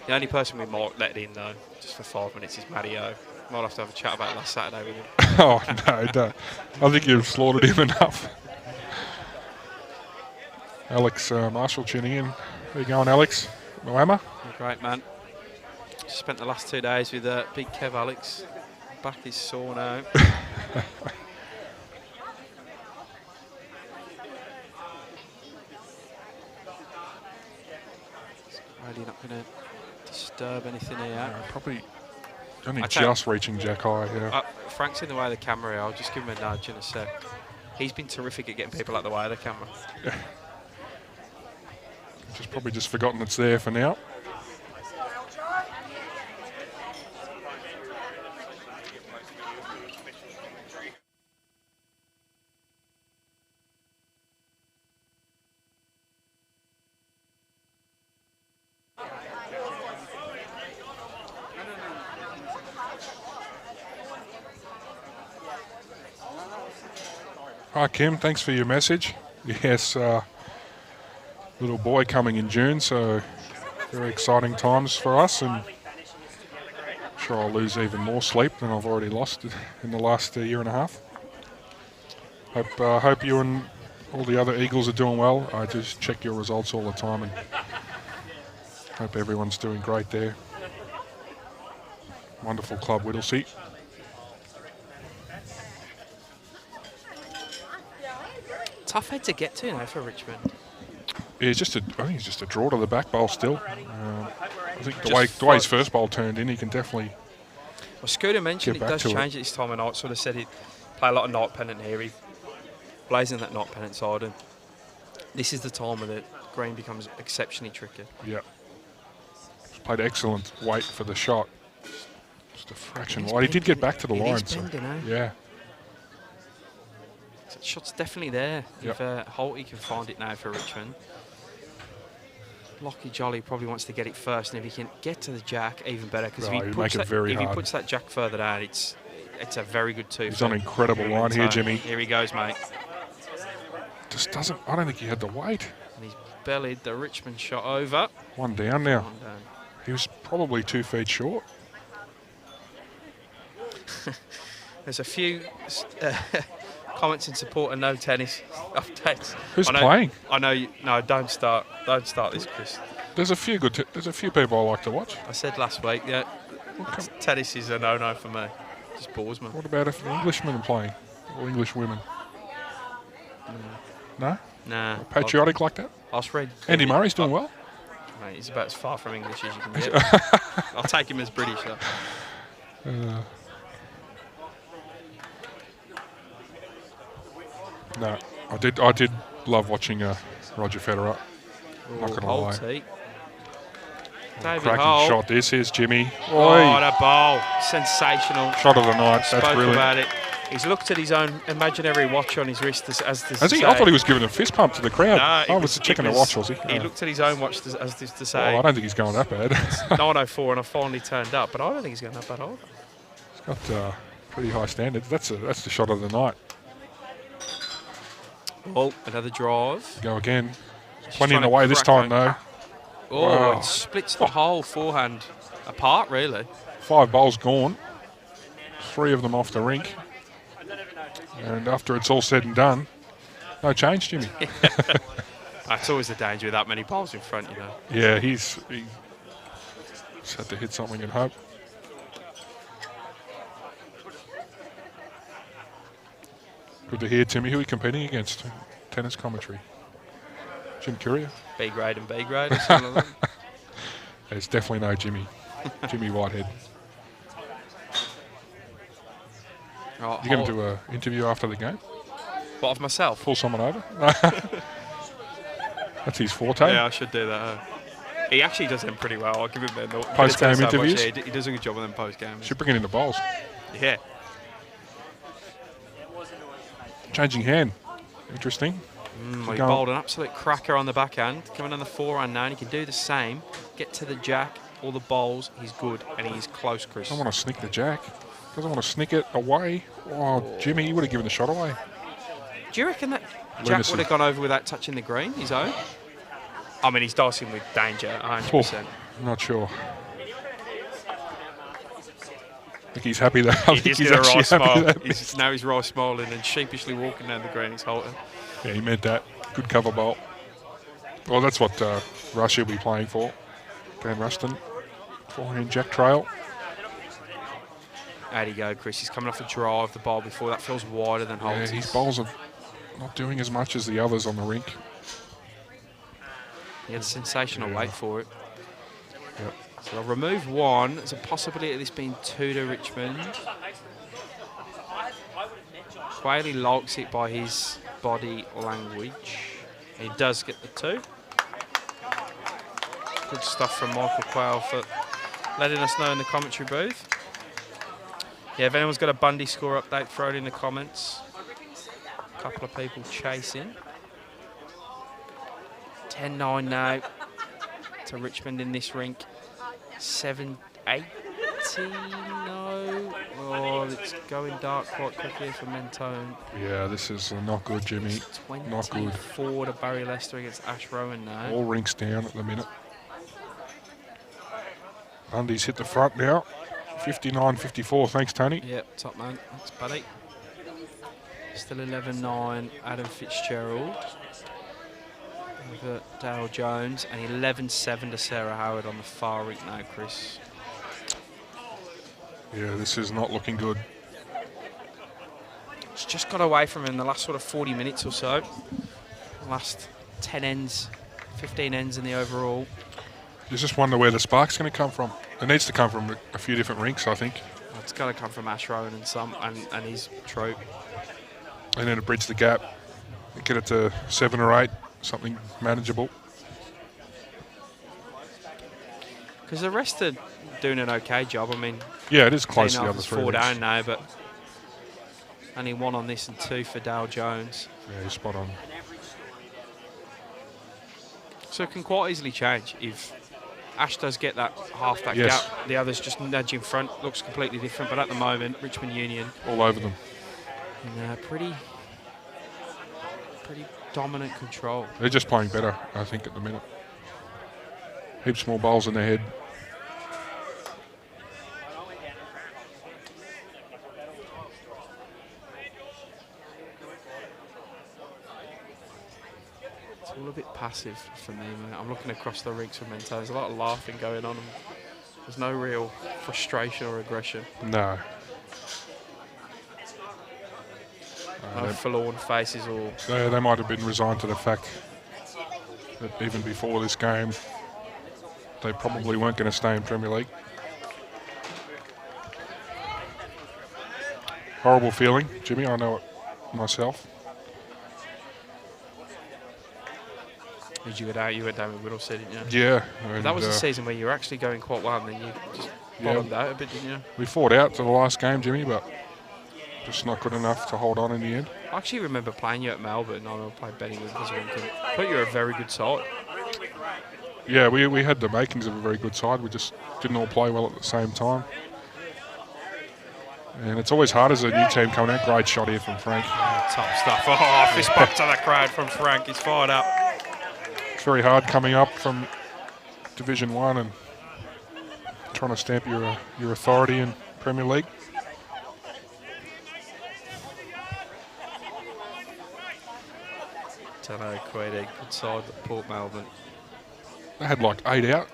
S1: The only person we might let in, though, just for 5 minutes, is Mario. Might have to have a chat about last Saturday with him.
S2: Oh, no, don't. I think you've slaughtered him enough. Alex Marshall tuning in. How you going, Alex? Moama?
S1: Great, man. Spent the last 2 days with Big Kev Alex. Back is sore now. Really not going to disturb anything here.
S2: Probably only just reaching Jack High, yeah.
S1: Frank's in the way of the camera here. I'll just give him a nudge in a sec. He's been terrific at getting people out of the way of the camera.
S2: Yeah. Just probably just forgotten it's there for now. Hi Kim, thanks for your message. Yes, little boy coming in June, so very exciting times for us, and I'm sure I'll lose even more sleep than I've already lost in the last year and a half. Hope you and all the other Eagles are doing well. I just check your results all the time, and hope everyone's doing great there. Wonderful club, Whittlesea.
S1: Tough head to get to now for Richmond.
S2: Yeah, I think it's just a draw to the back bowl still. I think the way his first bowl turned in, he can definitely.
S1: Well, Scooter mentioned it does change at this time of night. Sort of said he'd play a lot of night pennant here. He plays in that night pennant side, and this is the time when the green becomes exceptionally tricky.
S2: Yeah. He's played excellent weight for the shot. Just a fraction wide. He did get back to the line. So, yeah.
S1: So the shot's definitely there.
S2: Yep.
S1: If Holty can find it now for Richmond. Lockie Jolly probably wants to get it first, and if he can get to the jack, even better. Because if he puts that jack further down, it's a very good 2.
S2: He's on an incredible line here, Jimmy.
S1: Here he goes, mate.
S2: Just doesn't. I don't think he had the weight.
S1: And he's bellied the Richmond shot over.
S2: One down now.
S1: One down.
S2: He was probably 2 feet short.
S1: There's a few comments in support of no tennis updates.
S2: Who's playing?
S1: I know. No, don't start this, Chris.
S2: There's a few people I like to watch.
S1: I said last week, yeah. Tennis is a no-no for me. Just bores me.
S2: What about if Englishmen are playing or English women? No.
S1: Nah.
S2: Patriotic like that?
S1: I'll spread.
S2: Andy Murray's doing well.
S1: Mate, he's about as far from English as you can get. I'll take him as British though.
S2: No, I did love watching Roger Federer. Not gonna lie.
S1: David
S2: Cracking
S1: Holt.
S2: shot. Here's Jimmy.
S1: Oh, that ball. Sensational.
S2: Shot of the night. That's
S1: Spoke
S2: brilliant.
S1: about it. He's looked at his own imaginary watch on his wrist as this
S2: Has he? I thought he was giving a fist pump to the crowd.
S1: No,
S2: I was checking the watch, was he?
S1: He looked at his own watch as this to say.
S2: Well, I don't think he's going that bad.
S1: 9:04 and I finally turned up, but I don't think he's going that bad either.
S2: He's got Pretty high standards. That's the shot of the night.
S1: Oh, another drive.
S2: Go again.
S1: She's
S2: Plenty in
S1: trying
S2: the
S1: to
S2: way this
S1: crack
S2: time, though.
S1: Oh,
S2: Wow.
S1: it splits the whole forehand apart, really.
S2: 5 bowls gone. 3 of them off the rink. And after it's all said and done, no change, Jimmy.
S1: That's always the danger with that many bowls in front, you know.
S2: Yeah, he just had to hit something and hope. Good to hear, Timmy. Who are you competing against? Tennis commentary. Jim Courier?
S1: B grade and B grade or something like that.
S2: There's definitely no Jimmy. Jimmy Whitehead.
S1: Right,
S2: You going to do an interview after the game?
S1: What, of myself?
S2: Pull someone over? That's his forte.
S1: Yeah, I should do that. He actually does them pretty well. I'll give him the
S2: Post-game interviews?
S1: Yeah, he does a good job on them post-game.
S2: Should bring it in the bowls.
S1: Yeah.
S2: Changing hand. Interesting.
S1: Well, he bowled an absolute cracker on the backhand. Coming on the forehand now, and he can do the same. Get to the jack, all the bowls. He's good, and he's close, Chris.
S2: I want to snick the jack. Doesn't want to snick it away. Oh, Jimmy, he would have given the shot away.
S1: Do you reckon that jack
S2: Lunacy.
S1: would have gone over without touching the green, his own? I mean, he's dicing with danger, 100%.
S2: I'm not sure. I think he's happy that. I
S1: He
S2: think
S1: just
S2: he's
S1: did a
S2: actually
S1: right
S2: happy
S1: smile.
S2: that.
S1: Now he's right smiling and sheepishly walking down the green. He's halting.
S2: Yeah, he meant that. Good cover bowl. Well, that's what Russia will be playing for. Dan Ruston. Forehand jack trail.
S1: How'd he go, Chris? He's coming off the drive, the bowl before. That feels wider than
S2: Yeah,
S1: Holt's.
S2: his bowls are not doing as much as the others on the rink.
S1: He had a sensational weight for it.
S2: Yep.
S1: So I'll remove one. There's a possibility of this being 2 to Richmond. Quayle likes it by his body language. He does get the 2. Good stuff from Michael Quayle for letting us know in the commentary booth. Yeah, if anyone's got a Bundy score update, throw it in the comments. A couple of people chasing. 10-9 now to Richmond in this rink. 7-18, no. Oh, it's going dark quite quickly for Mentone.
S2: Yeah, this is not good, Jimmy. Not good.
S1: 24 to Barry Lester against Ash Rowan now.
S2: All rinks down at the minute. Bundy's hit the front now. 59-54, thanks, Tony.
S1: Yep, top man. Thanks, buddy. Still 11-9, Adam Fitzgerald over Dale Jones, and 11-7 to Sarah Howard on the far rink now, Chris.
S2: Yeah, this is not looking good.
S1: It's just got away from him in the last sort of 40 minutes or so. Last 10 ends, 15 ends in the overall.
S2: You just wonder where the spark's going to come from. It needs to come from a few different rinks, I think.
S1: It's got to come from Ash Rowan and his troop.
S2: And then to bridge the gap, get it to 7 or 8, something manageable.
S1: Because the rest are doing an okay job. I mean,
S2: Yeah, it is close to the
S1: Enough
S2: other
S1: is
S2: 3
S1: 4
S2: rinks.
S1: down now, but only 1 on this and 2 for Dale Jones.
S2: Yeah, you're spot on.
S1: So it can quite easily change if Ash does get that half that
S2: Yes.
S1: gap. The others just nudge in front. Looks completely different, but at the moment, Richmond Union
S2: All over them.
S1: in pretty dominant control.
S2: They're just playing better, I think, at the minute. Heaps more bowls in their head.
S1: It's all a bit passive for me, mate. I'm looking across the rinks with Mentone. There's a lot of laughing going on. And there's no real frustration or aggression.
S2: No.
S1: No forlorn faces or...
S2: They might have been resigned to the fact that even before this game, they probably weren't going to stay in Premier League. Horrible feeling, Jimmy. I know it myself.
S1: Did you get out? You went down with Whittlesea, didn't you?
S2: Yeah.
S1: But that was a season where you were actually going quite well, and then you just bottomed out a bit, didn't you?
S2: We fought out to the last game, Jimmy, but just not good enough to hold on in the end.
S1: I actually remember playing you at Melbourne. I played Bennington because I thought you were a very good side.
S2: Yeah, we had the makings of a very good side. We just didn't all play well at the same time. And it's always hard as a new team coming out. Great shot here from Frank.
S1: Top stuff. Oh, fist bump to the crowd from Frank. He's fired up.
S2: It's very hard coming up from Division 1 and trying to stamp your authority in Premier League.
S1: Don't know, Queedy. Good side, Port Melbourne.
S2: They had like 8 out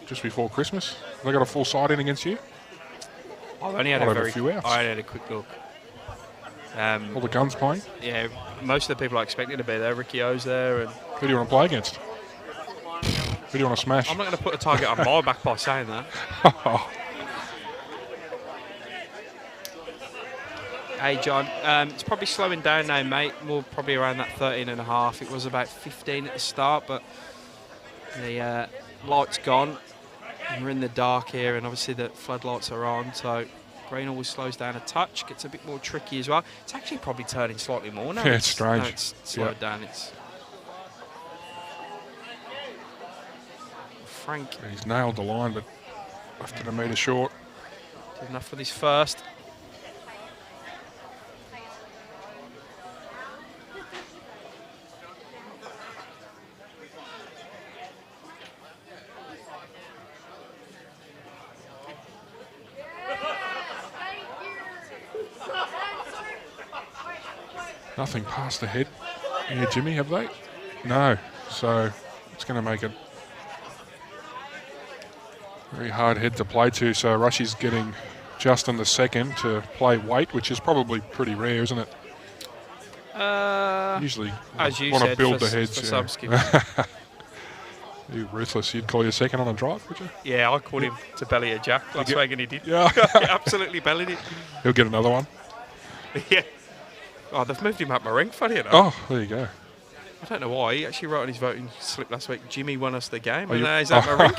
S2: just before Christmas. They got a full side in against you.
S1: I've only had
S2: a few outs.
S1: I only had a quick look.
S2: All the guns playing.
S1: Yeah, most of the people I expected to be there. Ricky O's there, and
S2: Who do you want to play against? Who do you want to smash?
S1: I'm not going to put a target on my back by saying that. Hey, John. It's probably slowing down now, mate. More probably around that 13.5. It was about 15 at the start, but the light's gone. And we're in the dark here, and obviously the floodlights are on, so green always slows down a touch, gets a bit more tricky as well. It's actually probably turning slightly more now.
S2: Yeah, it's strange.
S1: No, it's slowed down. It's Frank.
S2: He's nailed the line, but left it a metre short.
S1: Did enough for this first.
S2: Nothing past the head. Yeah, Jimmy, have they? No. So it's going to make it very hard head to play to. So Rushy's getting Justin the second to play weight, which is probably pretty rare, isn't it? Usually
S1: as you
S2: want to
S1: said,
S2: build
S1: for,
S2: the heads.
S1: for
S2: Yeah. You ruthless. You'd call your second on a drive, would you?
S1: Yeah, I called him to belly a jack last week, and he did.
S2: Yeah.
S1: He absolutely bellied it.
S2: He'll get another one.
S1: Yeah. Oh, they've moved him up my ring, funny enough.
S2: Oh, there you go.
S1: I don't know why. He actually wrote on his voting slip last week, Jimmy won us the game,
S2: Oh,
S1: and now he's at my ring.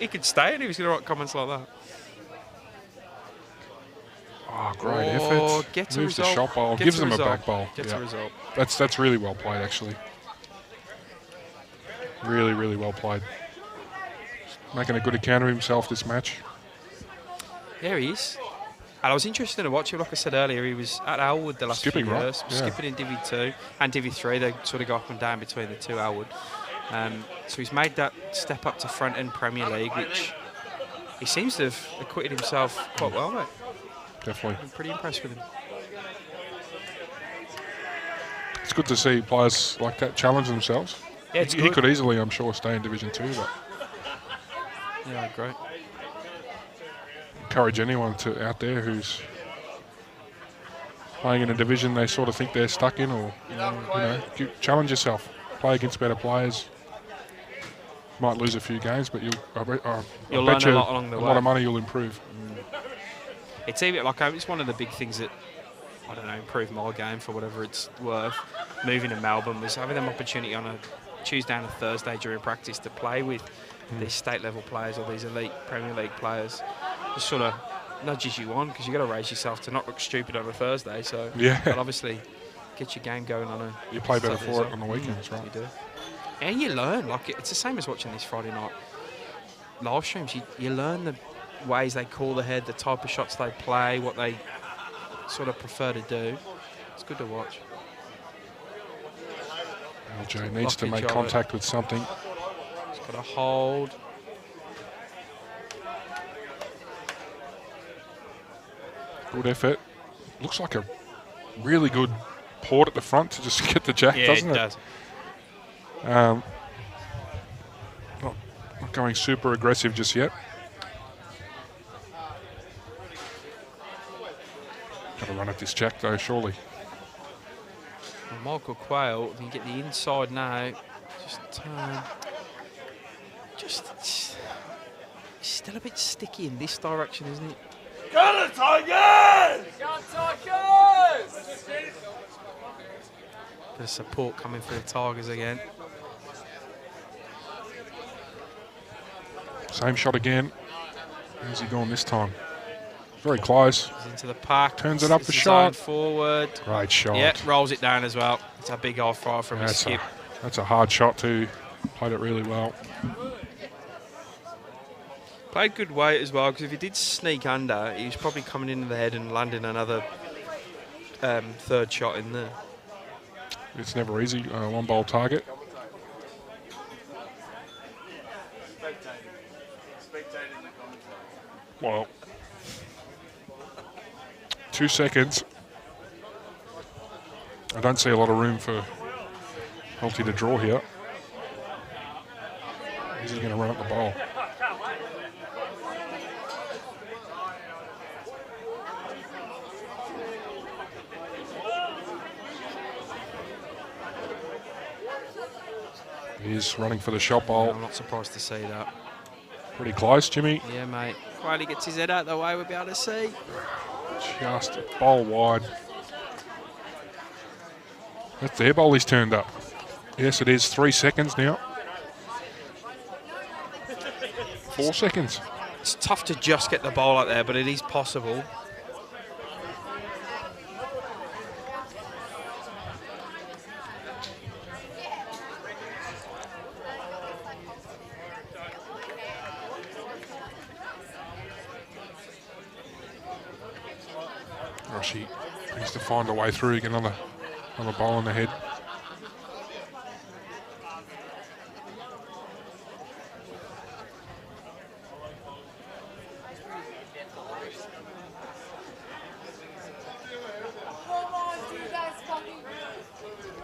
S1: He could stay, and he was going to write comments like that.
S2: Oh, great effort.
S1: Gets a
S2: Moves
S1: result.
S2: the shot bowl.
S1: Gets
S2: Gives
S1: a
S2: them a
S1: result.
S2: back bowl.
S1: Gets a result.
S2: That's really well played, actually. Really, really well played. Making a good account of himself this match.
S1: There he is. And I was interested to watch him. Like I said earlier, he was at Elwood the last
S2: Skipping,
S1: few
S2: right?
S1: years.
S2: Yeah.
S1: Skipping in Divi 2 and Divi 3. They sort of go up and down between the two, Elwood. So he's made that step up to front-end Premier League, which he seems to have acquitted himself quite well, mate.
S2: Definitely.
S1: I'm pretty impressed with him.
S2: It's good to see players like that challenge themselves.
S1: Yeah, it's
S2: he
S1: good.
S2: could easily, I'm sure, stay in Division 2, but
S1: Yeah, great.
S2: encourage anyone out there who's playing in a division they sort of think they're stuck in, or challenge yourself. Play against better players. Might lose a few games, but you'll
S1: learn
S2: bet
S1: a
S2: you
S1: lot along the
S2: a
S1: way.
S2: lot of money you'll improve.
S1: It's even like it's one of the big things that I don't know, improve my game for whatever it's worth. Moving to Melbourne was having an opportunity on a Tuesday and a Thursday during practice to play with these state level players or these elite Premier League players. Just sort of nudges you on because you've got to raise yourself to not look stupid on a Thursday. So
S2: Yeah.
S1: but obviously get your game going on a
S2: You play better
S1: Saturday
S2: for
S1: as
S2: it
S1: well.
S2: on the weekends, right?
S1: You do. And you learn. Like it's the same as watching these Friday night live streams. You learn the ways they call the head, the type of shots they play, what they sort of prefer to do. It's good to watch.
S2: LJ needs to
S1: Lucky
S2: make
S1: job
S2: contact with something.
S1: He's got a hold.
S2: Good effort. Looks like a really good port at the front to just get the jack,
S1: Yeah,
S2: doesn't
S1: it
S2: it?
S1: does.
S2: Not going super aggressive just yet. Got to run at this jack though, surely.
S1: Well, Michael Quayle, if you get the inside now, just turn. Just still a bit sticky in this direction, isn't it?
S3: Go the Tigers!
S1: Bit of support coming for the Tigers again.
S2: Same shot again. Where's he gone this time? Very close.
S1: He's into the pack.
S2: Turns it up
S1: It's
S2: the
S1: his
S2: shot.
S1: own forward.
S2: Great shot.
S1: Yeah, rolls it down as well. It's a big high fire from his skip.
S2: That's a hard shot too. Played it really well.
S1: Played good weight as well, because if he did sneak under, he was probably coming into the head and landing another third shot in there.
S2: It's never easy, one bowl target. Well, 2 seconds. I don't see a lot of room for Helty to draw here. Is he going to run up the bowl? He's running for the shot bowl.
S1: I'm not surprised to see that.
S2: Pretty close, Jimmy.
S1: Yeah, mate. Riley gets his head out the way, we'll be able to see.
S2: Just a bowl wide. That's the air bowl he's turned up. Yes, it is. 3 seconds now. 4 seconds.
S1: It's tough to just get the bowl out there, but it is possible.
S2: Rushy needs to find a way through, get another bowl in the head.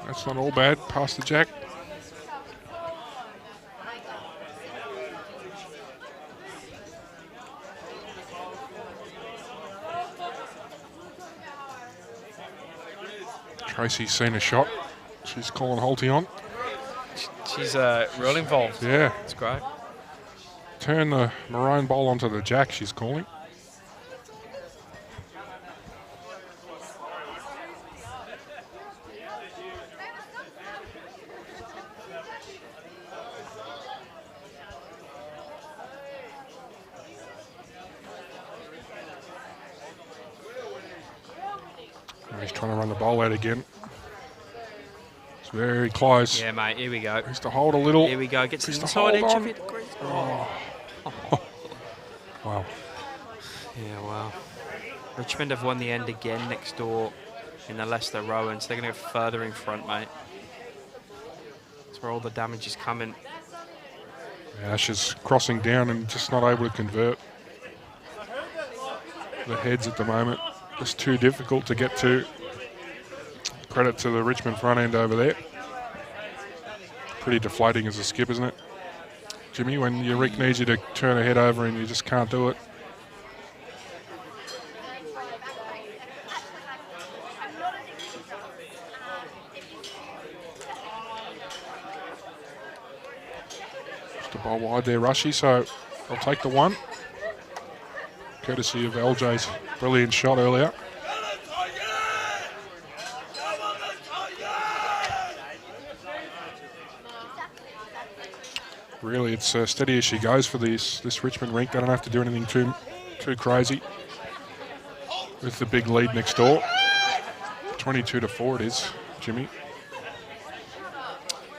S2: That's not all bad, past the jack. Tracy's seen a shot. She's calling Holty on.
S1: She's real involved.
S2: Yeah.
S1: It's great.
S2: Turn the maroon bowl onto the jack, she's calling. He's trying to run the bowl out again. It's very close.
S1: Yeah, mate, here we go.
S2: He's to hold a little.
S1: Here we go. Gets
S2: He's to
S1: inside
S2: hold
S1: edge
S2: on.
S1: of it.
S2: Oh. Wow.
S1: Yeah, wow. Richmond have won the end again next door in the Leicester Rowan, so they're going to go further in front, mate. That's where all the damage is coming.
S2: Ash is crossing down and just not able to convert. The heads at the moment. Just too difficult to get to. Credit to the Richmond front end over there. Pretty deflating as a skip, isn't it? Jimmy, when your Rick needs you to turn a head over and you just can't do it. Just a bowl wide there, Rushy, so I'll take the one. Courtesy of LJ's brilliant shot earlier. Really, it's steady as she goes for this Richmond rink. They don't have to do anything too crazy with the big lead next door. 22-4 it is, Jimmy.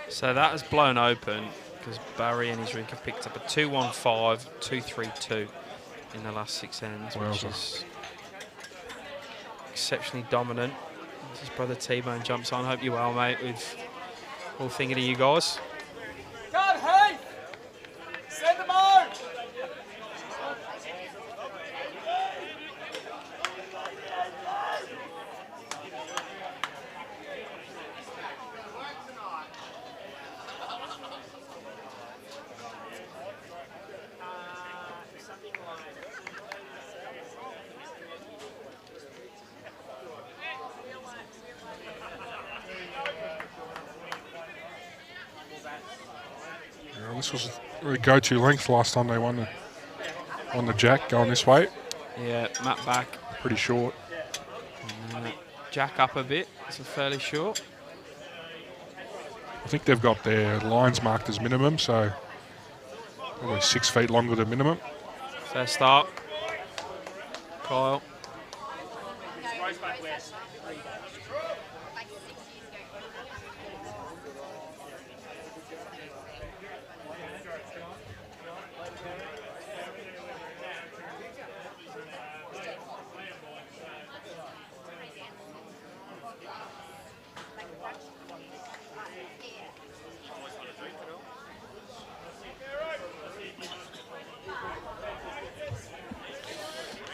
S1: So that has blown open because Barry and his rink have picked up a 2-1-5, 2-3-2 in the last 6 ends, which is exceptionally dominant. His brother T-Bone jumps on. Hope you're well, mate. With all thinking of you guys.
S5: God, hey! Send them out!
S2: This was the go-to length last time they won the jack going this way.
S1: Yeah, Matt back.
S2: Pretty short.
S1: Jack up a bit. It's a fairly short.
S2: I think they've got their lines marked as minimum, so probably 6 feet longer than minimum.
S1: Fair start. Kyle.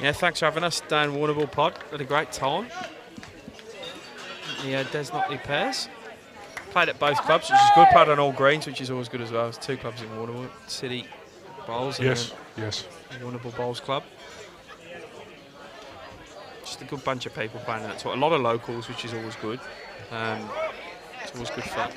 S1: Yeah, thanks for having us, Dan Warrnambool Pod. Had a great time. Yeah, Des Notley pairs. Played at both clubs, which is good. Played on all greens, which is always good as well. There's 2 clubs in Warrnambool, City Bowls and
S2: Yes, yes.
S1: the Warrnambool Bowls Club. Just a good bunch of people playing that. So a lot of locals, which is always good. It's always good fun.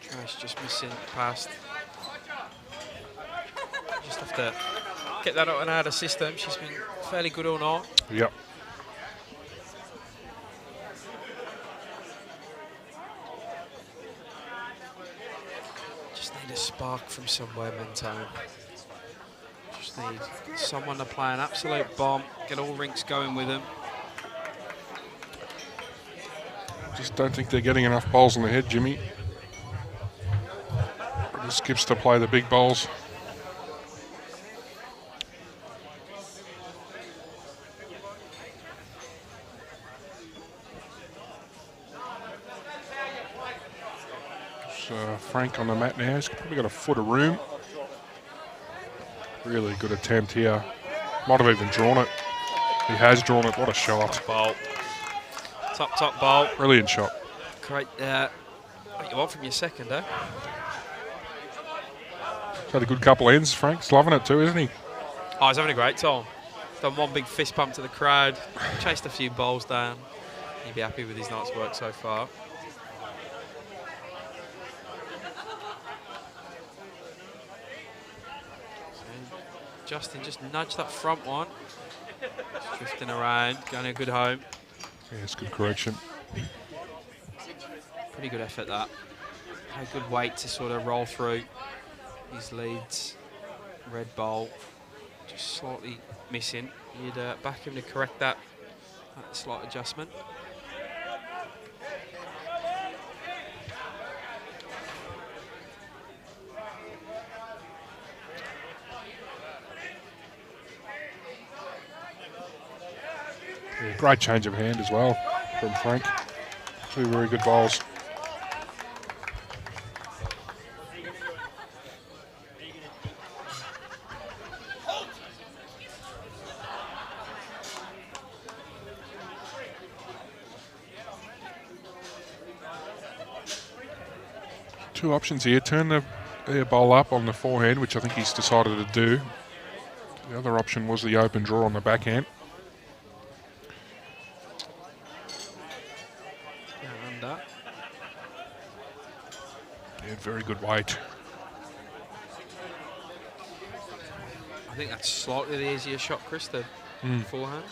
S1: Trace just missing past. Just have to get that out and out of system. She's been fairly good all night.
S2: Yep.
S1: Just need a spark from somewhere, Mentone. Just need someone to play an absolute bomb, get all rinks going with them.
S2: Just don't think they're getting enough bowls on the head, Jimmy. The skips to play the big bowls. Frank on the mat now. He's probably got a foot of room. Really good attempt here. Might have even drawn it. He has drawn it. What a shot.
S1: Bowl. Top bowl.
S2: Brilliant shot.
S1: Great. What you want from your second, eh?
S2: He's had a good couple ends. Frank's loving it too, isn't he?
S1: Oh, he's having a great time. Done one big fist pump to the crowd. Chased a few bowls down. He'd be happy with his night's work so far. Justin just nudged that front one. Just drifting around, going a good home.
S2: Yeah, it's good correction.
S1: Pretty good effort that. Had good weight to sort of roll through his leads. Red bowl, just slightly missing. You'd back him to correct that slight adjustment.
S2: Yeah, great change of hand as well from Frank. 2 very good bowls. Two options here. Turn the bowl up on the forehand, which I think he's decided to do. The other option was the open draw on the backhand.
S1: Under.
S2: Yeah, very good weight.
S1: I think that's slightly the easier shot, Chris, the forehand.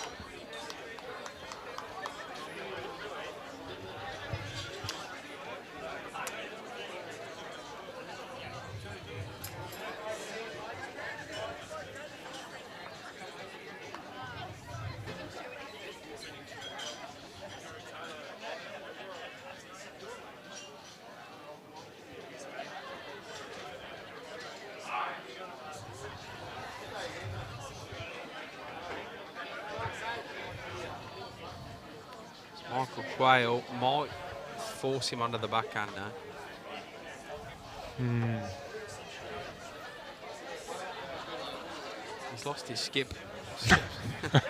S1: Michael Quayle might force him under the backhand now. He's lost his skip. And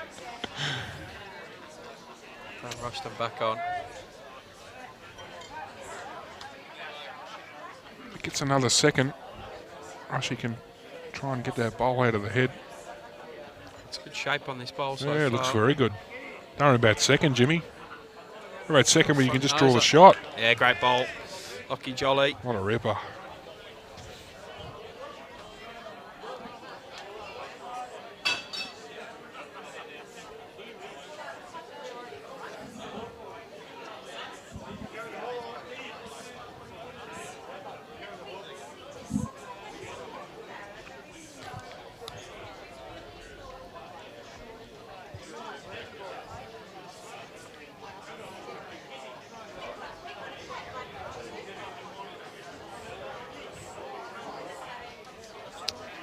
S1: rushed him back on.
S2: Gets another second. Rushy can try and get that bowl out of the head.
S1: It's good shape on this bowl so
S2: Yeah, it
S1: far.
S2: looks very good. Don't worry about second, Jimmy. Worry about second where you can just draw the shot.
S1: Yeah, great bowl. Lucky jolly.
S2: What a ripper.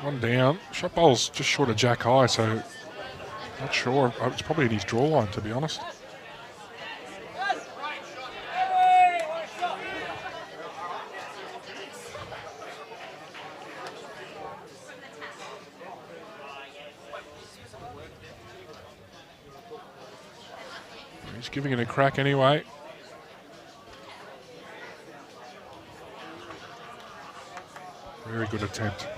S2: One down. Shot bowl's just short of jack high, so not sure. It's probably in his draw line, to be honest. He's giving it a crack anyway. Very good attempt.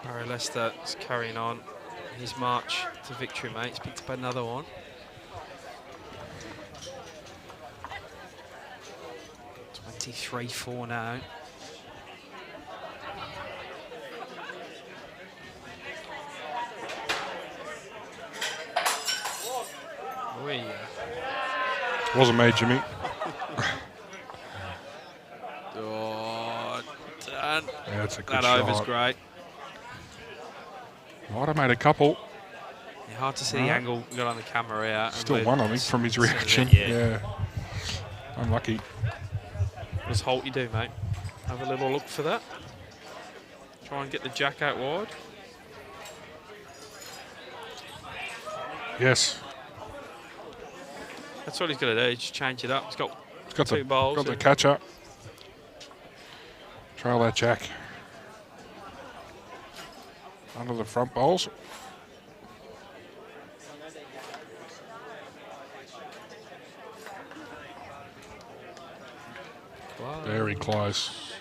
S1: Barry Lester is carrying on his march to victory, mate. He's picked up another one. (23-4) now. Oh, yeah.
S2: Wasn't me, Jimmy.
S1: Oh, done.
S2: Yeah, that's a good
S1: That
S2: shot.
S1: over's great.
S2: Might have made a couple.
S1: Yeah, hard to see the angle got on the camera here.
S2: Still one, I think, from his reaction.
S1: Yeah.
S2: Unlucky.
S1: What does Holty do, mate? Have a little look for that. Try and get the jack out wide.
S2: Yes.
S1: That's all he's got to do. Just change it up. He's got
S2: Got
S1: two bowls.
S2: Got the catcher. Trail that jack. Under the front bowls.
S1: Wow.
S2: Very close.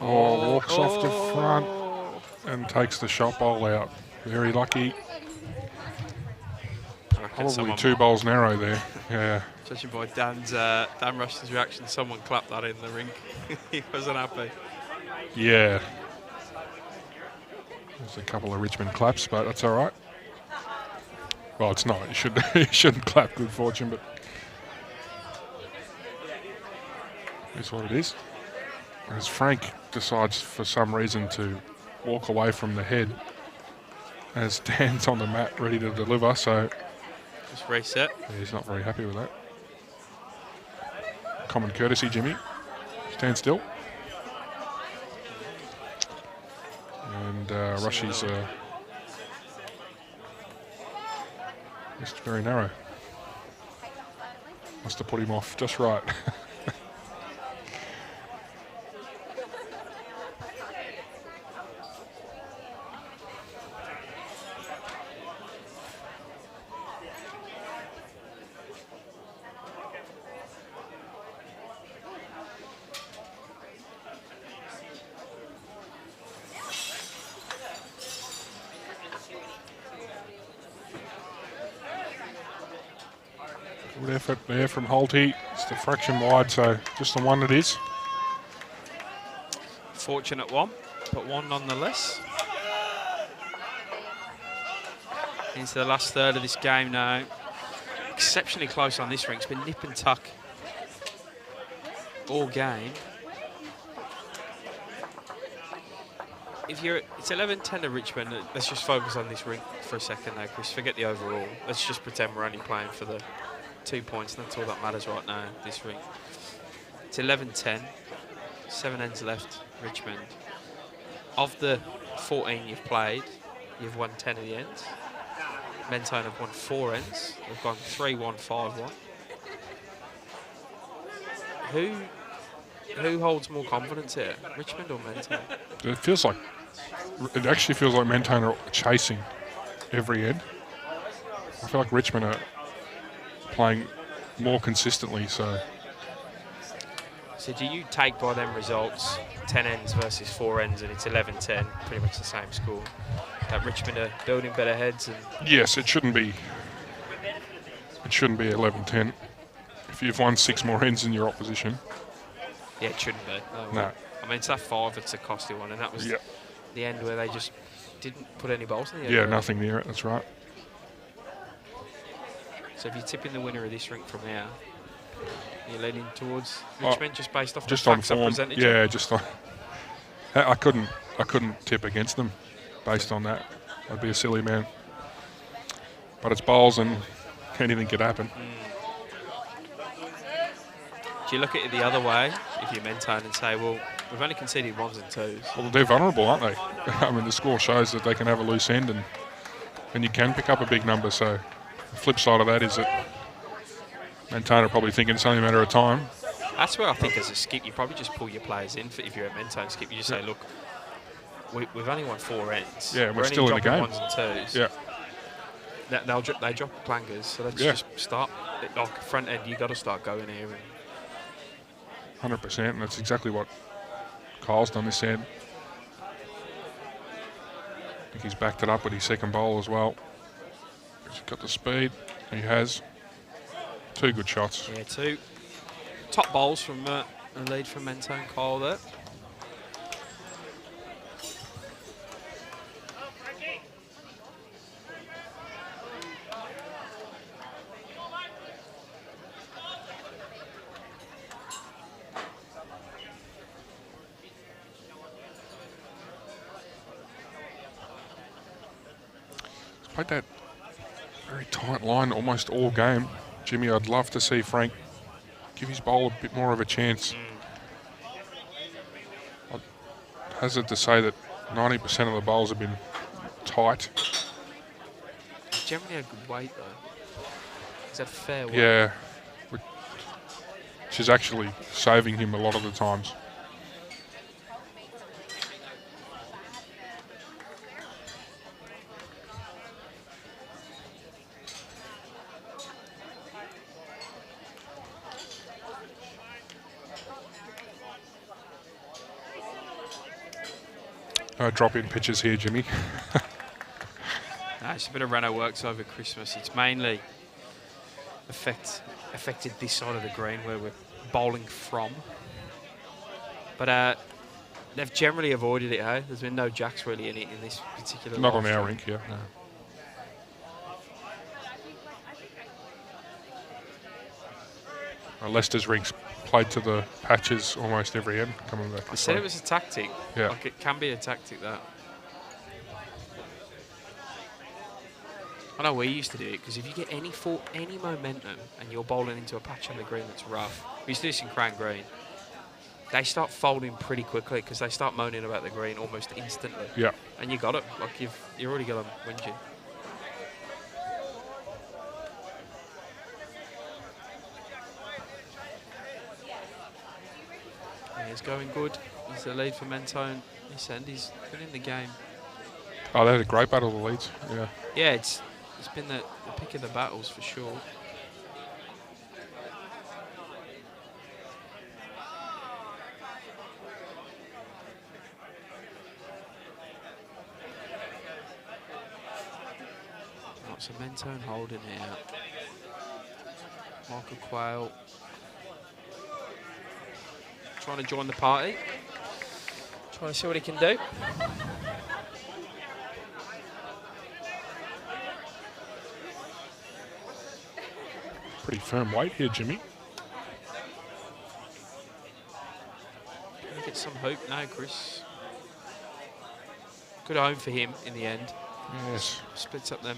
S2: Oh, walks off the front and takes the shot bowl out. Very lucky. Probably 2 bowls narrow there. Yeah.
S1: Judging by Dan Rushton's reaction, someone clapped that in the ring. He wasn't happy.
S2: Yeah. There's a couple of Richmond claps, but that's all right. Well, it's not. You shouldn't clap good fortune, but it's what it is. As Frank decides for some reason to walk away from the head as Dan's on the mat ready to deliver, so
S1: Just reset.
S2: yeah, he's not very happy with that. Common courtesy, Jimmy. Stand still. And Rushy's just very narrow. Must have put him off just right. Good effort there from Holty. It's the fraction wide, so just the one it is.
S1: Fortunate one, but one nonetheless. Into the last third of this game now. Exceptionally close on this ring. It's been nip and tuck all game. It's 11-10 to Richmond. Let's just focus on this ring for a second now, Chris. Forget the overall. Let's just pretend we're only playing for the 2 points. That's all that matters right now, this ring. It's 11-10. 7 ends left, Richmond. Of the 14 you've played, you've won 10 of the ends. Mentone have won 4 ends. They've gone 3-1, 5-1. Who holds more confidence here, Richmond or Mentone?
S2: It actually feels like Mentone are chasing every end. I feel like Richmond are playing more consistently, so.
S1: So do you take by them results, 10 ends versus 4 ends, and it's 11-10, pretty much the same score, that Richmond are building better heads? And
S2: Yes, it shouldn't be 11-10 if you've won 6 more ends than your opposition.
S1: yeah, it shouldn't be.
S2: No.
S1: I mean, it's that 5, it's a costly one, and that was the end where they just didn't put any balls in the end.
S2: Yeah, nothing near it, that's right.
S1: So if you're tipping the winner of this ring from now, you're leaning towards Richmond just based off
S2: Just
S1: the
S2: on
S1: facts I
S2: form.
S1: presented?
S2: Yeah, just on. I couldn't tip against them based on that. I'd be a silly man. But it's bowls and anything could happen.
S1: Do you look at it the other way if you're Mentone and say, well, we've only conceded 1s and 2s?
S2: Well, they're vulnerable, aren't they? I mean, the score shows that they can have a loose end and you can pick up a big number. So the flip side of that is that Mentone are probably thinking it's only a matter of time.
S1: That's where I think as a skip, you probably just pull your players in. If you're a Mentone skip, you just say, look, we've only won 4 ends.
S2: Yeah, we're still in the game.
S1: 1s and 2s.
S2: Yeah.
S1: They drop clangers, so let's just start. Like front end, you got to start going here.
S2: 100%, and that's exactly what Kyle's done this end. I think he's backed it up with his second bowl as well. He's got the speed. He has 2 good shots.
S1: Yeah, 2 top bowls from a lead from Mentone. Kyle there.
S2: Played that very tight line almost all game. Jimmy, I'd love to see Frank give his bowl a bit more of a chance. I'd hazard to say that 90% of the bowls have been tight.
S1: Generally a good weight though. Is that fair weight?
S2: Yeah. Which is actually saving him a lot of the times. No drop-in pitches here, Jimmy.
S1: No, it's a bit of Renault works over Christmas. It's mainly affected this side of the green where we're bowling from. But they've generally avoided it, hey? There's been no jacks really in this particular
S2: Not on
S1: live
S2: our
S1: stream.
S2: rink, yeah. No. Leicester's rinks played to the patches almost every end coming back.
S1: I said it was a tactic.
S2: Yeah.
S1: Like it can be a tactic, that. I know we used to do it because if you get any momentum and you're bowling into a patch on the green that's rough, we used to do this in Crown Green, they start folding pretty quickly because they start moaning about the green almost instantly.
S2: Yeah.
S1: And you got it. Like you already got them whinging. Yeah, he's going good. He's the lead for Mentone. He's been in the game.
S2: Oh, they had a great battle of the leads. Yeah.
S1: Yeah, it's been the pick of the battles for sure. Right, so Mentone holding here. Michael Quayle trying to join the party. Trying to see what he can do.
S2: Pretty firm weight here, Jimmy.
S1: Can we get some hope now, Chris? Good home for him in the end.
S2: Yes.
S1: Splits up them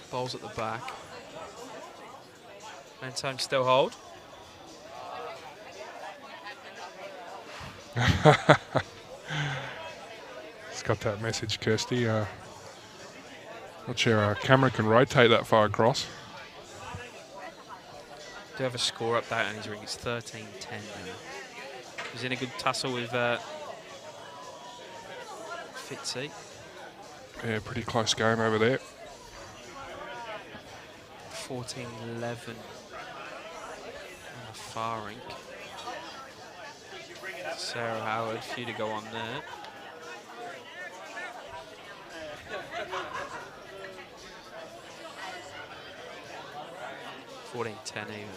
S1: bowls at the back. Mentone still hold.
S2: It's got that message, Kirsty. Not sure our camera can rotate that far across.
S1: Do have a score update on his ring. It's 13-10 now. He's in a good tussle with Fitzy.
S2: Yeah, pretty close game over there.
S1: 14-11 on the far rink. Sarah Howard, few to go on there. $14-10 even.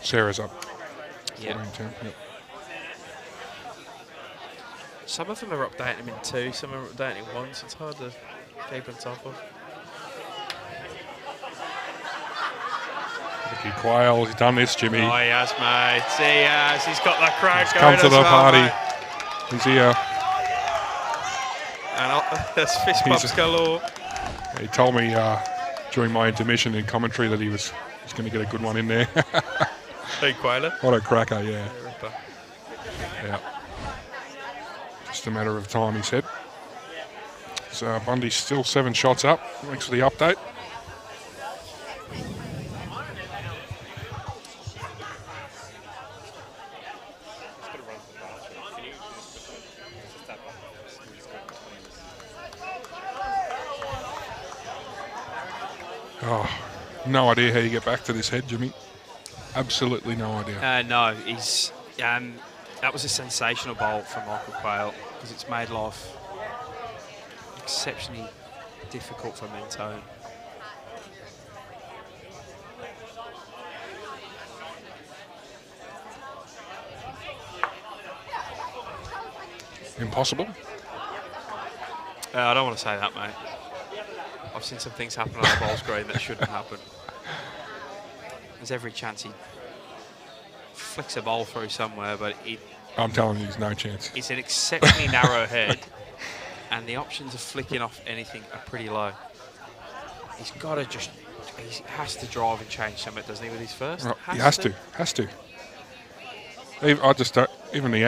S2: Sarah's up.
S1: Yeah.
S2: 14-10. Yep.
S1: Some of them are updating him in 2, some are updating in 1, so it's hard to keep on top of.
S2: Ricky Quayle, he's done this, Jimmy.
S1: Oh, he has, mate. He has. He's got that crowd
S2: He's
S1: going
S2: come to
S1: as
S2: the
S1: well,
S2: party.
S1: mate.
S2: He's here.
S1: And there's fist bumps galore.
S2: He told me during my intermission in commentary that he He's going to get a good one in there.
S1: Big Quayle.
S2: What a cracker, yeah.
S1: Ripper.
S2: Yeah. Just a matter of time, he said. So Bundy's still 7 shots up. Thanks for the update. Oh, no idea how you get back to this head, Jimmy. Absolutely no idea.
S1: No, he's that was a sensational bowl from Michael Quayle because it's made life exceptionally difficult for Mentone.
S2: Impossible?
S1: I don't want to say that, mate. I've seen some things happen on the bowls green that shouldn't happen. There's every chance he flicks a bowl through somewhere, but
S2: I'm telling you, there's no chance.
S1: It's an exceptionally narrow head, and the options of flicking off anything are pretty low. He's got to he has to drive and change something, doesn't he, with his first?
S2: Right, he has to. I just don't, even the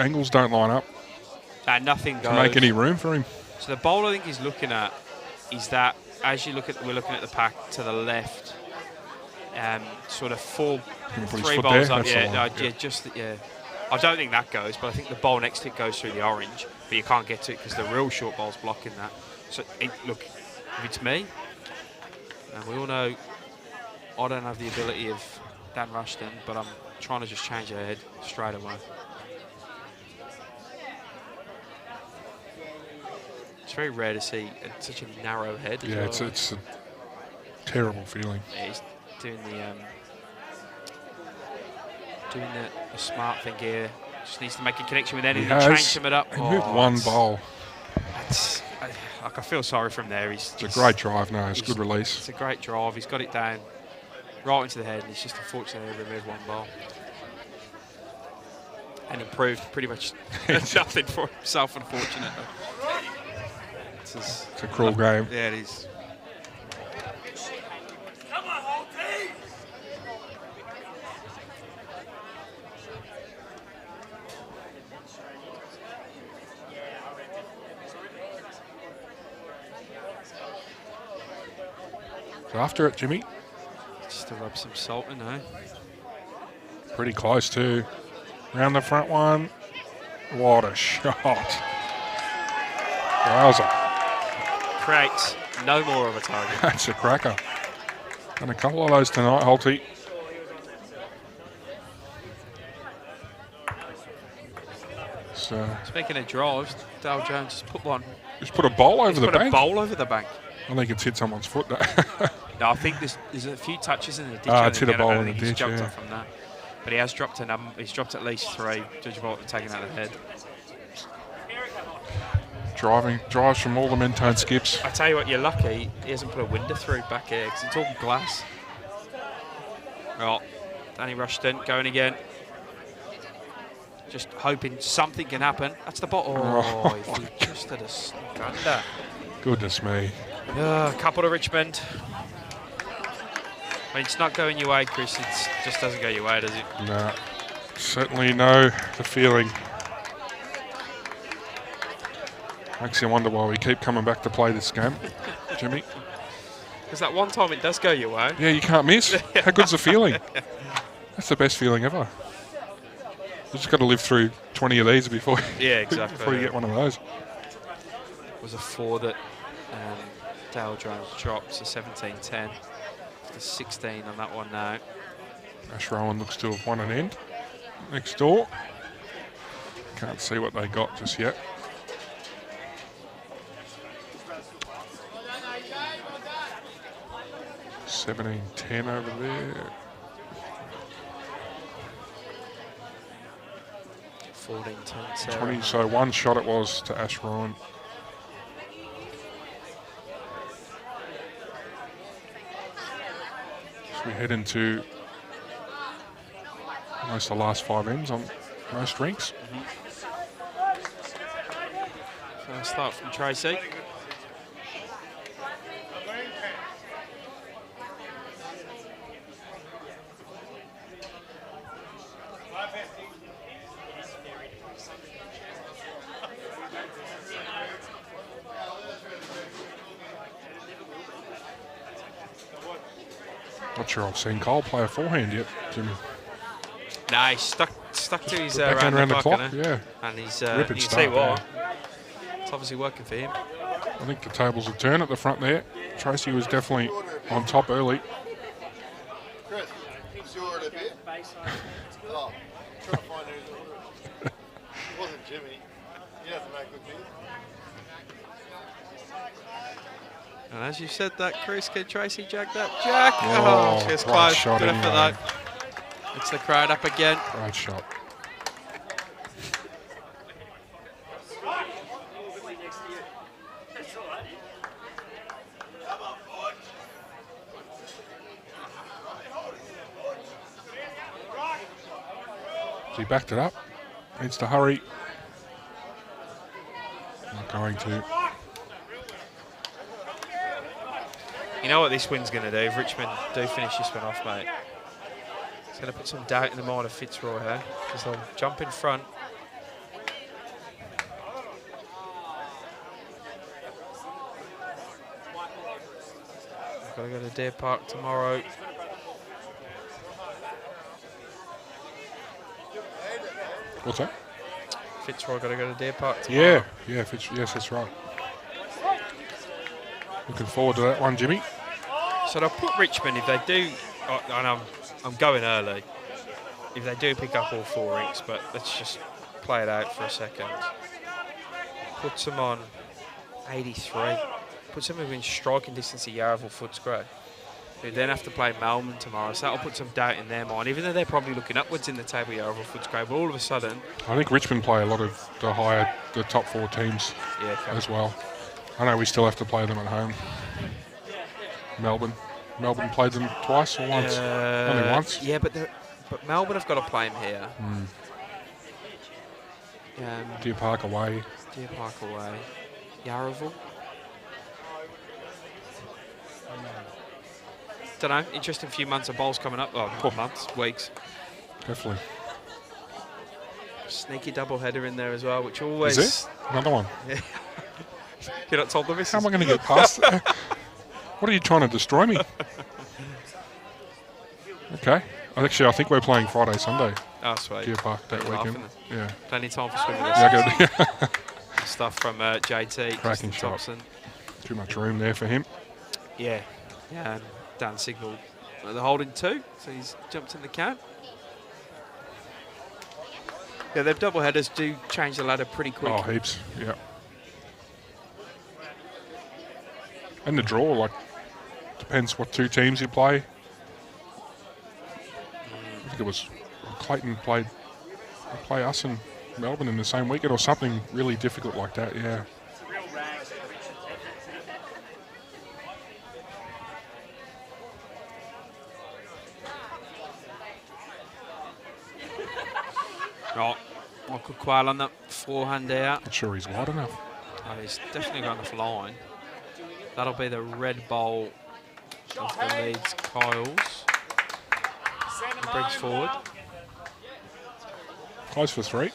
S2: angles don't line up
S1: Nothing goes.
S2: to make any room for him.
S1: So the bowl I think he's looking at is that as you look at, we're looking at the pack to the left, sort of three bowls up. Yeah, yeah. I don't think that goes, but I think the bowl next to it goes through the orange, but you can't get to it because the real short bowl's blocking that. So look, if it's me, and we all know I don't have the ability of Dan Rushton, but I'm trying to just change their head straight away. It's very rare to see such a narrow head.
S2: Yeah,
S1: well.
S2: it's a terrible feeling.
S1: Yeah, he's doing the smart thing here. Just needs to make a connection with anything and change some it up.
S2: He moved one bowl.
S1: I feel sorry for him there.
S2: It's a great drive. No, it's a good release.
S1: It's a great drive. He's got it down right into the head, and he's just unfortunately removed one bowl. And improved pretty much nothing for himself, unfortunately.
S2: It's a cruel game.
S1: Yeah, it is.
S5: Come on, whole team!
S2: So after it, Jimmy.
S1: Just to rub some salt in, eh?
S2: Pretty close too. Round the front one. What a shot. Wowza.
S1: Creates no more of a target.
S2: That's a cracker. And a couple of those tonight, Holty. So
S1: Speaking of drives, Dale Jones just put one.
S2: just put a bowl over the
S1: Put a
S2: bank.
S1: bowl over the bank.
S2: I think it's hit someone's foot.
S1: No, I think there's a few touches in the ditch.
S2: It's hit a bowl in the
S1: He's
S2: ditch,
S1: jumped
S2: yeah.
S1: up from that. But he has dropped he's dropped at least 3. Judge Bolton taking out of the head.
S2: Drives from all the Mentone skips.
S1: I tell you what, you're lucky he hasn't put a window through back here because it's all glass. Right, Danny Rushton going again. Just hoping something can happen. That's the bottom. Oh, if he just had a sneak under.
S2: Goodness me.
S1: Couple to Richmond. I mean, it's not going your way, Chris. It just doesn't go your way, does it?
S2: No. Certainly know the feeling. Makes you wonder why we keep coming back to play this game, Jimmy.
S1: Because that one time it does go your way.
S2: Yeah, you can't miss. How good's the feeling? That's the best feeling ever. You just got to live through 20 of these before,
S1: Yeah, exactly.
S2: before you get one of those.
S1: It was a 4 that Dale Jones dropped, so 17-10. To 16 on that one now.
S2: Ash Rowan looks to have won an end next door. Can't see what they got just yet. $17-10 over there.
S1: 14-10.
S2: 20, so one shot it was to Ash Rowan. So we head into almost the last 5 ends on most rinks.
S1: First start from Tracy.
S2: Not sure I've seen Cole play a forehand yet, Jimmy.
S1: No, he's stuck to his
S2: Backhand around the clock,
S1: isn't he?
S2: yeah.
S1: And he's
S2: Ripid
S1: you can see
S2: start,
S1: what.
S2: yeah.
S1: It's obviously working for him.
S2: I think the tables have turned at the front there. Tracy was definitely on top early.
S6: Chris, short a bit. Oh, trying to find who's order. It wasn't Jimmy. He doesn't make good beers.
S1: And as you said that, Chris, can Tracy jack that? Jack!
S2: Oh,
S1: She's
S2: great
S1: close.
S2: shot
S1: Good effort
S2: anyway.
S1: though. It's the crowd up again.
S2: Great shot. He backed it up. Needs to hurry. Not going to.
S1: You know what this win's going to do? If Richmond do finish this one off, mate, it's going to put some doubt in the mind of Fitzroy here, because they'll jump in front. I've got to go to Deer Park tomorrow.
S2: What's that?
S1: Fitzroy got to go to Deer Park tomorrow.
S2: Yeah, yes, that's right. Looking forward to that one, Jimmy.
S1: So they'll put Richmond, if they do, and I'm going early, if they do pick up all 4 inks, but let's just play it out for a second. Puts them on 83. Puts them within striking distance of Yarraville Footscray, who then have to play Melbourne tomorrow, so that'll put some doubt in their mind, even though they're probably looking upwards in the table, Yarraville Footscray, but all of a sudden...
S2: I think Richmond play a lot of the top 4 teams as well. I know we still have to play them at home. Melbourne played them twice or once? Only once.
S1: Yeah, but Melbourne have got to play them here.
S2: Deer Park away.
S1: Deer Park away. Yarraville. Don't know. Interesting few months of bowls coming up. Oh, months, weeks.
S2: Definitely.
S1: Sneaky double header in there as well, which always.
S2: Is it? Another one.
S1: Yeah. You're not told the missus.
S2: How am I going to get past that? What are you trying to destroy me? Okay. Actually, I think we're playing Friday, Sunday.
S1: Oh, sweet.
S2: Deer Park that weekend. Yeah.
S1: Plenty of time for swimming
S2: Yeah,
S1: lessons.
S2: good.
S1: Stuff from JT.
S2: Cracking shot.
S1: Thompson.
S2: Too much room there for him.
S1: Yeah. Yeah. And Dan signalled the holding 2, so he's jumped in the count. Yeah, their double headers do change the ladder pretty quick.
S2: Oh, heaps. Yeah. And the draw, like, depends what 2 teams you play. I think it was Clayton play us and Melbourne in the same weekend or something really difficult like that, yeah.
S1: Right, Michael Quayle on that forehand out.
S2: Not sure he's wide enough.
S1: Oh, he's definitely got enough line. That'll be the red bowl of the Leeds Kyles. He brings forward.
S2: Close for 3.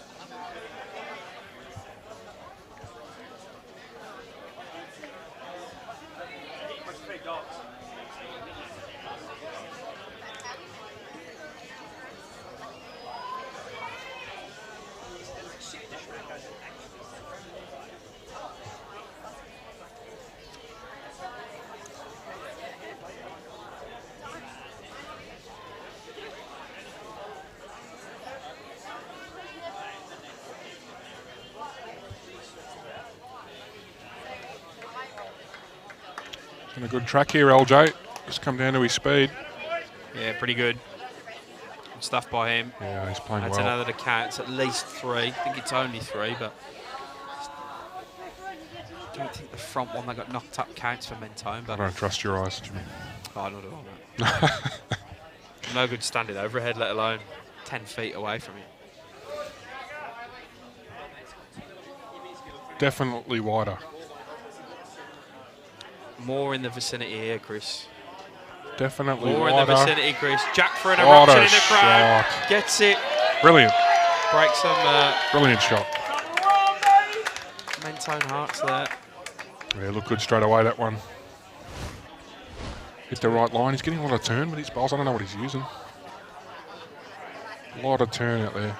S2: And a good track here, LJ. Just come down to his speed.
S1: Yeah, pretty good. Good stuff by him.
S2: Yeah, he's playing
S1: That's
S2: well.
S1: another to count. It's at least 3. I think it's only 3, but I don't think the front one that got knocked up counts for Mentone.
S2: I
S1: But
S2: don't trust your eyes, Jimmy.
S1: oh, not at all, mate. No good standing overhead, let alone 10 feet away from you.
S2: Definitely wider.
S1: More in the vicinity here, Chris.
S2: Definitely
S1: More in
S2: wider.
S1: the vicinity, Chris. Jack for an
S2: What
S1: eruption
S2: a
S1: in the crowd.
S2: shot.
S1: Gets it.
S2: Brilliant.
S1: Breaks some
S2: Brilliant shot.
S1: Mentone hearts there.
S2: Yeah, looked good straight away, that one. hit the right line. He's getting a lot of turn with his bowls. I don't know what he's using. A lot of turn out there.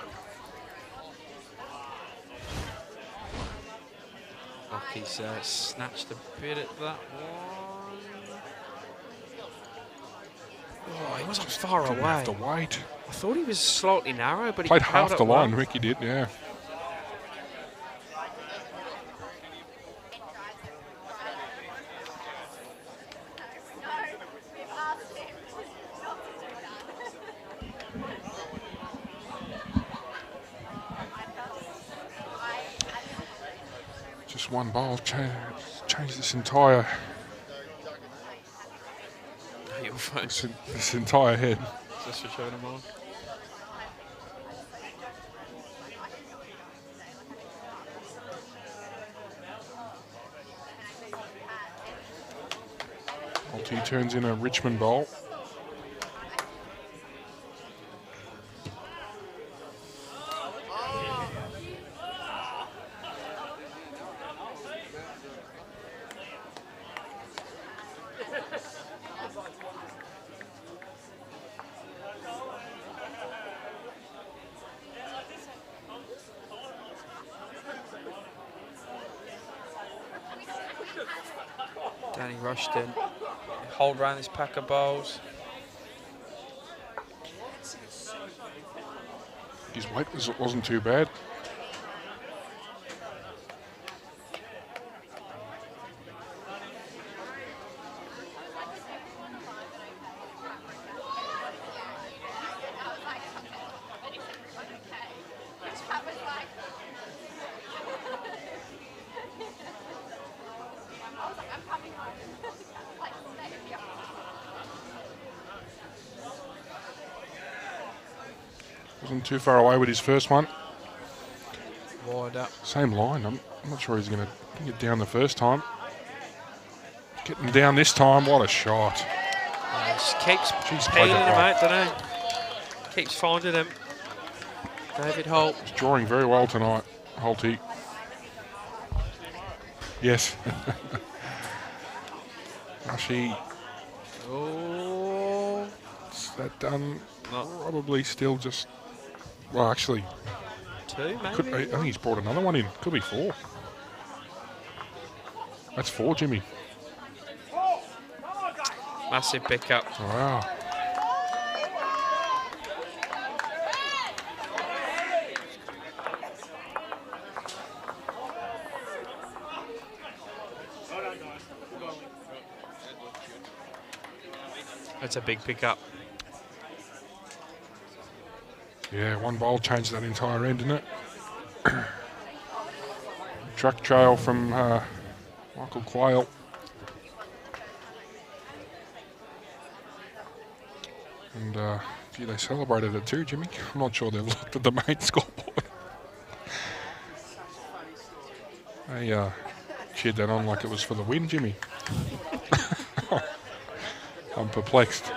S1: Rocky's snatched a bit at that one. Oh, he wasn't far
S2: Didn't
S1: away.
S2: have to wait.
S1: I thought he was slightly narrow, but
S2: Played
S1: he held
S2: half
S1: up
S2: the line,
S1: well.
S2: Ricky did, yeah. Just one bowl, change this entire
S1: Your phone.
S2: this entire head.
S1: Just for showing them on.
S2: He turns in a Richmond bowl.
S1: Danny Rushton. Hold around this pack of bowls.
S2: His weight wasn't too bad. Wasn't too far away with his first one.
S1: Wide up.
S2: Same line. I'm not sure he's going to get down the first time. Getting down this time. What a shot.
S1: Just keeps
S2: Jeez,
S1: peeling
S2: played
S1: him
S2: that
S1: out, don't know. Keeps finding him. David Holt.
S2: He's drawing very well tonight, Holty. Yes. Actually,
S1: Oh.
S2: is that done?
S1: Not
S2: Probably still just... Well, actually,
S1: two, maybe.
S2: I think he's brought another one in. Could be 4. That's 4, Jimmy.
S1: Massive pickup.
S2: Wow.
S1: That's a big pickup.
S2: Yeah, one bowl changed that entire end, didn't it? Track trail from Michael Quayle. And gee, they celebrated it too, Jimmy. I'm not sure they've looked at the main scoreboard. They cheered that on like it was for the win, Jimmy. I'm perplexed.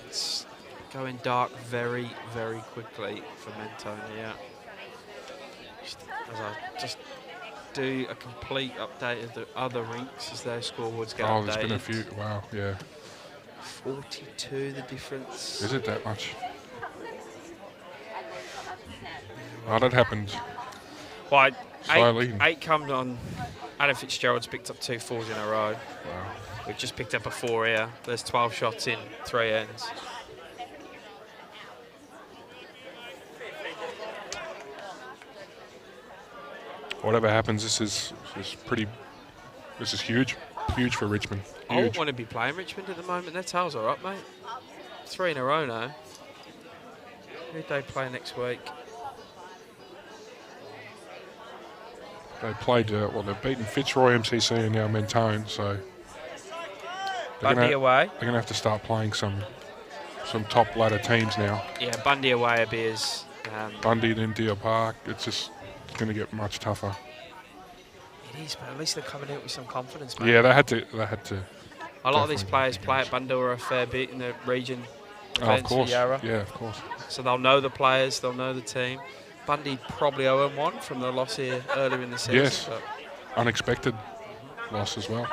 S1: It's going dark very, very quickly for Mentone here. As I just do a complete update of the other rinks as their scoreboards get
S2: Oh,
S1: updated.
S2: there's been a few. Wow, yeah.
S1: 42 the difference.
S2: Is it that much? Oh, that happened
S1: Well,
S2: slowly.
S1: eight come on. Adam Fitzgerald's picked up 2 4s in a row.
S2: Wow.
S1: We've just picked up a 4 here. There's 12 shots in 3 ends.
S2: Whatever happens, this is huge. Huge for Richmond.
S1: I wouldn't
S2: Huge.
S1: want to be playing Richmond at the moment. Their tails are up, mate. 3 in a row now. Who do they play next week?
S2: They played, well, they've beaten Fitzroy, MCC, and now Mentone, so
S1: Bundy away.
S2: they're going to have to start playing some top ladder teams now.
S1: Yeah, Bundy away appears.
S2: Bundy, then Deer Park. It's going to get much tougher.
S1: It is, but at least they're coming out with some confidence, mate.
S2: Yeah, they had to.
S1: A lot of these
S2: definitely
S1: players play at Bundoora a fair bit in the region.
S2: Oh, of
S1: events for
S2: course.
S1: Yarra.
S2: Yeah, of course.
S1: so they'll know the players, they'll know the team. Bundy probably 0-1 from the loss here earlier in the season.
S2: Yes, unexpected loss as well.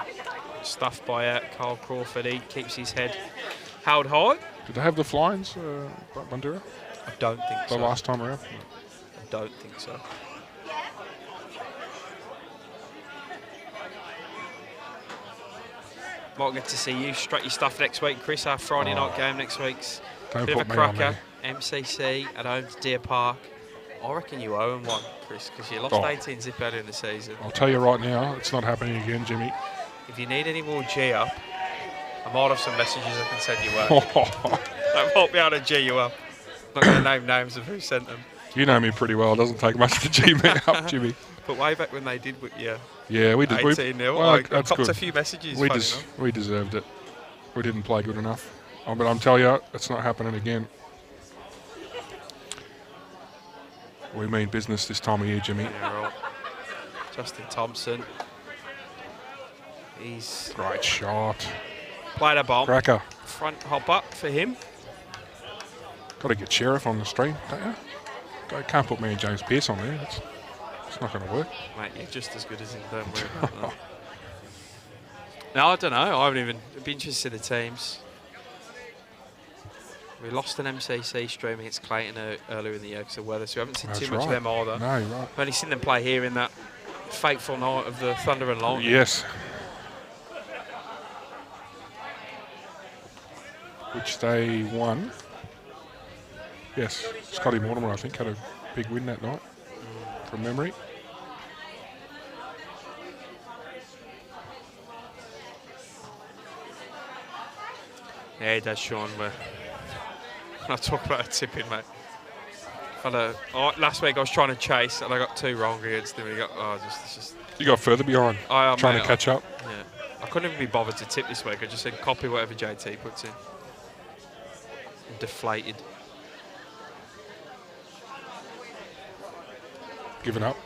S1: Stuffed by Carl Crawford. He keeps his head held high.
S2: Did they have the fly-ins, Bandura,
S1: I don't think
S2: the
S1: so.
S2: last time around?
S1: I don't think so. Might get to see you strut your stuff next week, Chris. Our Friday night game next week's
S2: Don't
S1: bit
S2: put
S1: of a
S2: me on
S1: cracker.
S2: there.
S1: MCC at home to Deer Park. I reckon you 0-1, Chris, because you lost 18 zip earlier in the season.
S2: I'll tell you right now, it's not happening again, Jimmy.
S1: If you need any more G up, I might have some messages I can send you out. That might be able to G you up. I'm not going to name names of who sent them.
S2: You know me pretty well. It doesn't take much to G me up, Jimmy.
S1: But way back when they did,
S2: Yeah, we did.
S1: 18-0.
S2: Well,
S1: I
S2: that's
S1: copped
S2: good.
S1: a few messages.
S2: We deserved it. We didn't play good enough. But I'm telling you, it's not happening again. We mean business this time of year, Jimmy.
S1: Yeah, right. Justin Thompson. He's
S2: Great shot.
S1: played a bomb.
S2: Cracker.
S1: Front hop up for him.
S2: Got to get Sheriff on the stream, don't you? Can't put me and James Pearce on there. It's not going to work.
S1: Mate, you're just as good as him. Don't worry about that. No, I don't know. I haven't even been interested in the teams. We lost an MCC stream against Clayton earlier in the year because of weather, so we haven't seen
S2: That's
S1: too much of
S2: right.
S1: them either.
S2: No, you're right.
S1: We've only seen them play here in that fateful night of the Thunder and Lightning.
S2: Yes. Which they won. Yes, Scotty Mortimer, I think, had a big win that night, from memory.
S1: Yeah, he does, Sean. When I talk about a tipping, mate. Last week I was trying to chase and I got 2 wrong against him. It's just.
S2: You got further behind, trying
S1: mate,
S2: to catch up.
S1: Yeah, I couldn't even be bothered to tip this week. I just said copy whatever JT puts in. I'm deflated.
S2: Giving up.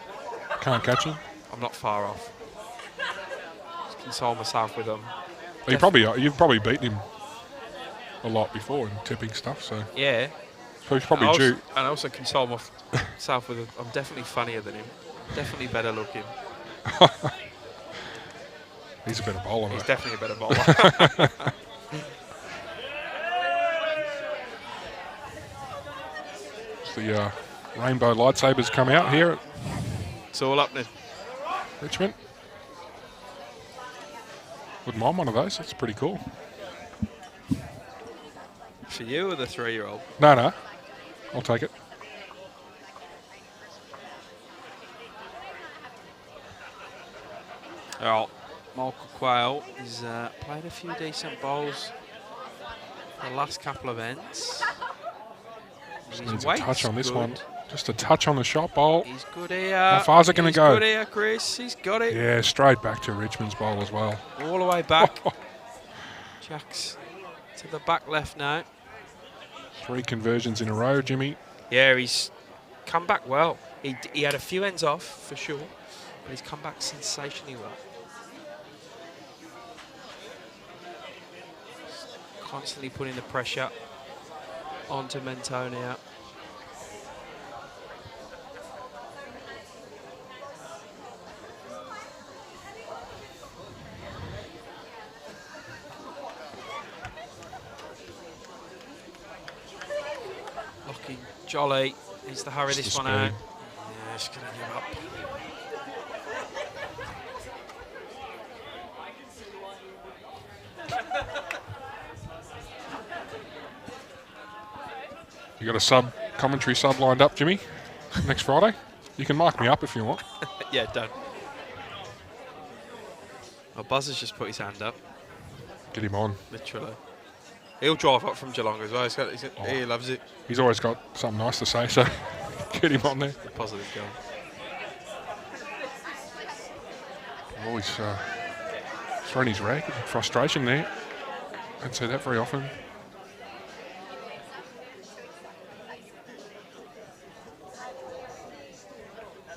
S2: Can't catch him.
S1: I'm not far off. Just console myself with them.
S2: You've probably beaten him a lot before in tipping stuff, so
S1: Yeah.
S2: he's probably due.
S1: And I also console myself with I'm definitely funnier than him. Definitely better looking.
S2: He's a better bowler.
S1: He's
S2: though.
S1: definitely a better bowler.
S2: The rainbow lightsabers come out here at
S1: It's all up there.
S2: Richmond. Wouldn't mind one of those. That's pretty cool.
S1: For you or the 3-year-old?
S2: No. I'll take it.
S1: Oh, Michael Quayle has played a few decent bowls the last couple of ends.
S2: Just
S1: His
S2: needs a
S1: weight's
S2: touch on this
S1: good.
S2: one. Just a touch on the shot bowl.
S1: He's good here.
S2: How far's it going to go?
S1: He's good here, Chris. He's got it.
S2: Yeah, straight back to Richmond's bowl as well.
S1: All the way back. Jack's to the back left now.
S2: 3 conversions in a row, Jimmy.
S1: Yeah, he's come back well. He had a few ends off, for sure, but he's come back sensationally well. Constantly putting the pressure onto Mentone out. Locking Jolly needs to hurry
S2: Just
S1: this
S2: the
S1: one out.
S2: speed.
S1: Yeah, she's going to give up.
S2: You got a commentary sub lined up, Jimmy, next Friday? You can mic me up if you want.
S1: Yeah, done. Well, Buzz has just put his hand up,
S2: Get him on.
S1: literally. He'll drive up from Geelong as well. He loves it.
S2: He's always got something nice to say, so get him on there.
S1: Positive goal.
S2: Always throwing his rag. Frustration there. Don't see that very often.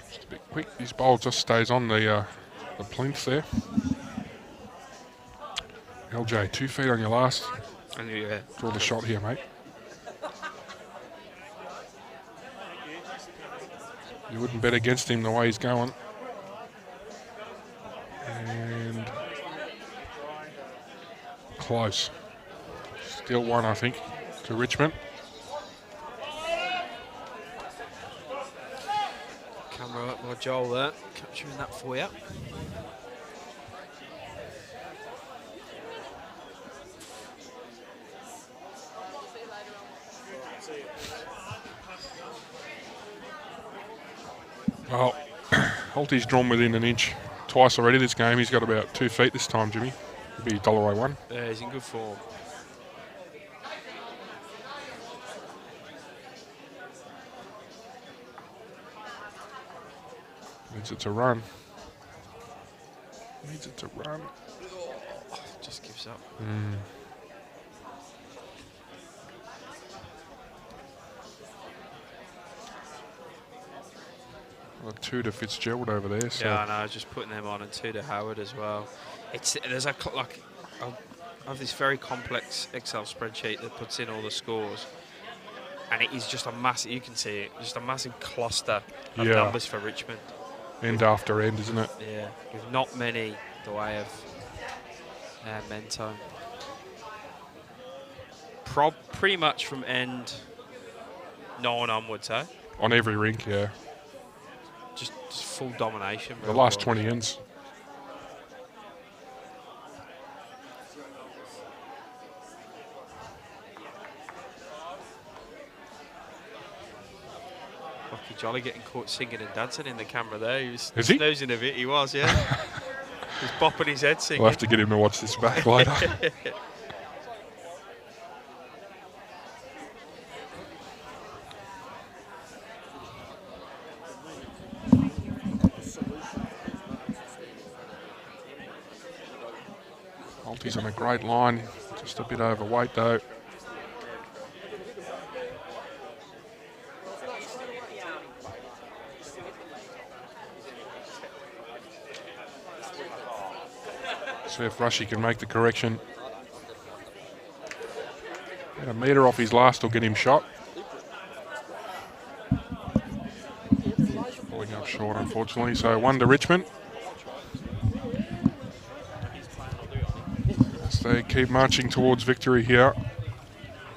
S2: Just a bit quick. His bowl just stays on the plinth there. LJ, 2 feet on your last.
S1: And yeah,
S2: Draw the shot here, mate. You wouldn't bet against him the way he's going. And close. Still one, I think, to Richmond.
S1: Camera up by Joel there, capturing that for you.
S2: Well, Holty's drawn within an inch twice already this game. He's got about 2 feet this time, Jimmy. It'll be Dollarway one.
S1: Yeah, he's in good form.
S2: Needs it to run. Needs it to run.
S1: Just gives up.
S2: Well, 2 to Fitzgerald over there. So
S1: Yeah, I know. Just putting them on, and 2 to Howard as well. There's I have this very complex Excel spreadsheet that puts in all the scores, and it is just a massive. You can see it, just a massive cluster of numbers for Richmond.
S2: End after end, isn't it?
S1: Yeah, with not many the way of Mentone. Pretty much from end 9 onwards, eh?
S2: On every rink, yeah.
S1: Just full domination.
S2: The last 20 ends.
S1: Lucky Jolly getting caught singing and dancing in the camera there. He was
S2: Is he?
S1: snoozing a bit. He was, yeah. He was bopping his head singing.
S2: We'll have to get him to watch this back later. Holty's on a great line. Just a bit overweight though. See if Rushy can make the correction. And a metre off his last will get him shot. Pulling up short, unfortunately. So 1 to Richmond. As they keep marching towards victory here.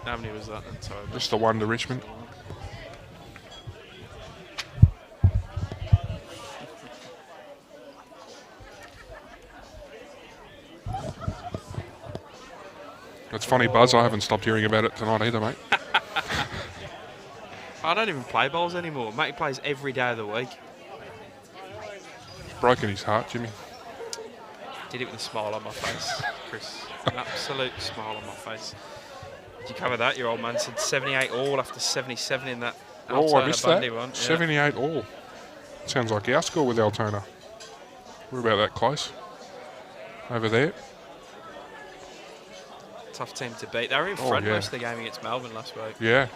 S1: How many was that then? Sorry.
S2: Just the 1 to Richmond. It's funny, Buzz. I haven't stopped hearing about it tonight either, mate.
S1: I don't even play bowls anymore. Mate plays every day of the week.
S2: It's broken his heart, Jimmy.
S1: Did it with a smile on my face, Chris. An absolute smile on my face. Did you cover that? Your old man said 78 all after 77 in that
S2: Oh, I
S1: Altona
S2: missed
S1: Bundy
S2: that.
S1: one.
S2: 78 all. Sounds like our score with Altona. We're about that close. Over there.
S1: Tough team to beat. They were in front most of the game against Melbourne last week.
S2: Yeah.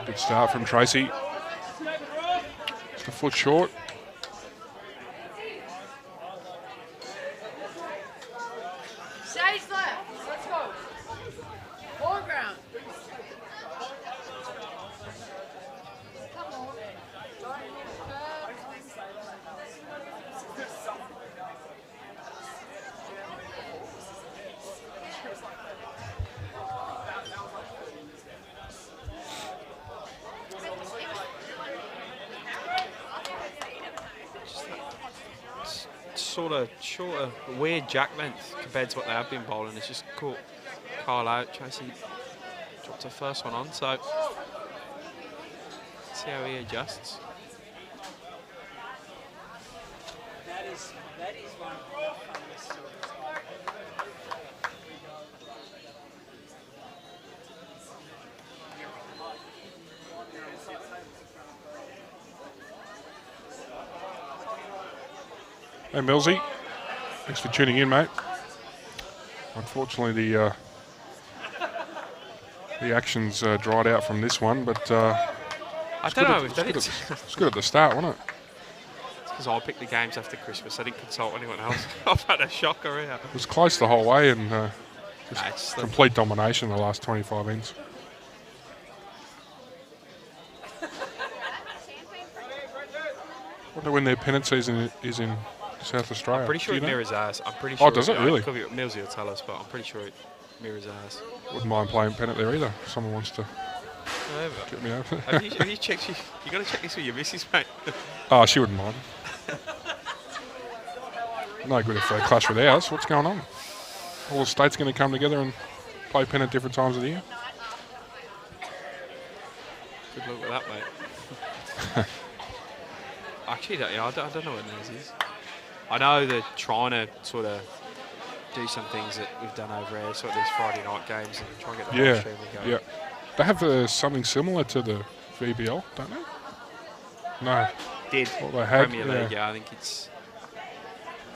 S2: Good start from Tracy. Just a foot short.
S7: Stage left. Let's go. Foreground. Come on.
S1: Sort of shorter, weird jack length compared to what they have been bowling. It's just caught Carl out. Tracy dropped her first one on, so see how he adjusts.
S7: That is one of the funniest stories.
S2: Hey, Millsy. Thanks for tuning in, mate. Unfortunately, the action's dried out from this one, but
S1: I don't know if that is.
S2: it's good at the start, wasn't it?
S1: Because I picked the games after Christmas. I didn't consult anyone else. I've had a shocker here.
S2: It was close the whole way, and Just
S1: it's the-
S2: complete domination in the last 25 ends. Wonder when their Pennant season is in South Australia.
S1: I'm pretty sure
S2: Do
S1: it
S2: you know?
S1: mirrors ours. I'm pretty sure.
S2: Oh, does it really?
S1: Could be, Millsy will tell us, but I'm pretty sure it mirrors ours.
S2: Wouldn't mind playing Pennant there either. If someone wants to
S1: However,
S2: get me over.
S1: have you checked? You got to check this with your missus, mate.
S2: Oh, she wouldn't mind. No good if they clash with ours. What's going on? All the states going to come together and play Pennant different times of the year?
S1: Good luck with that, mate. Actually, I don't know what theirs is. I know they're trying to sort of do some things that we've done over here, sort of these Friday night games, and try and get the live streaming going.
S2: Yeah. They have something similar to the VBL, don't they? No.
S1: Did
S2: Well, they had,
S1: Premier League? Yeah, I think it's.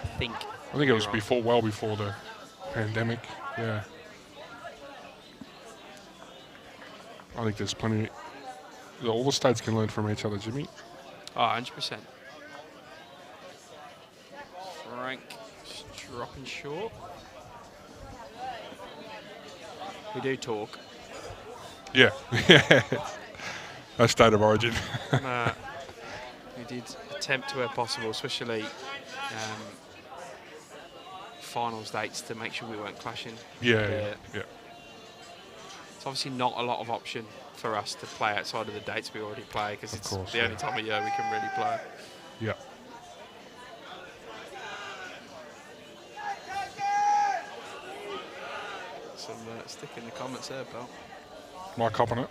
S1: I think
S2: it was
S1: wrong.
S2: well before the pandemic. Yeah. I think there's plenty. All the states can learn from each other, Jimmy.
S1: Oh, 100%. Frank just dropping short. We do talk.
S2: Yeah. A state of origin.
S1: We did attempt to where possible, especially finals dates, to make sure we weren't clashing.
S2: Yeah.
S1: It's obviously not a lot of option for us to play outside of the dates we already play, because it's
S2: course,
S1: the only time of year we can really play.
S2: Yeah.
S1: Some stick in the comments there, pal.
S2: Am I copping it?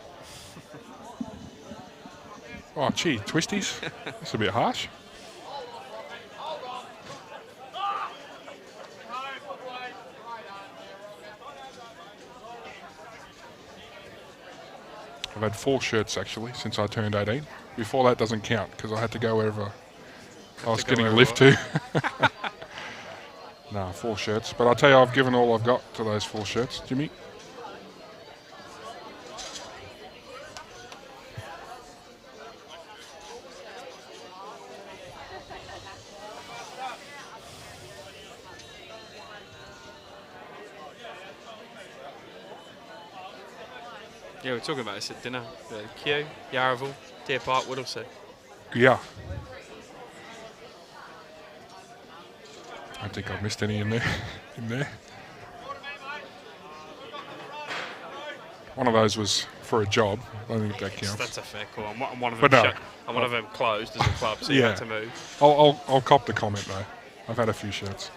S2: Oh, gee, twisties. That's a bit harsh. I've had 4 shirts actually since I turned 18. Before that doesn't count because I had to go wherever I was getting a lift to. Nah, 4 shirts. But I'll tell you, I've given all I've got to those 4 shirts, Jimmy.
S1: Yeah, we were talking about this at dinner. Kew, Yarraville, Deer Park, Whittlesea.
S2: Yeah. I don't think I've missed any in there. One of those was for a job. I don't think that counts.
S1: That's a fair call. And one of
S2: But
S1: them
S2: no.
S1: shut, and one of them closed as a club, so you
S2: Yeah.
S1: had to move.
S2: I'll cop the comment though. I've had a few shirts.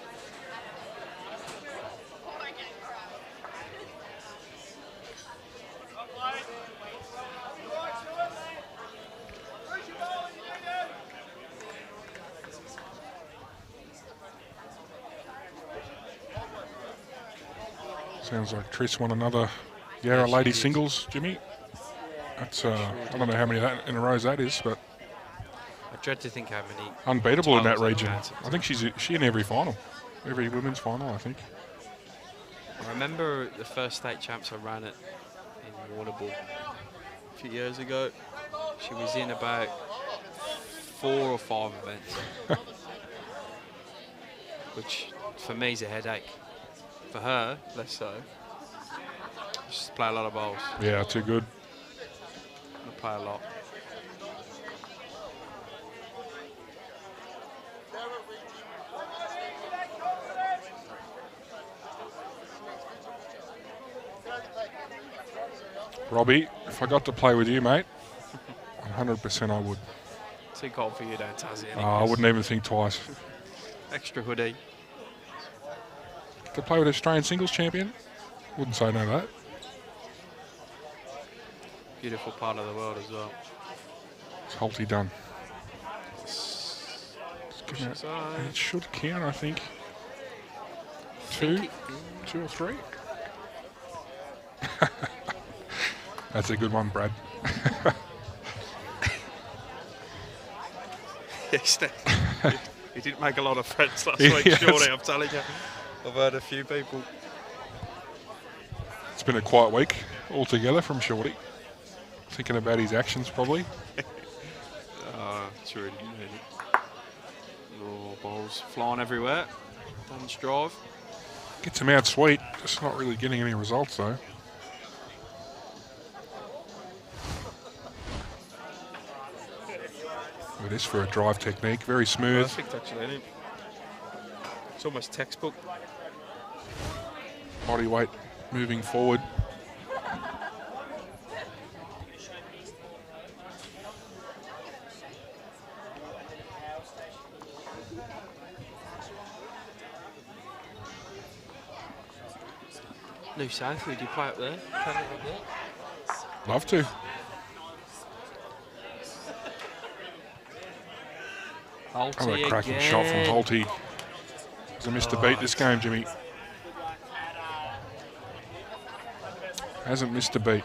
S2: Sounds like Trish won another Yarra
S1: she
S2: Lady
S1: did.
S2: Singles, Jimmy. That's I don't know how many that in a row that is, but
S1: I dread to think how many.
S2: unbeatable in that
S1: titles
S2: region.
S1: had.
S2: I think she in every final, every women's final, I think.
S1: I remember the first state champs I ran it in Warrnambool a few years ago. She was in about 4 or 5 events, which for me is a headache. For her, less so. Just play a lot of bowls.
S2: Yeah, too good.
S1: I play a lot.
S2: Robbie, if I got to play with you, mate, 100% I would.
S1: Too cold for you, don't Tassie.
S2: I wouldn't even think twice.
S1: Extra hoodie.
S2: To play with Australian singles champion, wouldn't say no to that.
S1: Beautiful part of the world as well.
S2: It's Holty done.
S1: Push
S2: It
S1: aside.
S2: should count, I think. 2 or 3. That's a good one, Brad.
S1: Yes, he didn't make a lot of friends last
S2: Yes.
S1: week, surely, I'm telling you. I've heard a few people.
S2: It's been a quiet week altogether from Shorty. Thinking about his actions, probably.
S1: It's really Oh, balls flying everywhere. Duns drive.
S2: Gets him out sweet, just not really getting any results though. It is for a drive technique, very smooth.
S1: Perfect, actually, isn't it? It's almost textbook.
S2: Body weight moving forward.
S1: New South, who do you play up there? Pennant up there?
S2: Love to.
S1: Holty
S2: Oh, a cracking
S1: again.
S2: shot from Holty. Hasn't missed a beat this game, Jimmy. Hasn't missed a beat.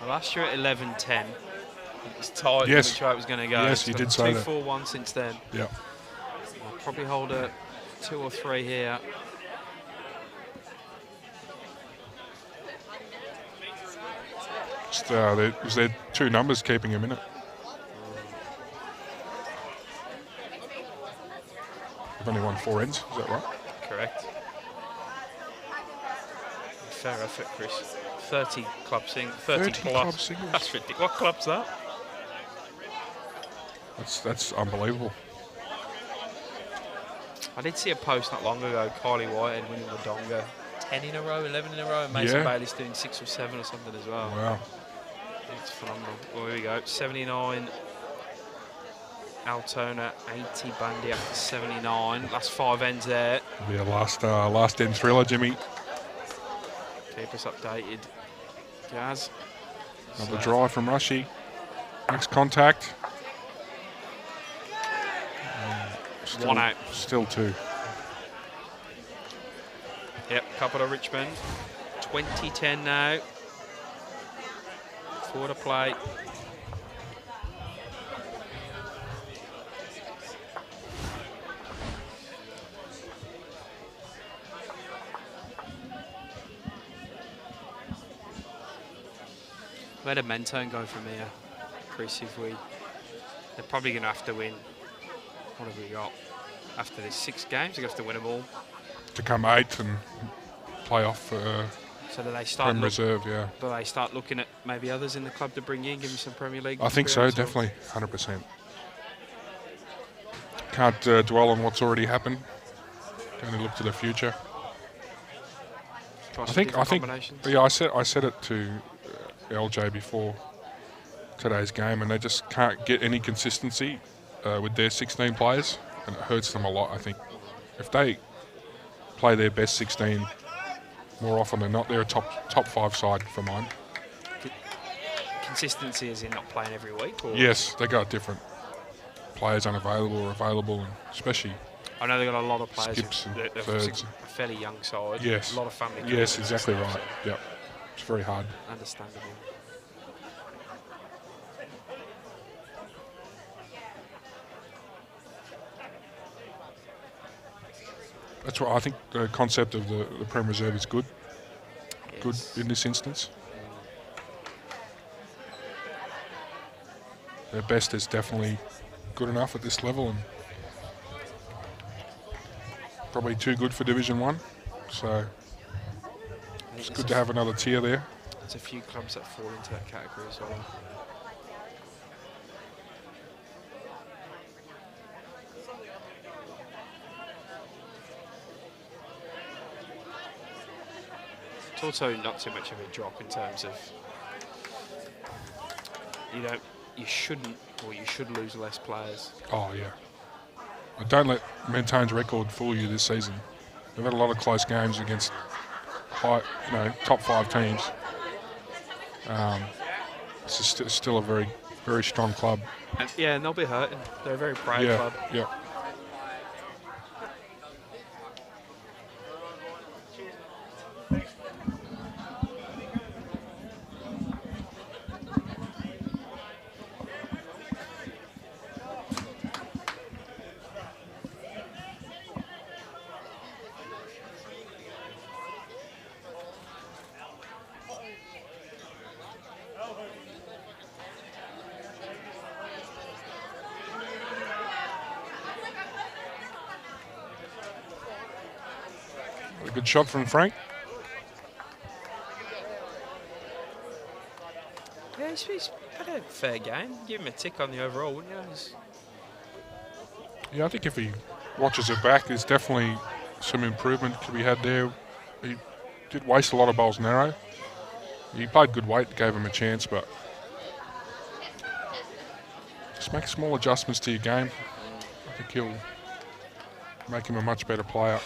S1: Well, last year at 11-10, it was tight
S2: Yes.
S1: which way it was going to go.
S2: Yes,
S1: It's
S2: you
S1: gone
S2: did say that.
S1: 2-4-1 since then.
S2: Yeah.
S1: I'll probably hold a 2 or 3 here.
S2: Just, was there 2 numbers keeping him in it? They've only won 4 ends, is that right?
S1: Correct. Fair effort, Chris. 30 club sing, 30
S2: club
S1: plus.
S2: singles.
S1: That's ridiculous. What club's that?
S2: That's unbelievable.
S1: I did see a post not long ago, Kylie Whitehead winning the Donga. 10 in a row, 11 in a row, and Mason
S2: Yeah.
S1: Bailey's doing 6 or 7 or something as well.
S2: Wow.
S1: It's phenomenal. Well, here we go. 79. Altona 80, Bundy after 79. Last 5 ends there.
S2: It'll be a last end thriller, Jimmy.
S1: Keep us updated. Gaz.
S2: Another drive from Rushy. Next contact. Still,
S1: 1 out.
S2: Still 2.
S1: Yep, couple of Richmond. 20-10 now. 4 to play. Where did Mentone go from here, Chris? If they're probably going to have to win. What have we got? After this 6 games, they're going to have to win them all.
S2: To come 8th and play off
S1: So do they start
S2: Prem Reserve, yeah.
S1: do they start looking at maybe others in the club to bring in, give them some Premier League
S2: I think so,
S1: experience, or-
S2: definitely, 100%. Can't dwell on what's already happened. Going to look to the future.
S1: Try
S2: I
S1: some
S2: think,
S1: different combinations.
S2: yeah, I said it to LJ before today's game, and they just can't get any consistency with their 16 players, and it hurts them a lot. I think if they play their best 16 more often than not, they're a top 5 side for mine.
S1: Consistency is in not playing every week? Or?
S2: Yes, they got different players unavailable or available, and especially
S1: I know they've got a lot of players.
S2: skips and
S1: They're
S2: thirds.
S1: a fairly young side.
S2: Yes.
S1: A lot of family.
S2: Yes,
S1: commitments
S2: exactly
S1: and
S2: right.
S1: stuff,
S2: Yep, it's very hard.
S1: so Understandable.
S2: That's why I think the concept of the Prem Reserve is good. Good
S1: Yes.
S2: in this instance. Their best is definitely good enough at this level, and probably too good for Division 1. So
S1: I think
S2: it's
S1: there's
S2: good to have another tier there.
S1: There's a few clubs that fall into that category as well. It's also not too much of a drop in terms of you shouldn't, or you should lose less players.
S2: Oh yeah. Don't let Mentone's record fool you this season. They've had a lot of close games against top 5 teams. It's still a very, very strong club.
S1: And yeah, and they'll be hurting. They're a very proud
S2: Yeah,
S1: club.
S2: yeah. good shot from Frank.
S1: Yeah, he's had a fair game. Give him a tick on the overall, wouldn't you?
S2: Yeah, I think if he watches it back, there's definitely some improvement to be had there. He did waste a lot of bowls narrow. He played good weight, gave him a chance, but just make small adjustments to your game. I think he'll make him a much better player.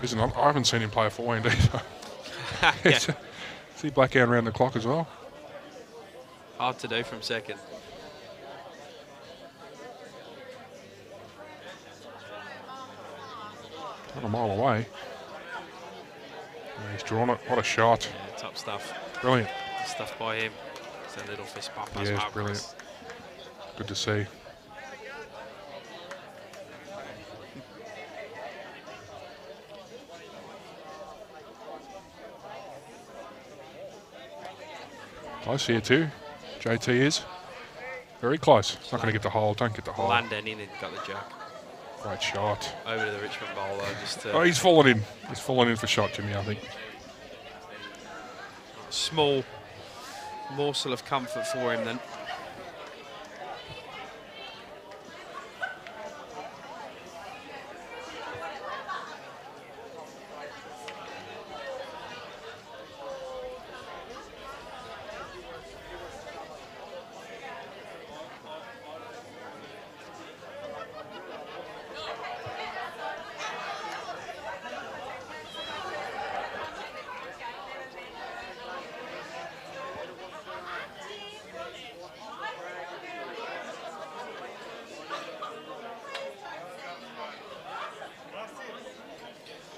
S2: I haven't seen him play a forehand either.
S1: Yeah.
S2: See Blackout around the clock as well.
S1: Hard to do from second.
S2: Not a mile away. Yeah, he's drawn it. What a shot.
S1: Yeah, top stuff.
S2: Brilliant.
S1: Good stuff by him. It's a little fist bump.
S2: Yeah, it's brilliant. Good to see. Close here too. JT is very close. It's not going to get the hole. Don't get the hole.
S1: Landon in and got the jack.
S2: Great shot.
S1: Over to the Richmond bowler. Just
S2: Oh, he's fallen in. He's fallen in for shot, Jimmy, I think.
S1: Small morsel of comfort for him then.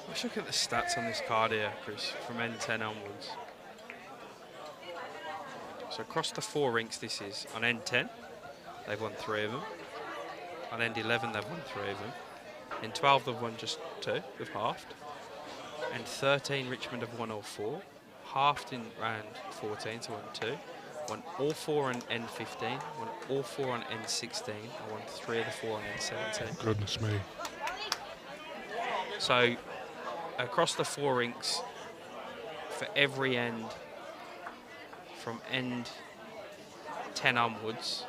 S1: Let's look at the stats on this card here, Chris, from N10 onwards. So across the 4 rinks this is, on N10, they've won 3 of them. On N11, they've won 3 of them. In 12, they've won just 2, they've halved. And 13, Richmond have won all 4. Halved in round 14, so won 2. Won all 4 on N15, won all 4 on N16, and won 3 of the 4 on N17.
S2: Goodness me.
S1: So across the 4 rinks, for every end, from end 10 onwards,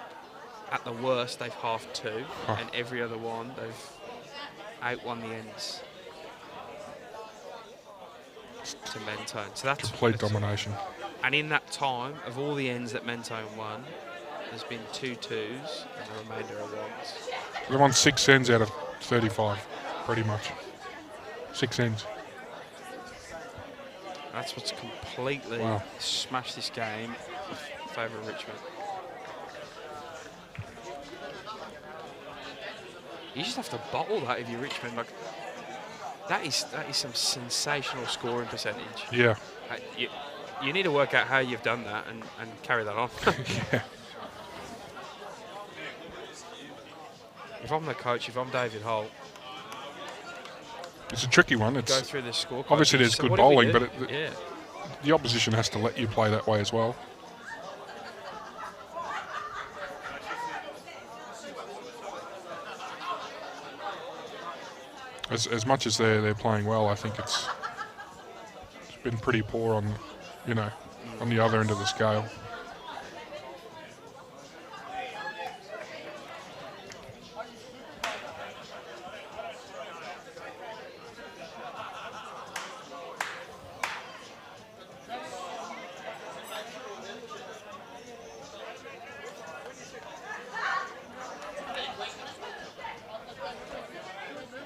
S1: at the worst they've halved 2, and every other one they've outwon the ends to Mentone. So that's
S2: complete domination.
S1: And in that time, of all the ends that Mentone won, there's been 2 2s and the remainder are 1s.
S2: They won 6 ends out of 35, pretty much. 6 ends.
S1: That's what's completely smashed this game in favour of Richmond. You just have to bottle that if you're Richmond. Like that is some sensational scoring percentage.
S2: Yeah.
S1: You need to work out how you've done that and carry that on.
S2: Yeah.
S1: If I'm the coach, if I'm David Holt,
S2: it's a tricky one. It's
S1: go through this scorecard.
S2: obviously there's
S1: So
S2: good bowling, but
S1: yeah.
S2: the opposition has to let you play that way as well. As much as they're playing well, I think it's been pretty poor on, on the other end of the scale.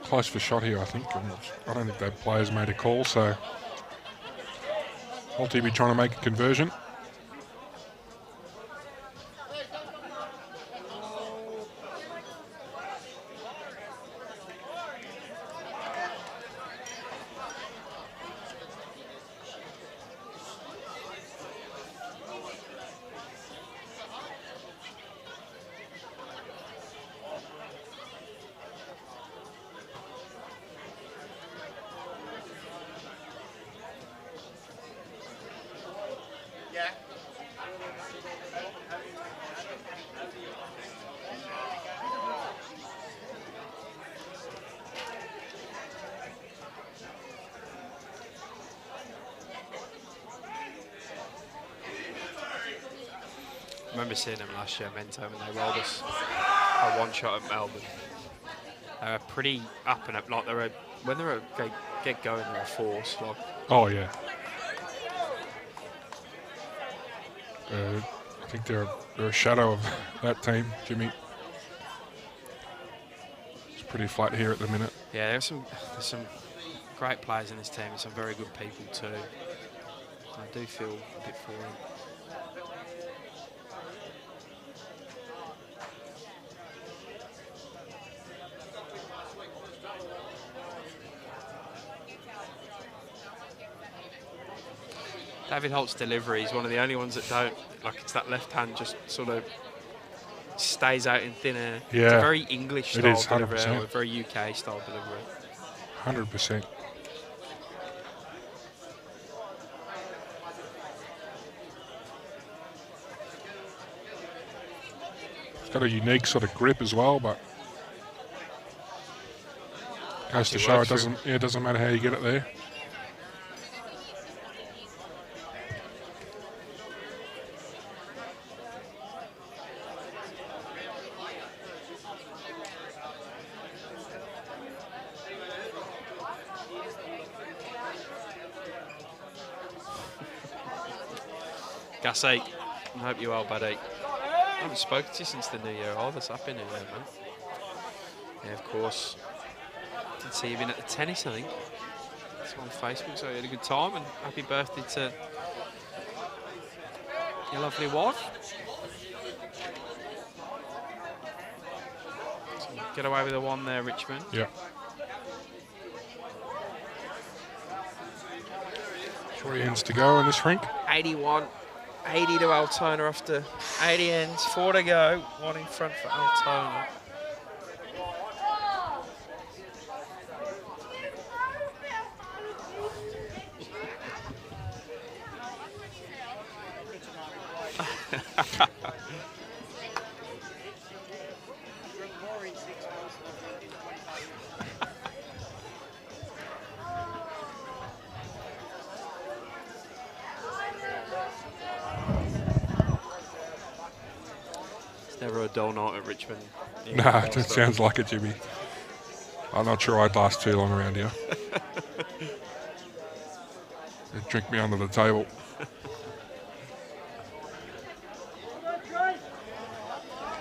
S2: Close for shot here, I think. I don't think that player's made a call, so Holty be trying to make a conversion.
S1: I remember seeing them last year, Mentone, when they rolled us a one-shot at Melbourne. They were pretty up and up. Like when they get going, they're a force. Like.
S2: Oh yeah. I think they're a shadow of that team, Jimmy. It's pretty flat here at the minute.
S1: Yeah, there's some great players in this team and some very good people too. I do feel a bit for them. David Holt's delivery is one of the only ones that don't, like it's that left hand just sort of stays out in thin air.
S2: Yeah,
S1: it's a very English
S2: it
S1: style
S2: is,
S1: delivery,
S2: 100%.
S1: or a very UK style delivery.
S2: 100%. It's got a unique sort of grip as well, but goes to show it doesn't matter how you get it there.
S1: Gussie, I hope you're well, buddy. I haven't spoken to you since the New Year either, so happy New Year, man. Yeah, of course. Did see you been at the tennis, I think. It's on Facebook, so you had a good time, and happy birthday to your lovely wife. So get away with the one there, Richmond.
S2: Yeah. 3 ends to go in this rink.
S1: 81. 80 to Altona after 80 ends, 4 to go, 1 in front for Altona. Never a dull night at Richmond.
S2: Nah, it sounds like it, Jimmy. I'm not sure I'd last too long around here. They'd drink me under the table.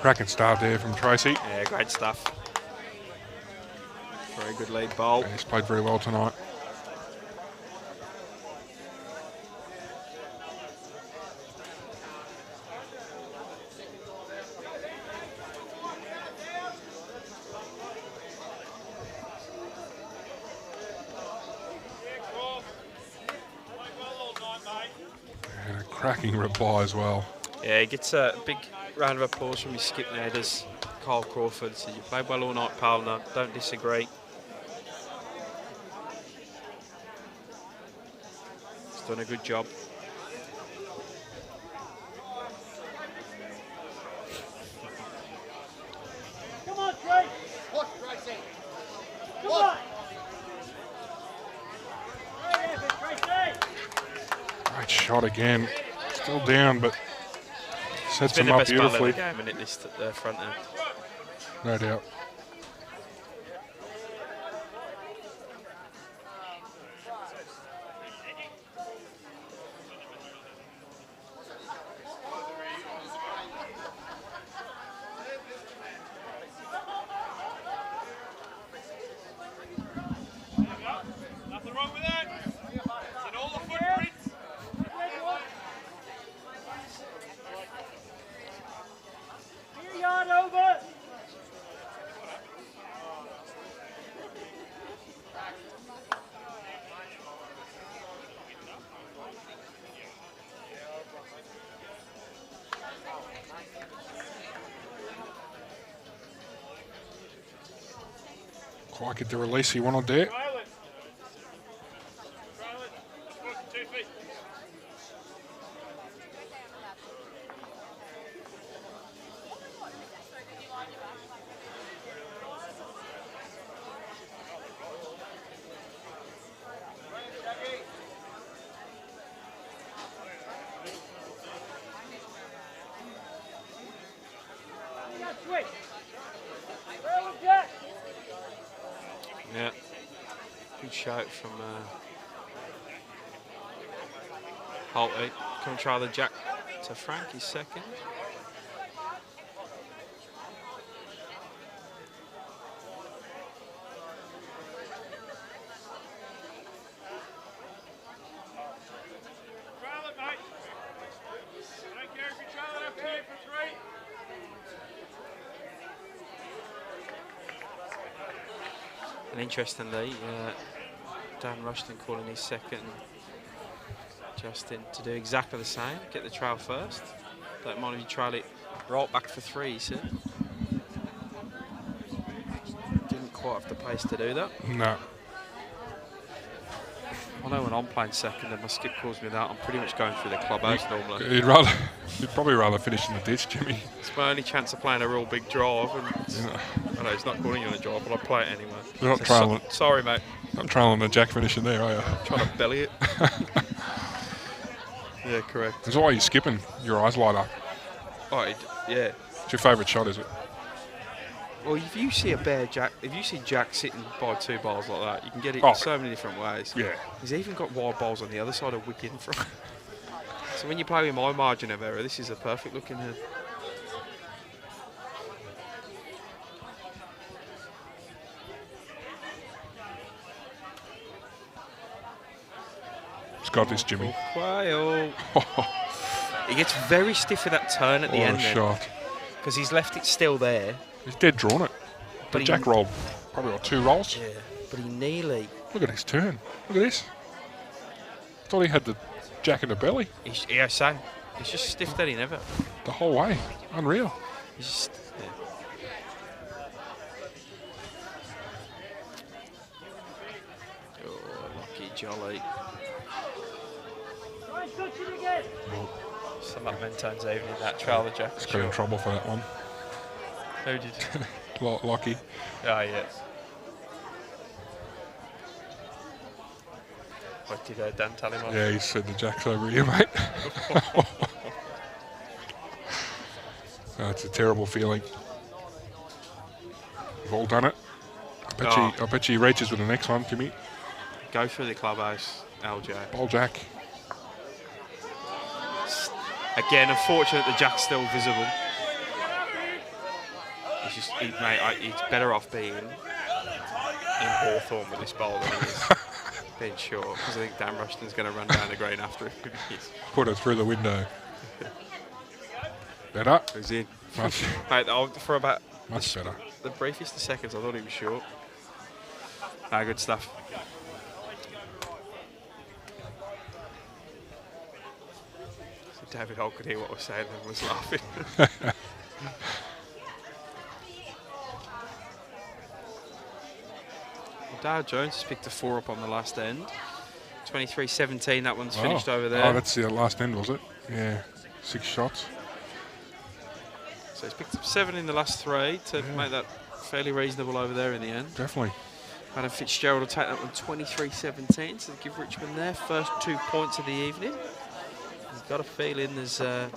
S2: Cracking start there from Tracy.
S1: Yeah, great stuff. Very good lead bowl.
S2: And he's played very well tonight. And a cracking reply as well.
S1: Yeah, he gets a big round of applause from his skip there, does Kyle Crawford. So you played well all night, pal. No, don't disagree. He's done a good job.
S5: Come on, Trace!
S6: What, Tracy?
S5: Come on! Great effort, Tracy!
S2: Great shot again. Still down, but sets
S1: Been
S2: him
S1: the
S2: up
S1: best ball of the
S2: beautifully.
S1: game, isn't it, this front end?
S2: No doubt.
S5: Nothing wrong with that. It's in all the footprints. Here, yard over.
S2: Quite get the release he wanted there.
S5: Trail it. Trail it. Good, 2 feet.
S1: Yeah. Good shout from Holty. Come and try the jack to Frank, his second.
S5: Trial it, mate. I don't care if you trial it after you for 3.
S1: And interestingly, Dan Rushton calling his second Justin to do exactly the same. Get the trail first. Don't mind if you trail it right back for 3, he said. Didn't quite have the pace to do that.
S2: No.
S1: I know when I'm playing second and my skip calls me that, I'm pretty much going through the clubhouse normally.
S2: You'd probably rather finish in the ditch, Jimmy.
S1: It's my only chance of playing a real big drive. And I know he's not calling you on a drive, but I play it anyway.
S2: You're not trailing.
S1: Sorry, mate.
S2: Not trailing the jack finishing there, are you?
S1: Trying to belly it. Yeah, correct.
S2: That's why you're skipping. Your eyes light up.
S1: Oh, yeah.
S2: What's your favourite shot, is it?
S1: Well, if you see a bare jack, if you see jack sitting by 2 balls like that, you can get it so many different ways.
S2: Yeah.
S1: He's even got wide balls on the other side of wicket in front. So when you play with my margin of error, this is a perfect looking head.
S2: It's got this, Jimmy.
S1: Quail. He gets very stiff with that turn at the end
S2: shot.
S1: Because he's left it still there.
S2: He's dead drawn it.
S1: But
S2: Jack rolled probably got 2 rolls.
S1: Yeah, but he nearly.
S2: Look at his turn. Look at this. Thought he had the jack in the belly.
S1: Yeah, same. He's just stiff that he never.
S2: The whole way. Unreal.
S1: He's just, Oh, lucky jolly. Some like Mentone's evening, that trail the jack.
S2: He's got in trouble for that one.
S1: Who did?
S2: Lucky.
S1: Oh, yeah. What did Dan tell him?
S2: Yeah, he said the jack's over here, mate. It's a terrible feeling. We've all done it. I bet you he reaches with the next one, Jimmy.
S1: Go through the clubhouse, LJ.
S2: Bowl jack.
S1: Again, unfortunate the jack's still visible. It's just, mate, he's better off being in Hawthorn with this bowl than he is being short, because I think Dan Rushton's going to run down the green after him.
S2: Put it through the window. Better.
S1: He's in.
S2: Much,
S1: Mate, for about
S2: much better.
S1: The briefest of seconds, I thought he was short. Good stuff. So David Holt could hear what I was saying and was laughing. Dow Jones has picked a 4 up on the last end. 23-17, that one's finished over there.
S2: Oh, that's the last end, was it? Yeah, 6 shots.
S1: So he's picked up 7 in the last 3 to make that fairly reasonable over there in the end.
S2: Definitely.
S1: Adam Fitzgerald will take that one 23-17, so give Richmond their first 2 points of the evening. He's got a feeling there's about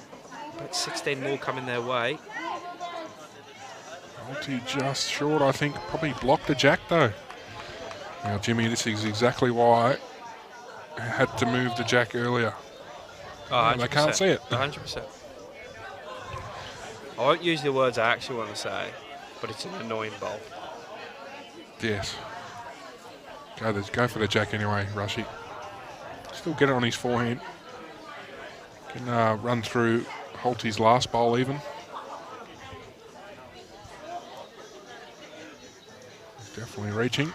S1: 16 more coming their way.
S2: Holty just short, I think. Probably blocked the jack, though. Now, Jimmy, this is exactly why I had to move the jack earlier.
S1: Oh,
S2: they can't see it.
S1: 100%. I won't use the words I actually want to say, but it's an annoying bowl.
S2: Yes. Go for the jack anyway, Rushy. Still get it on his forehand. Can run through Holty's last bowl even. He's definitely reaching.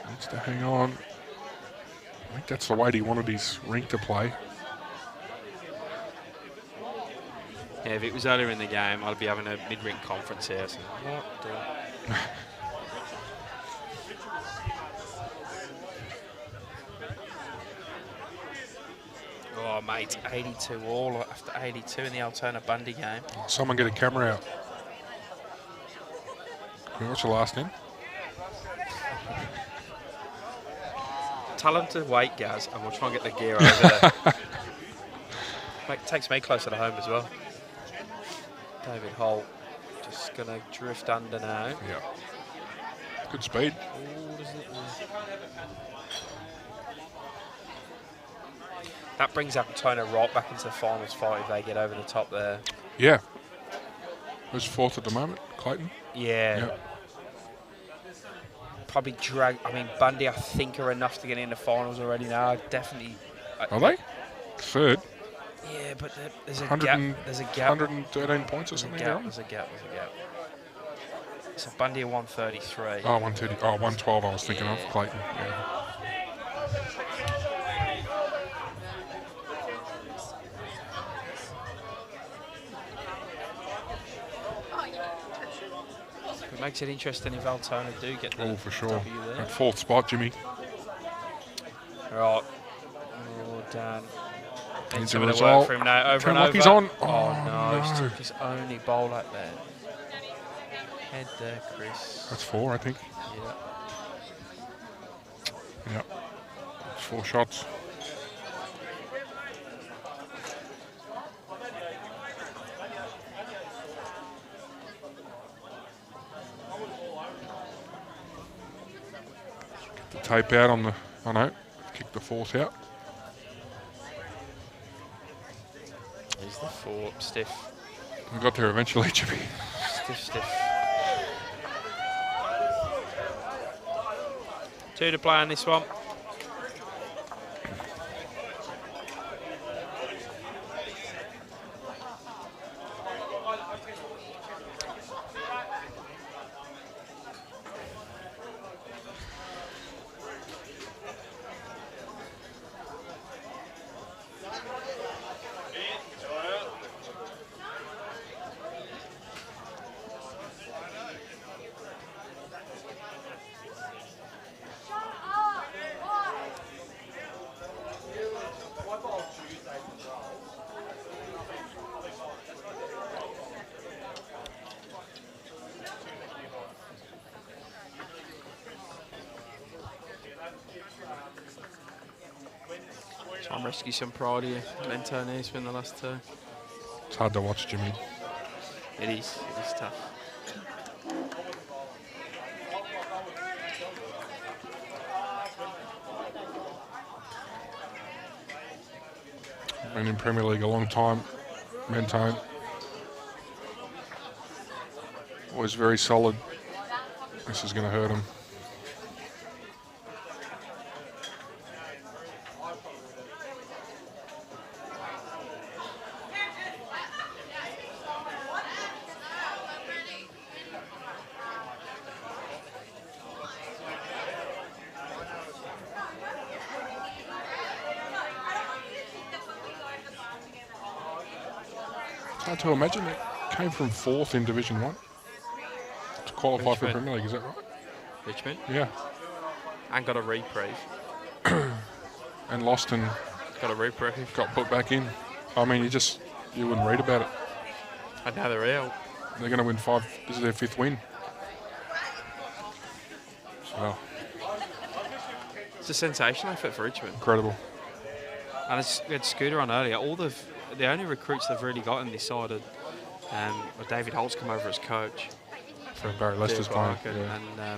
S2: Needs to hang on. I think that's the weight he wanted his rink to play.
S1: Yeah, if it was earlier in the game, I'd be having a mid-ring conference here. So what the... Oh, mate, 82 all after 82 in the Altona Bundy game.
S2: Someone get a camera out. Can you watch the last end?
S1: Tell them to wait, Gaz, and we'll try and get the gear over there. Mate, takes me closer to home as well. David Holt just going to drift under now.
S2: Yeah. Good speed.
S1: Ooh, does it? That brings Mentone right back into the finals fight if they get over the top there.
S2: Yeah. Who's fourth at the moment? Clayton?
S1: Yeah.
S2: Yeah.
S1: Probably drag. I mean, Bundy, I think, are enough to get in the finals already now. Definitely.
S2: Are they? Third?
S1: Yeah, but there's a
S2: 100
S1: gap.
S2: and-
S1: There's a gap.
S2: 113 points or
S1: There's a
S2: something.
S1: gap.
S2: they're on?
S1: There's a gap. So Bundy at 133.
S2: Oh, 130. Oh, 112 I was thinking of. Clayton. Yeah.
S1: It makes it interesting if Altona do get the
S2: Oh, for sure.
S1: W there.
S2: At fourth spot, Jimmy.
S1: Right. Oh, Dan. Need
S2: Into
S1: some
S2: the
S1: of the work
S2: result.
S1: for him now. Over and over.
S2: Kenlocky's on.
S1: Oh, no. He's
S2: no.
S1: took his only bowl out there. Head there, Chris.
S2: That's four, I think.
S1: Yeah.
S2: Yeah. It's 4 shots. Get the tape out on the. Oh no. Kick the fourth out.
S1: He's the 4. Stiff.
S2: We got there eventually, Jimmy.
S1: Stiff. 2 to play on this one. Try and rescue some pride here. Mentone has been the last 2.
S2: It's hard to watch, Jimmy.
S1: It is tough.
S2: Been in Premier League a long time. Mentone. Always very solid. This is going to hurt him. Hard to imagine it came from 4th in Division 1 to qualify for
S1: Richmond.
S2: Premier League, is that right?
S1: Richmond.
S2: Yeah.
S1: And got a reprieve.
S2: And lost and
S1: Got a reprieve.
S2: got put back in. I mean, you wouldn't read about it.
S1: And now they're out.
S2: They're going to win 5. This is their 5th win. So,
S1: It's a sensational effort for Richmond.
S2: incredible.
S1: And we had Scooter on earlier. The only recruits they've really got in this side are David Holt's come over as coach.
S2: For Barry Lester's playing.
S1: Barker
S2: Yeah.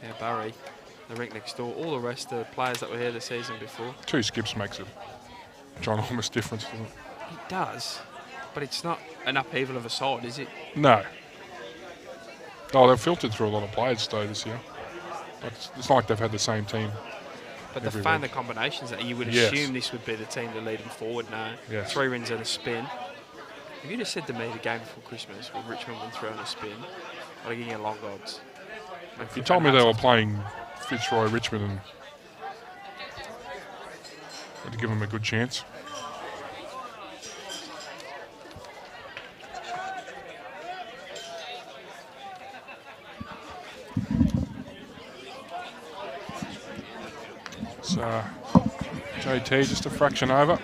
S1: and Barry, the rink next door. All the rest are players that were here the season before.
S2: 2 skips makes a ginormous difference, doesn't it?
S1: It does, but it's not an upheaval of a side, is it?
S2: No. Oh, they've filtered through a lot of players though this year. But it's not like they've had the same team.
S1: But they
S2: every
S1: found
S2: week.
S1: the combinations that you would
S2: Yes.
S1: assume this would be the team to lead them forward now.
S2: Yes.
S1: 3 wins and a spin. If you'd have said to me the game before Christmas with Richmond win 3 on a spin, I'd have given you long odds.
S2: If you told me they were playing Fitzroy, Richmond, and I'd give them a good chance. So, JT just a fraction over.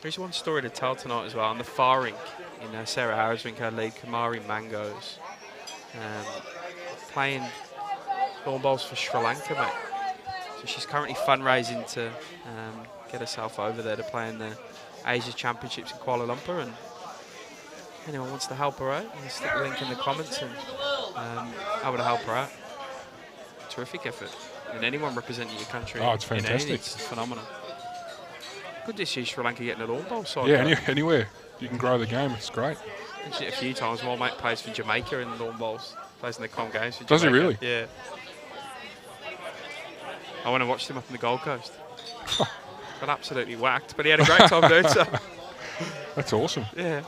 S1: There's one story to tell tonight as well. On the far rink, in Sarah Harris rink, her lead, Kamari Mangoes, playing lawn bowls for Sri Lanka, mate. So she's currently fundraising to get herself over there to play in the Asia Championships in Kuala Lumpur, and anyone wants to help her out, you can stick the link in the comments and able to help her out. Terrific effort. And anyone representing your country.
S2: Oh, it's fantastic.
S1: It's phenomenal. Good to see Sri Lanka getting a lawn bowl side.
S2: Yeah, anywhere. You can grow the game. It's great.
S1: Mentioned it a few times. My mate plays for Jamaica in lawn bowls. Plays in the Com games for Jamaica.
S2: Does he really?
S1: Yeah. I went and watched him up in the Gold Coast. Got absolutely whacked, but he had a great time doing so.
S2: That's awesome.
S1: Yeah.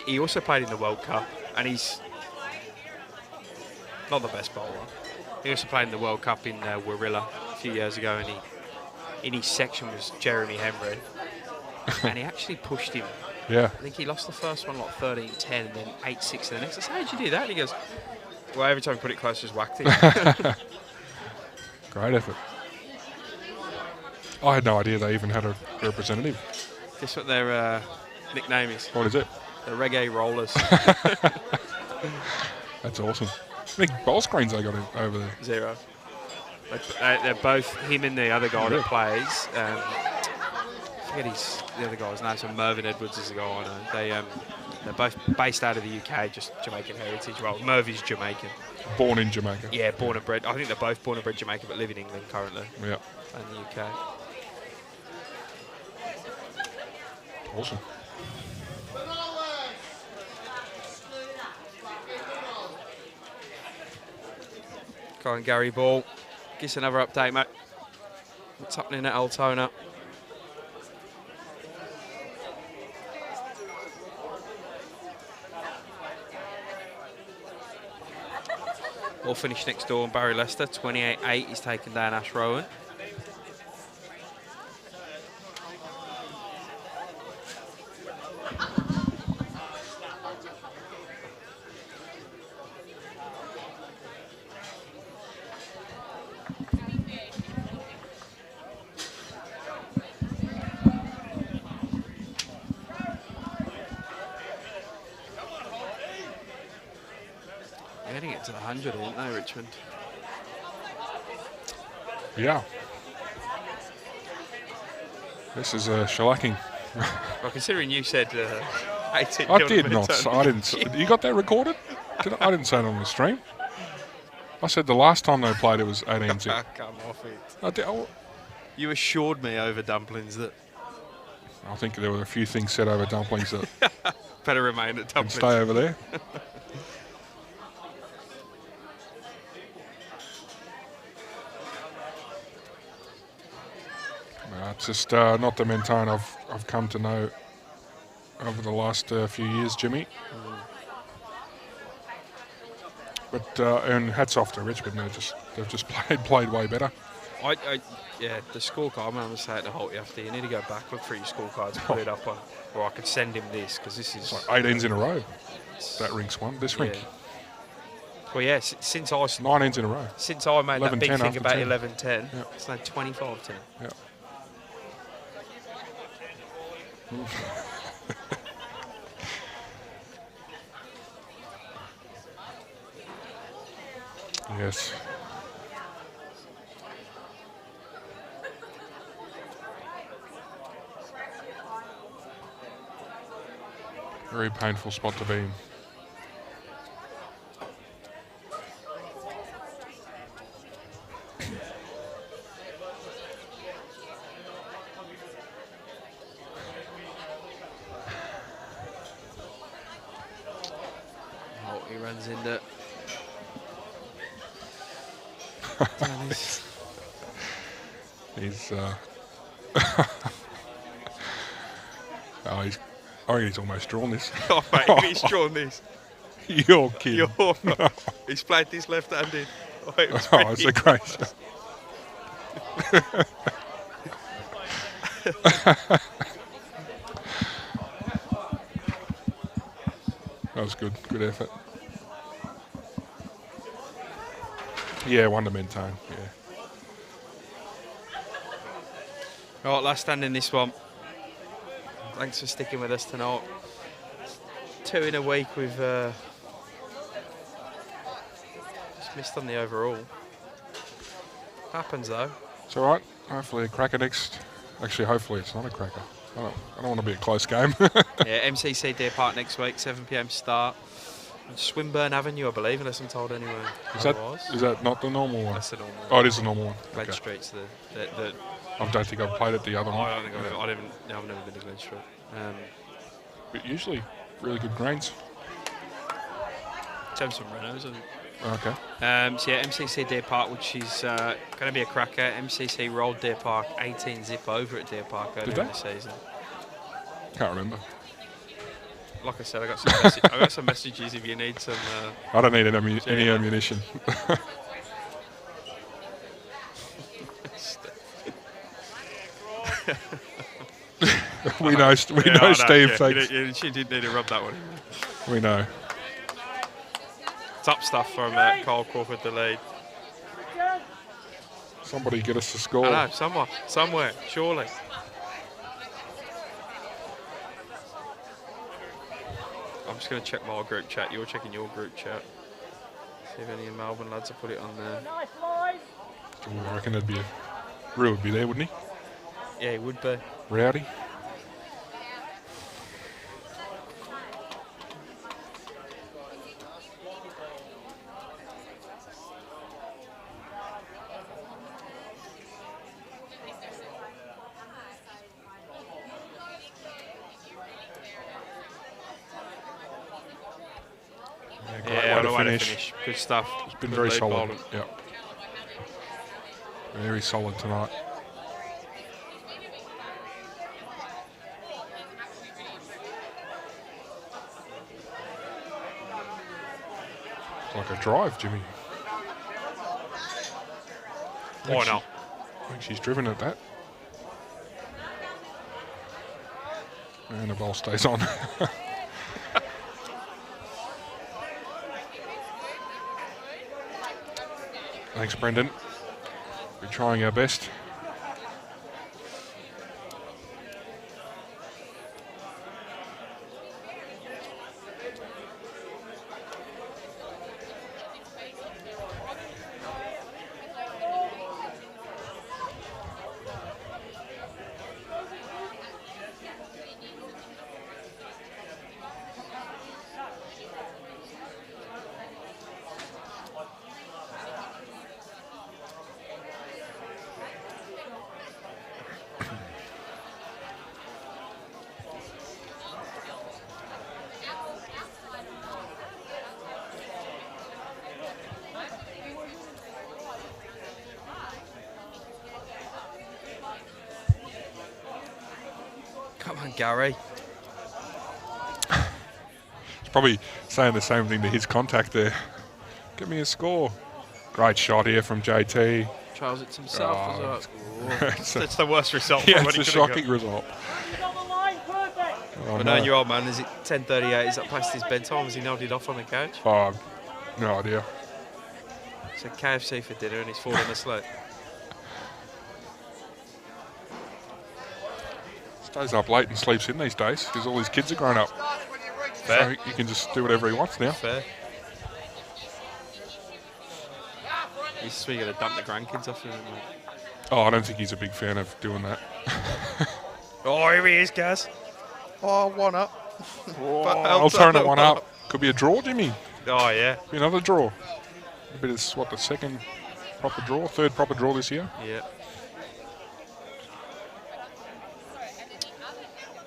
S1: He also played in the World Cup, and he's not the best bowler. He also played in the World Cup in Warilla a few years ago, and in his section was Jeremy Henry, and he actually pushed him.
S2: Yeah.
S1: I think he lost the first one like 13-10, and then 8-6 the next. I said, "How did you do that?" And he goes, "Well, every time I put it close, just whacked him."
S2: Great effort. I had no idea they even had a representative.
S1: Guess what their nickname is?
S2: What is it?
S1: The Reggae Rollers.
S2: That's awesome. How many bowl screens they got over there?
S1: 0. They're both him and the other guy that plays. I forget the other guy's name. So Mervyn Edwards is the guy I know. They're both based out of the UK, just Jamaican heritage. Well, Mervy's Jamaican.
S2: Born in Jamaica.
S1: Yeah, born and bred. I think they're both born and bred Jamaican, but live in England currently.
S2: Yeah.
S1: And the UK.
S2: Awesome.
S1: Go on, Gary Ball. Give us another update, mate. What's happening at Altona? All finished next door on Barry Lester. 28-8. He's taken down Ash Rowan. Getting it to the 100, aren't they, Richmond?
S2: Yeah. This is shellacking.
S1: Well, considering you said 18.
S2: I did not. I didn't. You got that recorded? I didn't say it on the stream. I said the last time they played it was 18-0.
S1: Come off it.
S2: I did.
S1: You assured me over dumplings that
S2: I think there were a few things said over dumplings that
S1: better remain at
S2: can
S1: dumplings.
S2: stay over there. It's just not the Mentone I've come to know over the last few years, Jimmy. But and hats off to Richmond. They've just played way better.
S1: Yeah, the scorecard. I'm going to say it to Holt after. You need to go back, look through your scorecards, put it up on, or I could send him this because this is
S2: like 18s in a row. That rinks one. This rink.
S1: Well, yeah. Since I
S2: 19s in a row.
S1: Since I made that big thing about
S2: 10.
S1: 11-10,
S2: Yeah.
S1: it's now 25-10.
S2: Yeah. Yes. Very painful spot to be in.
S1: Oh, he runs into Dennis.
S2: He's I reckon he's almost drawn this.
S1: Oh, mate, he's drawn this.
S2: You're kidding.
S1: He's played this left-handed. Oh,
S2: It's a great shot. That was good. Good effort. Yeah, one to Mentone. Yeah.
S1: Right, last stand in this one. Thanks for sticking with us tonight. 2 in a week. We've just missed on the overall. Happens though.
S2: It's all right. Hopefully a cracker next Actually, hopefully it's not a cracker. I don't want to be a close game.
S1: Yeah, MCC Deer Park next week, 7 p.m. start. And Swinburne Avenue, I believe, unless I'm told anywhere.
S2: Is that not the normal one?
S1: That's the normal one.
S2: Oh, it is the normal one.
S1: Glen
S2: Okay.
S1: Street's the
S2: I don't think I've played at the other one.
S1: I don't think I've never been to Glen Street.
S2: But usually, really good grains.
S1: Terms from Renaults, I think.
S2: Okay.
S1: So yeah, MCC Deer Park, which is going to be a cracker. MCC rolled Deer Park 18 zip over at Deer Park earlier in the season.
S2: Can't remember.
S1: Like I said, I got some messages if you need some.
S2: I don't need any ammunition. we know Steve takes.
S1: She did need to rub that one in.
S2: We know.
S1: Top stuff from Kyle Crawford, the lead.
S2: Somebody get us a score.
S1: I know, somewhere, surely. I'm just going to check my group chat. You're checking your group chat. See if any of Melbourne lads have put it on there.
S2: I reckon it'd be Rue would be there, wouldn't he?
S1: Yeah, he would be.
S2: Rowdy.
S1: Way to finish. Good stuff.
S2: It's been
S1: Good
S2: very
S1: lead
S2: solid.
S1: bowling.
S2: Yeah. Very solid tonight. It's like a drive, Jimmy.
S1: Why not?
S2: I think she's driven at that. And the ball stays on. Thanks, Brendan. We're trying our best.
S1: Come on, Gary.
S2: He's probably saying the same thing to his contact there. Give me a score. Great shot here from JT.
S1: Tries it to himself as well.
S2: It's a-
S1: That's the worst result.
S2: Yeah,
S1: from
S2: it's
S1: what
S2: a
S1: he could've
S2: shocking result. Oh,
S1: But
S2: no.
S1: knowing your old man, is it 10:38? Is that past his bedtime? Has he nodded off on the couch?
S2: Oh, no idea.
S1: It's a KFC for dinner and he's fallen asleep.
S2: Stays up late and sleeps in these days because all his kids are grown up.
S1: Fair.
S2: So he can just do whatever he wants now.
S1: Fair. He's just going to dump the grandkids off him.
S2: Oh, I don't think he's a big fan of doing that.
S1: Oh, here he is, Gaz. Oh, one up.
S2: I'll turn it one up. Could be a draw, Jimmy.
S1: Oh, yeah.
S2: Could be another draw. Maybe it's the second proper draw, third proper draw this year.
S1: Yeah.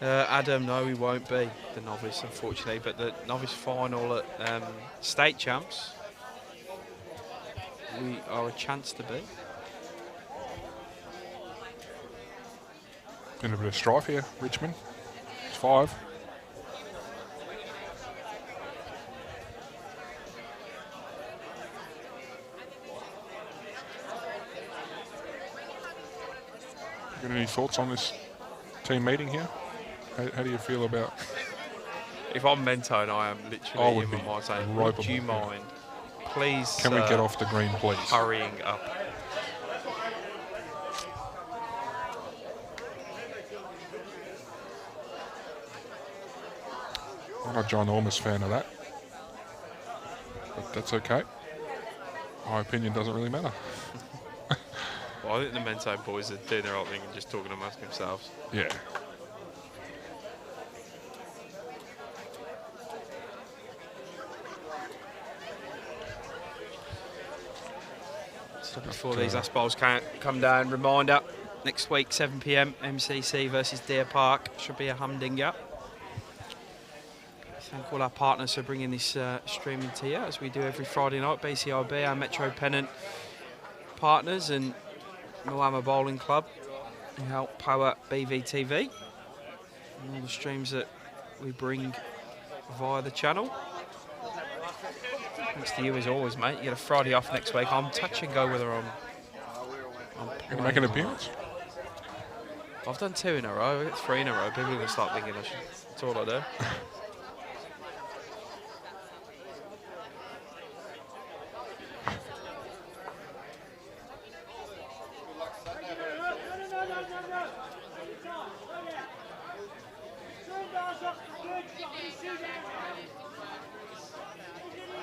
S1: Adam, no, he won't be the novice, unfortunately, but the novice final at state champs, we are a chance to be.
S2: Been a bit of strife here, Richmond. It's 5. Got any thoughts on this team meeting here? How do you feel about?
S1: If I'm Mentone, I am
S2: I
S1: literally
S2: would
S1: in my
S2: be
S1: mind saying,
S2: ropeable,
S1: would you
S2: yeah.
S1: mind, please,
S2: Can we get off the green, please?
S1: hurrying up?
S2: I'm not a ginormous fan of that, but that's okay. My opinion doesn't really matter.
S1: Well, I think the Mentone boys are doing their own thing and just talking amongst themselves.
S2: Yeah.
S1: So before these last bowls come down, reminder, next week, 7 p.m, MCC versus Deer Park. Should be a humdinger. Thank all our partners for bringing this streaming to you, as we do every Friday night. BCIB, our Metro Pennant partners, and Moama Bowling Club, who help power BVTV and all the streams that we bring via the channel. Thanks to you as always, mate. You get a Friday off next week. I'm touch and go whether I'm
S2: Going to make an appearance?
S1: I've done 2 in a row. I get 3 in a row. People are going to start thinking I should. That's all I do.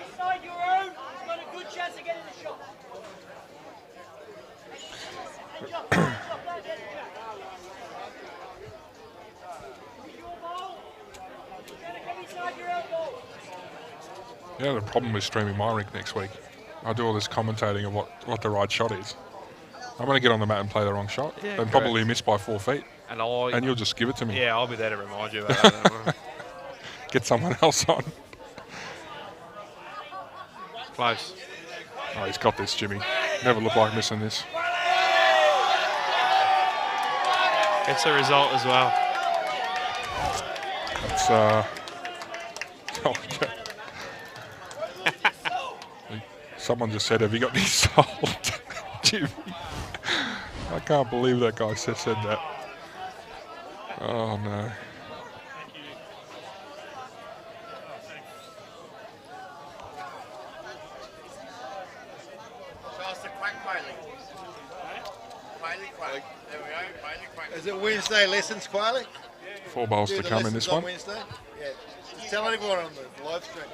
S7: Inside your own, you've got a good chance of getting the shot.
S2: Yeah, the problem with streaming my rink next week, I do all this commentating of what the right shot is. I'm going to get on the mat and play the wrong shot,
S1: Yeah,
S2: and probably miss by 4 feet,
S1: And
S2: you'll just give it to me.
S1: Yeah, I'll be there to remind you about that.
S2: Get someone else on.
S1: Close.
S2: Oh, he's got this, Jimmy. Never looked like missing this.
S1: It's a result as well.
S2: It's oh, yeah. Someone just said, "Have you got any salt?" Jimmy. I can't believe that guy said that. Oh no.
S6: Is it Wednesday lessons, Quiley?
S2: 4 bowls
S6: Do
S2: to
S6: the
S2: come in this
S6: lessons on
S2: one.
S6: Wednesday? Yeah. Just tell everyone on the live stream.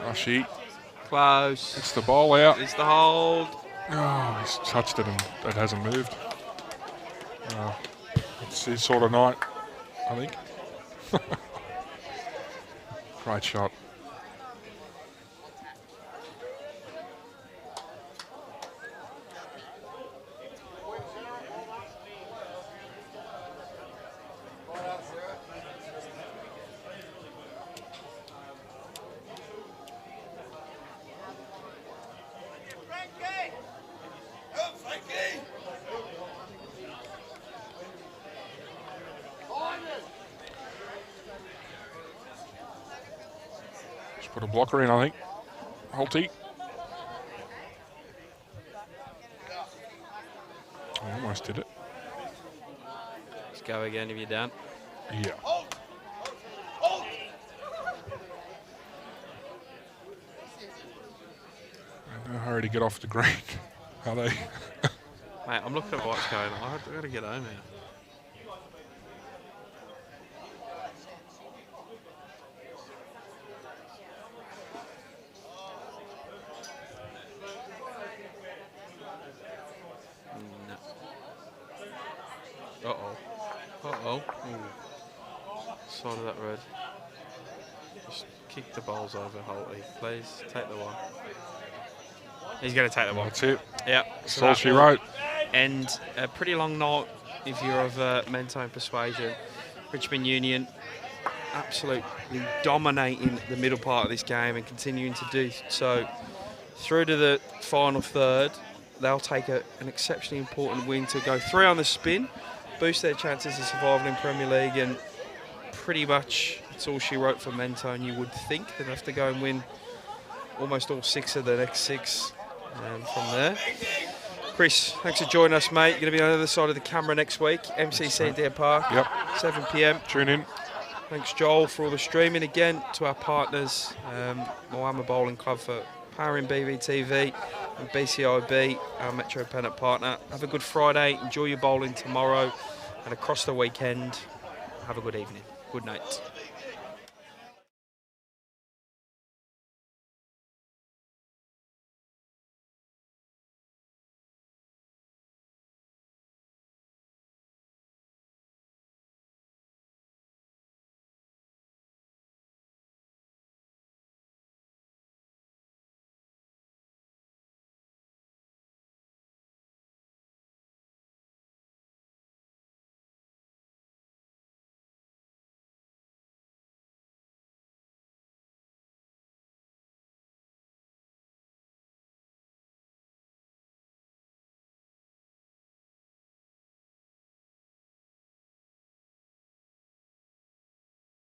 S2: Rashi,
S1: Close.
S2: it's the ball out.
S1: It's the hold.
S2: Oh, he's touched it and it hasn't moved. Oh, it's his sort of night, I think. Great shot. Just put a blocker in, I think. Holty. I almost did it.
S1: Let's go again if you're down.
S2: Yeah. No hurry to get off the green, are they?
S1: Mate, I'm looking at what's going on. I've got to get home here. No. Uh-oh. Uh-oh. Ooh. Side of that red. Just kick the balls over, Holty. Please, take the one. He's going to take the one.
S2: That's it.
S1: Yeah.
S2: That's all she wrote.
S1: And a pretty long night if you're of Mentone persuasion. Richmond Union absolutely dominating the middle part of this game and continuing to do so through to the final third. They'll take an exceptionally important win to go 3 on the spin, boost their chances of survival in Premier League, and pretty much that's all she wrote for Mentone. You would think they'd have to go and win almost all 6 of the next 6 from there. Chris, thanks for joining us, mate. You're going to be on the other side of the camera next week. MCC Deer Park,
S2: Yep.
S1: 7 p.m.
S2: Tune in.
S1: Thanks, Joel, for all the streaming. Again, to our partners, Moama Bowling Club for powering BVTV, and BCIB, our Metro Pennant partner. Have a good Friday. Enjoy your bowling tomorrow and across the weekend. Have a good evening. Good night.